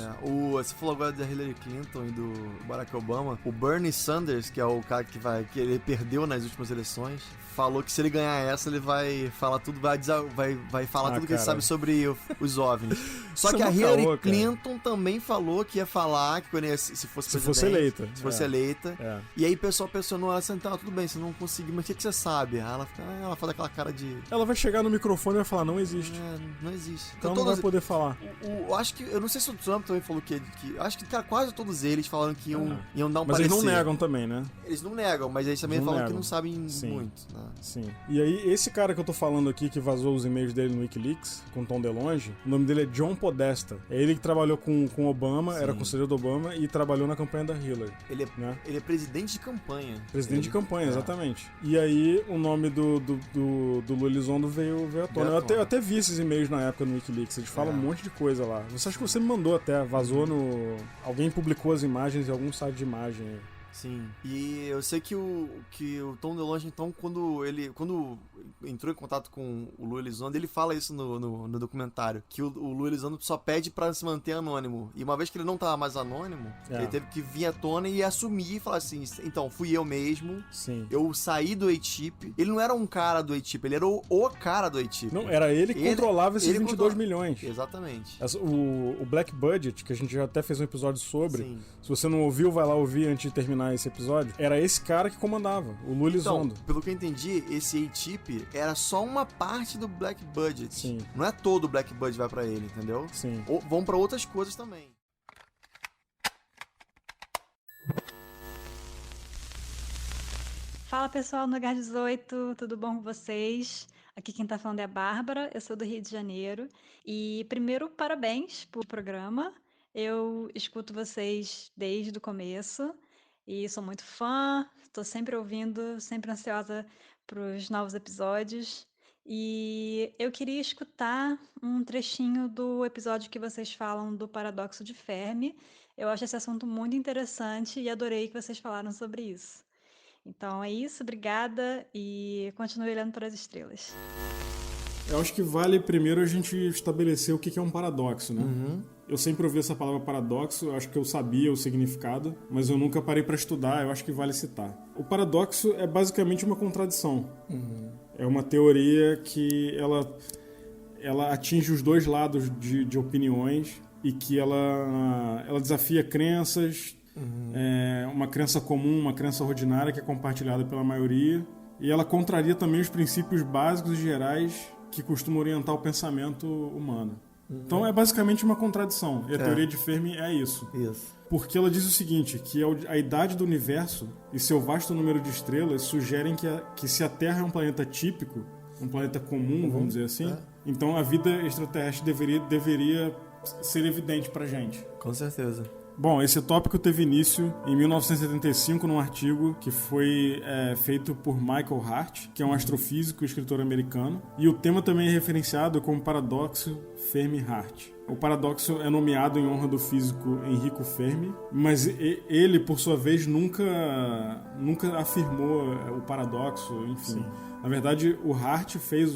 Você falou agora da Hillary Clinton e do Barack Obama. O Bernie Sanders, que é o cara que ele perdeu nas últimas eleições, falou que se ele ganhar essa, ele vai falar tudo, vai falar tudo que ele sabe sobre os OVNIs. Só que a Hillary Clinton também falou que ia falar que quando se fosse eleita. Se fosse eleita. E aí o pessoal pressionou ela assim, tá, tudo bem, você não conseguiu, mas o que você sabe? Aí ela faz aquela cara de... Ela vai chegar no microfone e vai falar, não existe. Não existe. Então não vai poder falar. Acho que, eu não sei se o Trump também falou que acho que, cara, quase todos eles falaram que iam dar um Mas parecer. eles não negam também, né? Eles não negam, mas eles também falam que não sabem muito, né? Sim. E aí, esse cara que eu tô falando aqui, que vazou os e-mails dele no WikiLeaks, com Tom DeLonge, o nome dele é John Podesta. É ele que trabalhou com Obama, era conselheiro do Obama e trabalhou na campanha da Hillary. Ele é presidente de campanha. Presidente de campanha, exatamente. E aí, o nome do Lou Elizondo veio à tona. Eu até vi esses e-mails na época no WikiLeaks, eles falam um monte de coisa lá. Você acha que você me mandou até, vazou no... Alguém publicou as imagens em algum site de imagem aí. Sim. E eu sei que o Tom DeLonge, então, quando entrou em contato com o Lou Elizondo, ele fala isso no documentário, que o Lou Elizondo só pede pra se manter anônimo. E uma vez que ele não tava mais anônimo, ele teve que vir à tona e assumir e falar assim, então, fui eu mesmo. Sim. Eu saí do A-Tip. Ele não era um cara do A-Tip, ele era o cara do A-Tip. Não, era ele que controlava esses 22 milhões. Exatamente. O Black Budget, que a gente já até fez um episódio sobre, se você não ouviu, vai lá ouvir antes de terminar esse episódio, era esse cara que comandava, o Lou Elizondo. Então, pelo que eu entendi, esse A-Tip era só uma parte do Black Budget. Sim. Não é todo o Black Budget vai pra ele, entendeu? Sim. Ou vão pra outras coisas também. Fala pessoal do Hangar 18, tudo bom com vocês? Aqui quem tá falando é a Bárbara, eu sou do Rio de Janeiro. E primeiro, parabéns pelo programa. Eu escuto vocês desde o começo e sou muito fã, estou sempre ouvindo, sempre ansiosa para os novos episódios. E eu queria escutar um trechinho do episódio que vocês falam do paradoxo de Fermi. Eu acho esse assunto muito interessante e adorei que vocês falaram sobre isso. Então é isso, obrigada e continue olhando para as estrelas. Eu acho que vale primeiro a gente estabelecer o que é um paradoxo, né? Eu sempre ouvi essa palavra paradoxo, eu acho que eu sabia o significado, mas eu nunca parei para estudar, eu acho que vale citar. O paradoxo é basicamente uma contradição. É uma teoria que ela atinge os dois lados de opiniões e que ela desafia crenças, uma crença comum, uma crença ordinária que é compartilhada pela maioria, e ela contraria também os princípios básicos e gerais que costumam orientar o pensamento humano. Então é basicamente uma contradição. E a teoria de Fermi é isso. Porque ela diz o seguinte, que a idade do universo e seu vasto número de estrelas sugerem que se a Terra é um planeta típico, um planeta comum, vamos dizer assim, então a vida extraterrestre deveria ser evidente pra gente. Com certeza. Bom, esse tópico teve início em 1975 num artigo que foi feito por Michael Hart, que é um astrofísico e escritor americano, e o tema também é referenciado como paradoxo Fermi-Hart. O paradoxo é nomeado em honra do físico Enrico Fermi, mas ele, por sua vez, nunca afirmou o paradoxo, enfim. Sim. Na verdade, o Hart fez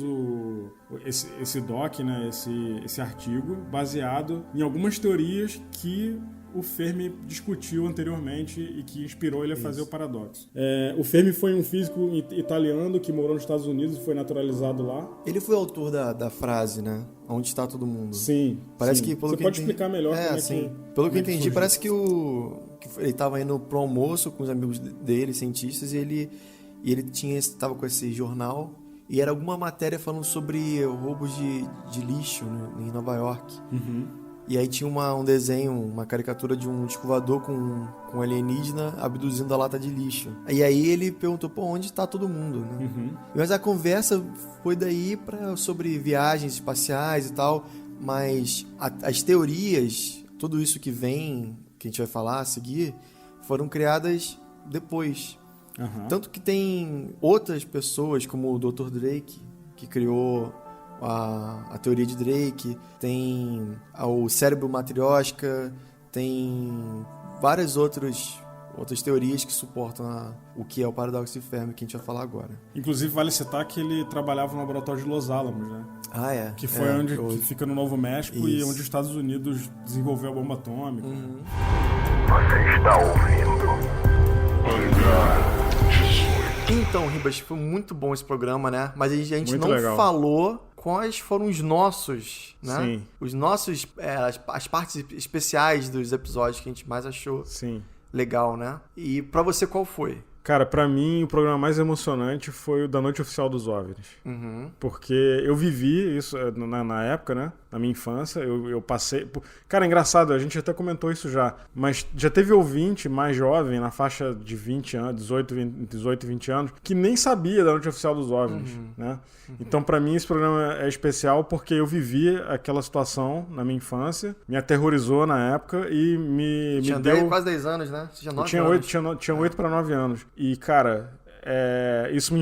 esse doc, né, esse artigo, baseado em algumas teorias que o Fermi discutiu anteriormente e que inspirou ele a fazer o paradoxo. O Fermi foi um físico italiano que morou nos Estados Unidos e foi naturalizado lá. Ele foi o autor da frase, né? Onde está todo mundo. Sim. Parece sim. que pelo Você que pode explicar melhor como é sim. que... Pelo que eu entendi, parece que ele estava indo pro almoço com os amigos dele, cientistas, e ele estava com esse jornal e era alguma matéria falando sobre roubos de lixo em Nova York. Uhum. E aí tinha um desenho, uma caricatura de um disco voador com um alienígena abduzindo a lata de lixo. E aí ele perguntou, onde está todo mundo, né? Uhum. Mas a conversa foi daí sobre viagens espaciais e tal, mas as teorias, tudo isso que a gente vai falar a seguir, foram criadas depois. Uhum. Tanto que tem outras pessoas, como o Dr. Drake, que criou a teoria de Drake, tem o cérebro matrioshka, tem várias outras teorias que suportam o que é o paradoxo de Fermi, que a gente vai falar agora. Inclusive, vale citar que ele trabalhava no laboratório de Los Alamos, né? Ah, é? Que foi que fica no Novo México. Isso. E onde os Estados Unidos desenvolveu a bomba atômica. Uhum. Você está ouvindo Hangar 18. Então, Ribas, foi muito bom esse programa, né? Mas a gente muito não legal. falou quais foram os nossos, né? Sim. Os nossos, as partes especiais dos episódios que a gente mais achou Sim. legal, né? E pra você, qual foi? Cara, pra mim, o programa mais emocionante foi o da Noite Oficial dos OVNIs. Uhum. Porque eu vivi isso na época, né? Na minha infância. Eu passei... Cara, é engraçado, a gente até comentou isso já. Mas já teve ouvinte mais jovem, na faixa de 20 anos, 18 e 20 anos, que nem sabia da Noite Oficial dos OVNIs, né? Então, pra mim, esse programa é especial porque eu vivi aquela situação na minha infância, me aterrorizou na época e me deu... quase 10 anos, né? Você tinha 9 anos. Tinha 8 para 9 anos. E, cara, isso me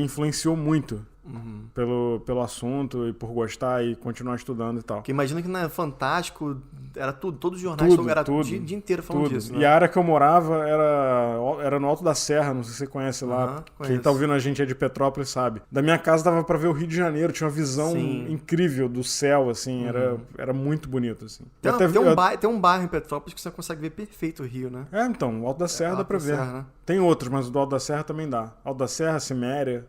influenciou muito. Uhum. Pelo assunto e por gostar e continuar estudando e tal. Porque imagina que na Fantástico era tudo, todos os jornais era o dia inteiro falando disso. Né? E a área que eu morava era no Alto da Serra, não sei se você conhece lá. Quem tá ouvindo a gente é de Petrópolis, sabe. Da minha casa dava pra ver o Rio de Janeiro, tinha uma visão incrível do céu, assim, era muito bonito, assim. Tem um bairro em Petrópolis que você consegue ver perfeito o Rio, né? Então, o Alto da Serra dá pra ver. Serra, né? Tem outros, mas o do Alto da Serra também dá. Alto da Serra, Ciméria,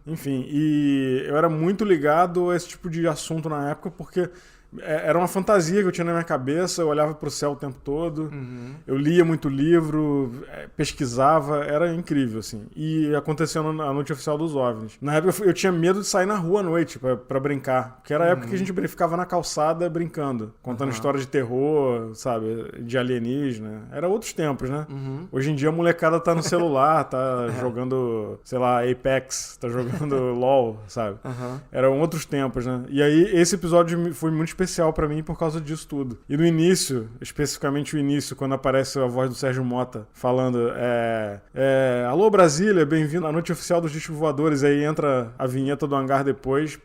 enfim. E eu era muito ligado a esse tipo de assunto na época, porque era uma fantasia que eu tinha na minha cabeça, eu olhava pro céu o tempo todo, eu lia muito livro, pesquisava, era incrível, assim. E aconteceu na Noite Oficial dos OVNIs. Na época eu tinha medo de sair na rua à noite pra brincar, porque era a época que a gente ficava na calçada brincando, contando histórias de terror, sabe, de alienígena. Era outros tempos, né? Hoje em dia a molecada tá no celular, tá jogando, sei lá, Apex, tá jogando LOL, sabe? Eram outros tempos, né? E aí esse episódio foi muito especial pra mim por causa disso tudo. E no início, especificamente o início, quando aparece a voz do Sérgio Mota falando alô Brasília, bem-vindo à Noite Oficial dos Discos Voadores, aí entra a vinheta do Hangar depois,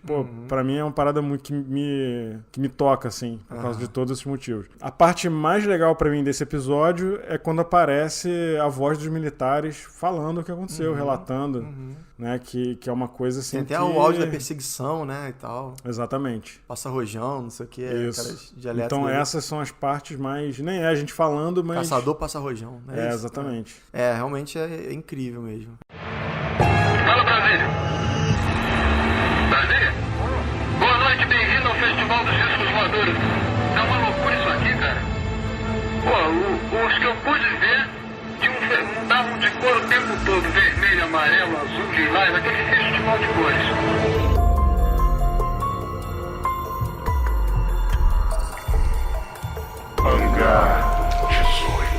pra mim é uma parada muito que me toca, assim, por causa de todos esses motivos. A parte mais legal pra mim desse episódio é quando aparece a voz dos militares falando o que aconteceu, relatando, né, que é uma coisa assim. Tem até o áudio da perseguição, né, e tal. Exatamente. Passa rojão, não sei o que. Isso. Então essas são as partes mais... Nem é a gente falando, mas... Caçador passa rojão, né? Exatamente. Realmente é incrível mesmo. Fala, Brasília. Brasília? Boa noite, bem-vindo ao Festival dos Discos Voadores. É uma loucura isso aqui, cara. Os que eu pude ver mudavam de cor o tempo todo. Vermelho, amarelo, azul, lilás, aquele festival de cores. Hangar 18.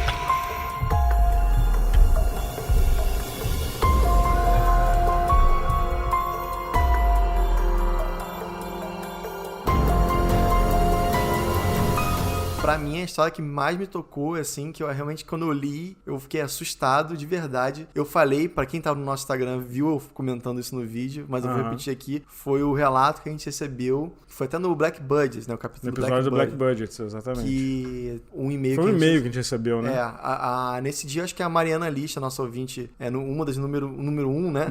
Pra mim, a história que mais me tocou, assim, que eu realmente, quando eu li, eu fiquei assustado de verdade. Eu falei, pra quem tava no nosso Instagram, viu eu comentando isso no vídeo, mas eu vou repetir aqui, foi o relato que a gente recebeu, foi até no Black Budgets, né, o capítulo do episódio do Black Budgets, exatamente. Que um e-mail foi um e-mail que a gente recebeu, né? Nesse dia, acho que a Mariana Lixa, nossa ouvinte, uma das número 1, né?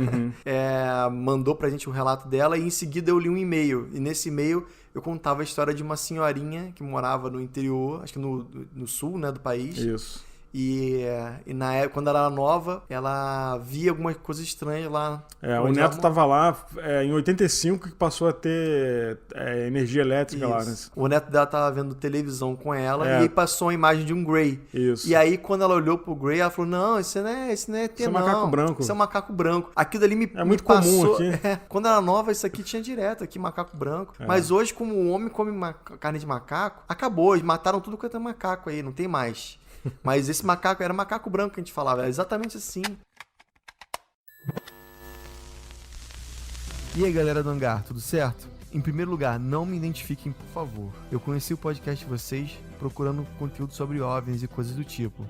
Mandou pra gente um relato dela e em seguida eu li um e-mail. E nesse e-mail eu contava a história de uma senhorinha que morava no interior, acho que no sul, né, do país. Isso. E na época, quando ela era nova, ela via algumas coisas estranhas lá. O neto tava lá em 85 que passou a ter energia elétrica lá, né? O neto dela tava vendo televisão com ela e aí passou a imagem de um Grey. Isso. E aí, quando ela olhou pro Grey, ela falou: não, isso não é ET, isso é macaco branco. Isso é um macaco branco. Aquilo ali é muito comum aqui. Quando era nova, isso aqui tinha direto aqui, macaco branco. Mas hoje, como o homem come carne de macaco, acabou. Eles mataram tudo quanto é macaco aí, não tem mais. Mas esse macaco era macaco branco que a gente falava, era exatamente assim. E aí, galera do Hangar, tudo certo? Em primeiro lugar, não me identifiquem, por favor. Eu conheci o podcast de vocês procurando conteúdo sobre OVNIs e coisas do tipo.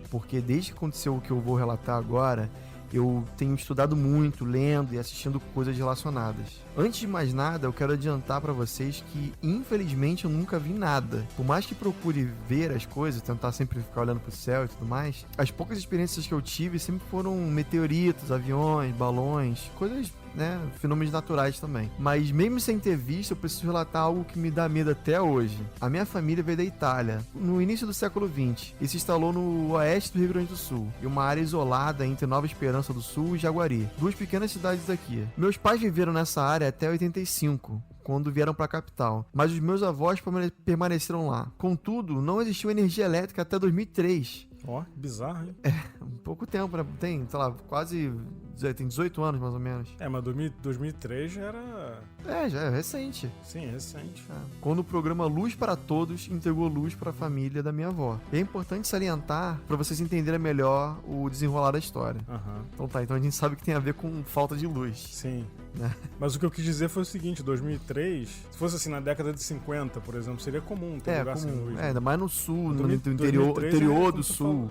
Porque desde que aconteceu o que eu vou relatar agora, eu tenho estudado muito, lendo e assistindo coisas relacionadas. Antes de mais nada, eu quero adiantar pra vocês que, infelizmente, eu nunca vi nada. Por mais que procure ver as coisas, tentar sempre ficar olhando pro céu e tudo mais, as poucas experiências que eu tive sempre foram meteoritos, aviões, balões, coisas, né, fenômenos naturais também. Mas mesmo sem ter visto, eu preciso relatar algo que me dá medo até hoje. A minha família veio da Itália, no início do século XX, e se instalou no oeste do Rio Grande do Sul, em uma área isolada entre Nova Esperança do Sul e Jaguari, duas pequenas cidades aqui. Meus pais viveram nessa área até 85, quando vieram para a capital, mas os meus avós permaneceram lá. Contudo, não existiu energia elétrica até 2003. Ó, bizarro, hein? Pouco tempo, né? Tem, sei lá, tem 18 anos, mais ou menos. Mas 2003 já era... já é recente. Sim, é recente. Quando o programa Luz para Todos entregou luz para a família da minha avó. E é importante salientar para vocês entenderem melhor o desenrolar da história. Então a gente sabe que tem a ver com falta de luz. Sim. Né? Mas o que eu quis dizer foi o seguinte, 2003, se fosse assim na década de 50, por exemplo, seria comum ter lugar sem luz. Ainda mais no sul, no interior do sul.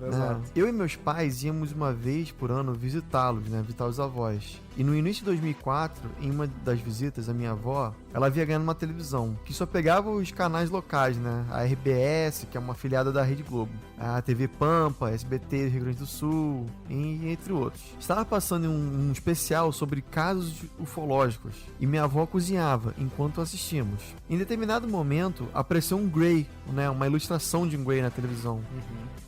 Exato. Eu e meus pais íamos uma vez por ano visitá-los, né? Visitar os avós. E no início de 2004, em uma das visitas, a minha avó, ela havia ganhado uma televisão, que só pegava os canais locais, né? A RBS, que é uma afiliada da Rede Globo, a TV Pampa, SBT do Rio Grande do Sul, e entre outros. Estava passando um especial sobre casos ufológicos, e minha avó cozinhava enquanto assistimos. Em determinado momento, apareceu um Grey, né? Uma ilustração de um Grey na televisão.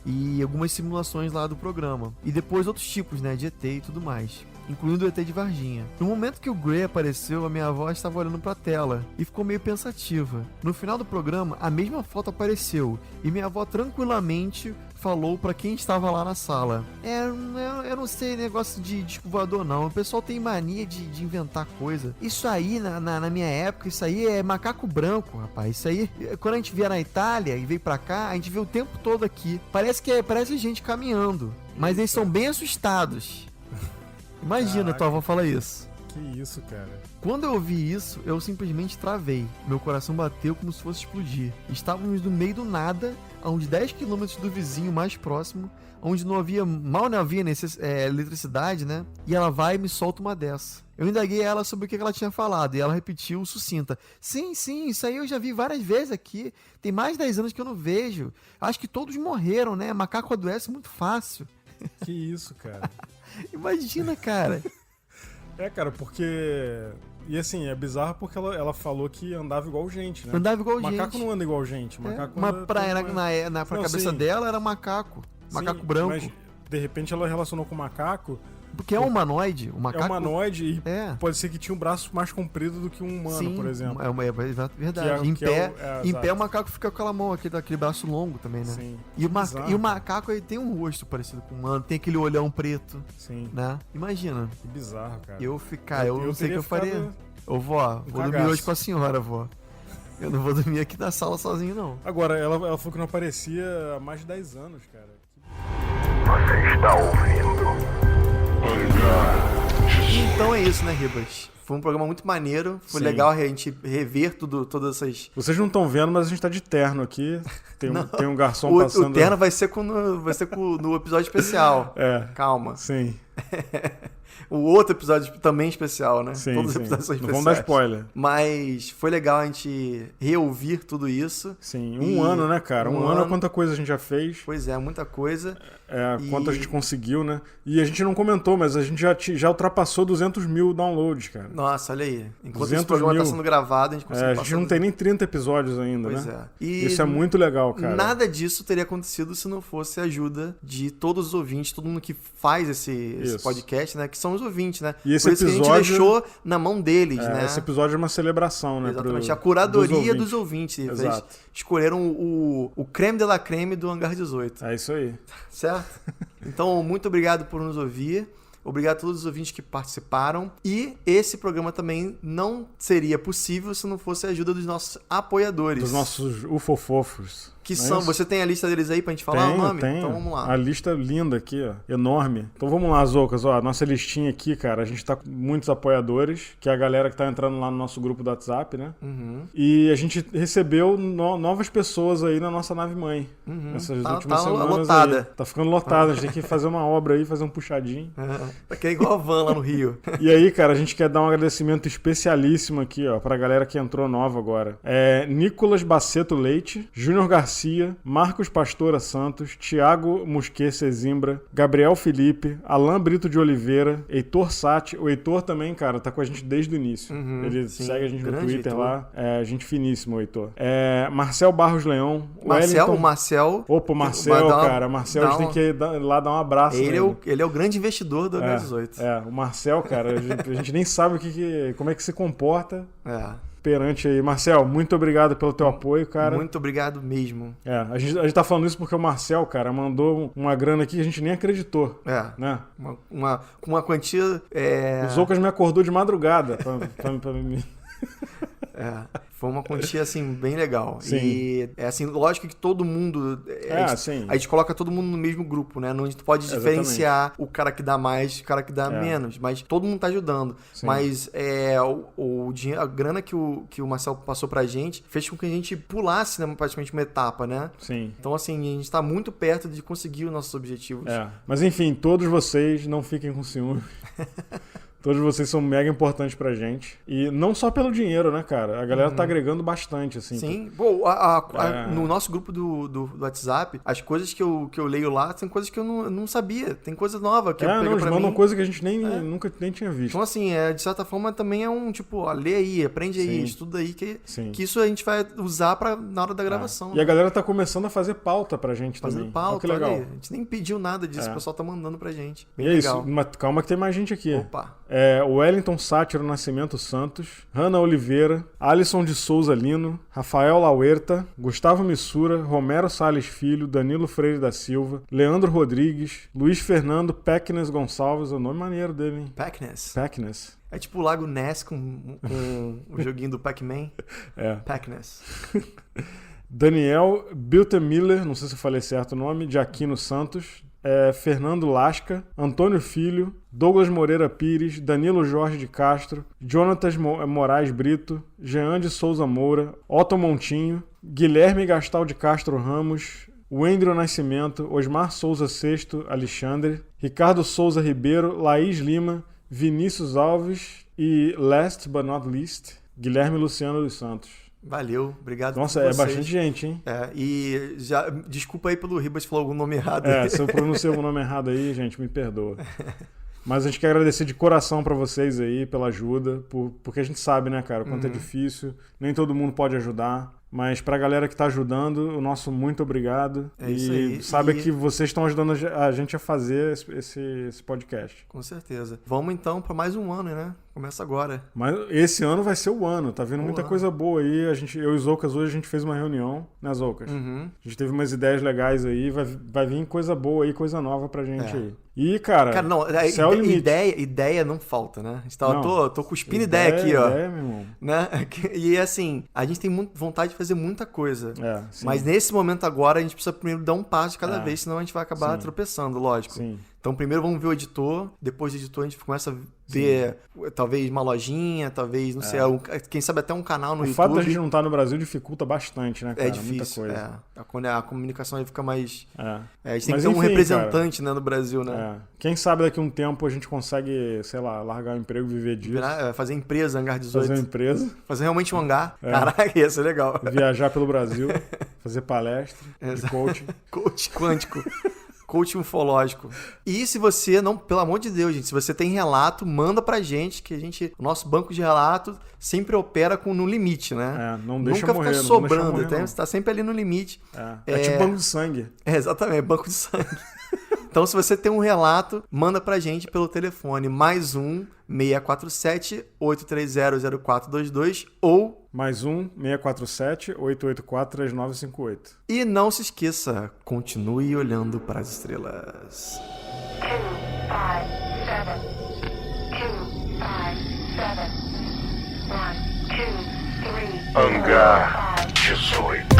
E algumas simulações lá do programa. E depois outros tipos, né? De ET e tudo mais, incluindo o ET de Varginha. No momento que o Grey apareceu, a minha avó estava olhando pra tela e ficou meio pensativa. No final do programa, a mesma foto apareceu e minha avó tranquilamente falou pra quem estava lá na sala: eu não sei negócio de disco voador não, o pessoal tem mania de inventar coisa. Isso aí, na minha época, isso aí é macaco branco, rapaz. Isso aí, quando a gente via na Itália e veio pra cá, a gente vê o tempo todo aqui. Parece gente caminhando, mas eles são bem assustados. Imagina, tua avó fala isso. Que isso, cara. Quando eu ouvi isso, eu simplesmente travei. Meu coração bateu como se fosse explodir. Estávamos no meio do nada, a uns 10 km do vizinho mais próximo, onde mal não havia eletricidade, né? E ela vai e me solta uma dessa. Eu indaguei ela sobre o que ela tinha falado, e ela repetiu sucinta: Sim, isso aí eu já vi várias vezes aqui. Tem mais de 10 anos que eu não vejo. Acho que todos morreram, né? Macaco adoece muito fácil. Que isso, cara. Imagina, cara. Cara, porque... E assim, é bizarro porque ela falou que andava igual gente, né? Andava igual gente. Macaco não anda igual gente. Macaco mas pra cabeça dela era macaco. Macaco branco. Mas, de repente, ela relacionou com macaco... Porque é um humanoide. O macaco... É humanoide e pode ser que tinha um braço mais comprido do que um humano, por exemplo. É verdade. Em pé o macaco fica com aquela mão aqui, daquele braço longo também, né? Sim. E o macaco ele tem um rosto parecido com um humano, tem aquele olhão preto. Sim. Né? Imagina. Que bizarro, cara. Eu não sei o que eu faria. Ô, vó, vou dormir hoje com a senhora, vó. Eu não vou dormir aqui na sala sozinho, não. Agora, ela falou que não aparecia há mais de 10 anos, cara. Você está ouvindo? Então é isso, né, Ribas? Foi um programa muito maneiro. Foi Sim. legal a gente rever todas essas... Vocês não estão vendo, mas a gente tá de terno aqui. Tem um garçom passando... O terno vai ser no episódio especial. Calma. Sim. O outro episódio também especial, né? Sim, Todos os sim. episódios são Não especiais. vamos dar spoiler. Mas foi legal a gente reouvir tudo isso. Sim, um ano, né, cara? Um ano, quanta coisa a gente já fez. Pois é, muita coisa. Quanto a gente conseguiu, né? E a gente não comentou, mas a gente já ultrapassou 200 mil downloads, cara. Nossa, olha aí. Enquanto esse programa tá sendo gravado, a gente conseguiu a gente não tem nem 30 episódios ainda, pois né? E isso é muito legal, cara. Nada disso teria acontecido se não fosse a ajuda de todos os ouvintes, todo mundo que faz esse podcast, né? Que são os ouvintes, né? E esse Por isso episódio que a gente deixou na mão deles, né? Esse episódio é uma celebração, né? Exatamente. A curadoria dos ouvintes. Exato. Eles escolheram o creme de la creme do Hangar 18. É isso aí. Certo? Então, muito obrigado por nos ouvir. Obrigado a todos os ouvintes que participaram. E esse programa também não seria possível se não fosse a ajuda dos nossos apoiadores. Dos nossos ufofofos. Que são... Você tem a lista deles aí pra gente falar o nome? Tenho. Então vamos lá. A lista linda aqui, ó. Enorme. Então vamos lá, Zoucas. Ó, a nossa listinha aqui, cara. A gente tá com muitos apoiadores, que é a galera que tá entrando lá no nosso grupo do WhatsApp, né? Uhum. E a gente recebeu novas pessoas aí na nossa nave-mãe. Essas últimas semanas lotada. aí. Tá ficando lotada. A gente tem que fazer uma obra aí, fazer um puxadinho. Tá que é igual a van lá no Rio. E aí, cara, a gente quer dar um agradecimento especialíssimo aqui, ó, pra galera que entrou nova agora. Nicolas Baceto Leite, Júnior Garcia, Marcos Pastora Santos, Thiago Musquet Cezimbra, Gabriel Felipe, Alain Brito de Oliveira, Heitor Sati. O Heitor também, cara, tá com a gente desde o início. Ele segue a gente no Twitter Heitor. lá. Gente finíssima, o Heitor. Marcel Barros Leão. O Marcel. Opa, o Marcel, cara. Marcel, a gente tem que ir lá dar um abraço. Ele é o grande investidor do H18. O Marcel, cara, a gente nem sabe como é que se comporta. Perante aí. Marcel, muito obrigado pelo teu apoio, cara. Muito obrigado mesmo. A gente tá falando isso porque o Marcel, cara, mandou uma grana aqui que a gente nem acreditou. Né? Uma quantia... O Zoucas me acordou de madrugada pra mim. Foi uma quantia, assim, bem legal. Sim. E é assim, lógico que todo mundo... A gente coloca todo mumundo no mesmo grupo, né? Não a gente pode diferenciar o cara que dá mais e o cara que dá menos. Mas todo mundo tá ajudando. Sim. Mas a grana que o Marcel passou pra gente fez com que a gente pulasse, né, praticamente uma etapa, né? Sim. Então, assim, a gente tá muito perto de conseguir os nossos objetivos. Mas, enfim, todos vocês não fiquem com ciúme. Todos vocês são mega importantes pra gente. E não só pelo dinheiro, né, cara? A galera tá agregando bastante, assim. Sim. Pô, no nosso grupo do WhatsApp, as coisas que eu leio lá, tem coisas que eu não sabia. Tem coisa nova que eu pego eles pra mandam mim. Coisa que a gente nunca nem tinha visto. Então, assim, de certa forma, também é um tipo, ó, lê aí, aprende aí, estuda aí, que isso a gente vai usar na hora da gravação. E a galera tá começando a fazer pauta pra gente também. Fazer pauta, que legal. Olha aí. A gente nem pediu nada disso, o pessoal tá mandando pra gente. Bem e legal. É isso, mas calma que tem mais gente aqui. Opa. O Wellington Sátiro Nascimento Santos, Hanna Oliveira, Alisson de Souza Lino, Rafael Lauerta, Gustavo Missura, Romero Salles Filho, Danilo Freire da Silva, Leandro Rodrigues, Luiz Fernando Peckness Gonçalves, o nome maneiro dele, hein? Peckness. É tipo o Lago Ness com o joguinho do Pac-Man. Peckness. Daniel Biltemiller, não sei se eu falei certo o nome, de Aquino Santos, Fernando Lasca, Antônio Filho, Douglas Moreira Pires, Danilo Jorge de Castro, Jonatas Moraes Brito, Jean de Souza Moura, Otto Montinho, Guilherme Gastal de Castro Ramos, Wendrio Nascimento, Osmar Souza Sexto Alexandre, Ricardo Souza Ribeiro, Laís Lima, Vinícius Alves e, last but not least, Guilherme Luciano dos Santos. Valeu, obrigado. Nossa, é bastante gente, hein? E já desculpa aí pelo Ribas se falou algum nome errado. Se eu pronunciei algum nome errado aí, gente, me perdoa. Mas a gente quer agradecer de coração pra vocês aí, pela ajuda, porque a gente sabe, né, cara, o quanto é difícil, nem todo mundo pode ajudar. Mas pra galera que tá ajudando, o nosso muito obrigado. Isso aí. Sabe que vocês estão ajudando a gente a fazer esse podcast. Com certeza. Vamos então pra mais um ano, né? Começa agora. Mas esse ano vai ser o ano. Tá vindo muita coisa boa aí. Eu e o Zoucas hoje a gente fez uma reunião, né, Zoucas? A gente teve umas ideias legais aí. Vai vir coisa boa aí, coisa nova pra gente aí. E, cara não, céu ideia não falta, né? Tô cuspindo ideia aqui, ó. Ideia, meu irmão. Né? E assim, a gente tem vontade de fazer muita coisa. Sim. Mas nesse momento agora, a gente precisa primeiro dar um passo de cada vez, senão a gente vai acabar tropeçando, lógico. Sim. Então primeiro vamos ver o editor, depois do editor a gente começa a ver talvez uma lojinha, talvez, não sei, quem sabe até um canal no YouTube. O fato da gente não estar no Brasil dificulta bastante, né, cara? É difícil, muita coisa. A comunicação aí fica mais... A gente tem Mas, que ter um enfim, representante, né, no Brasil, né? Quem sabe daqui a um tempo a gente consegue, sei lá, largar o emprego e viver disso. Fazer empresa, Hangar 18. Fazer uma empresa. Fazer realmente um hangar. Caraca, ia ser legal. Viajar pelo Brasil, fazer palestra de coaching. Coach quântico. Coaching ufológico. E se você não, pelo amor de Deus, gente, se você tem relato, manda pra gente, que o nosso banco de relato sempre opera no limite, né? Não deixa Nunca morrer, fica sobrando, não deixa morrer, você tá sempre ali no limite. É tipo banco de sangue. Exatamente, banco de sangue. Então, se você tem um relato, manda pra gente pelo telefone mais 647-830-0422 ou mais 647-884-3958. E não se esqueça, continue olhando para as estrelas. 257 257 1 2 3 Hangar 18.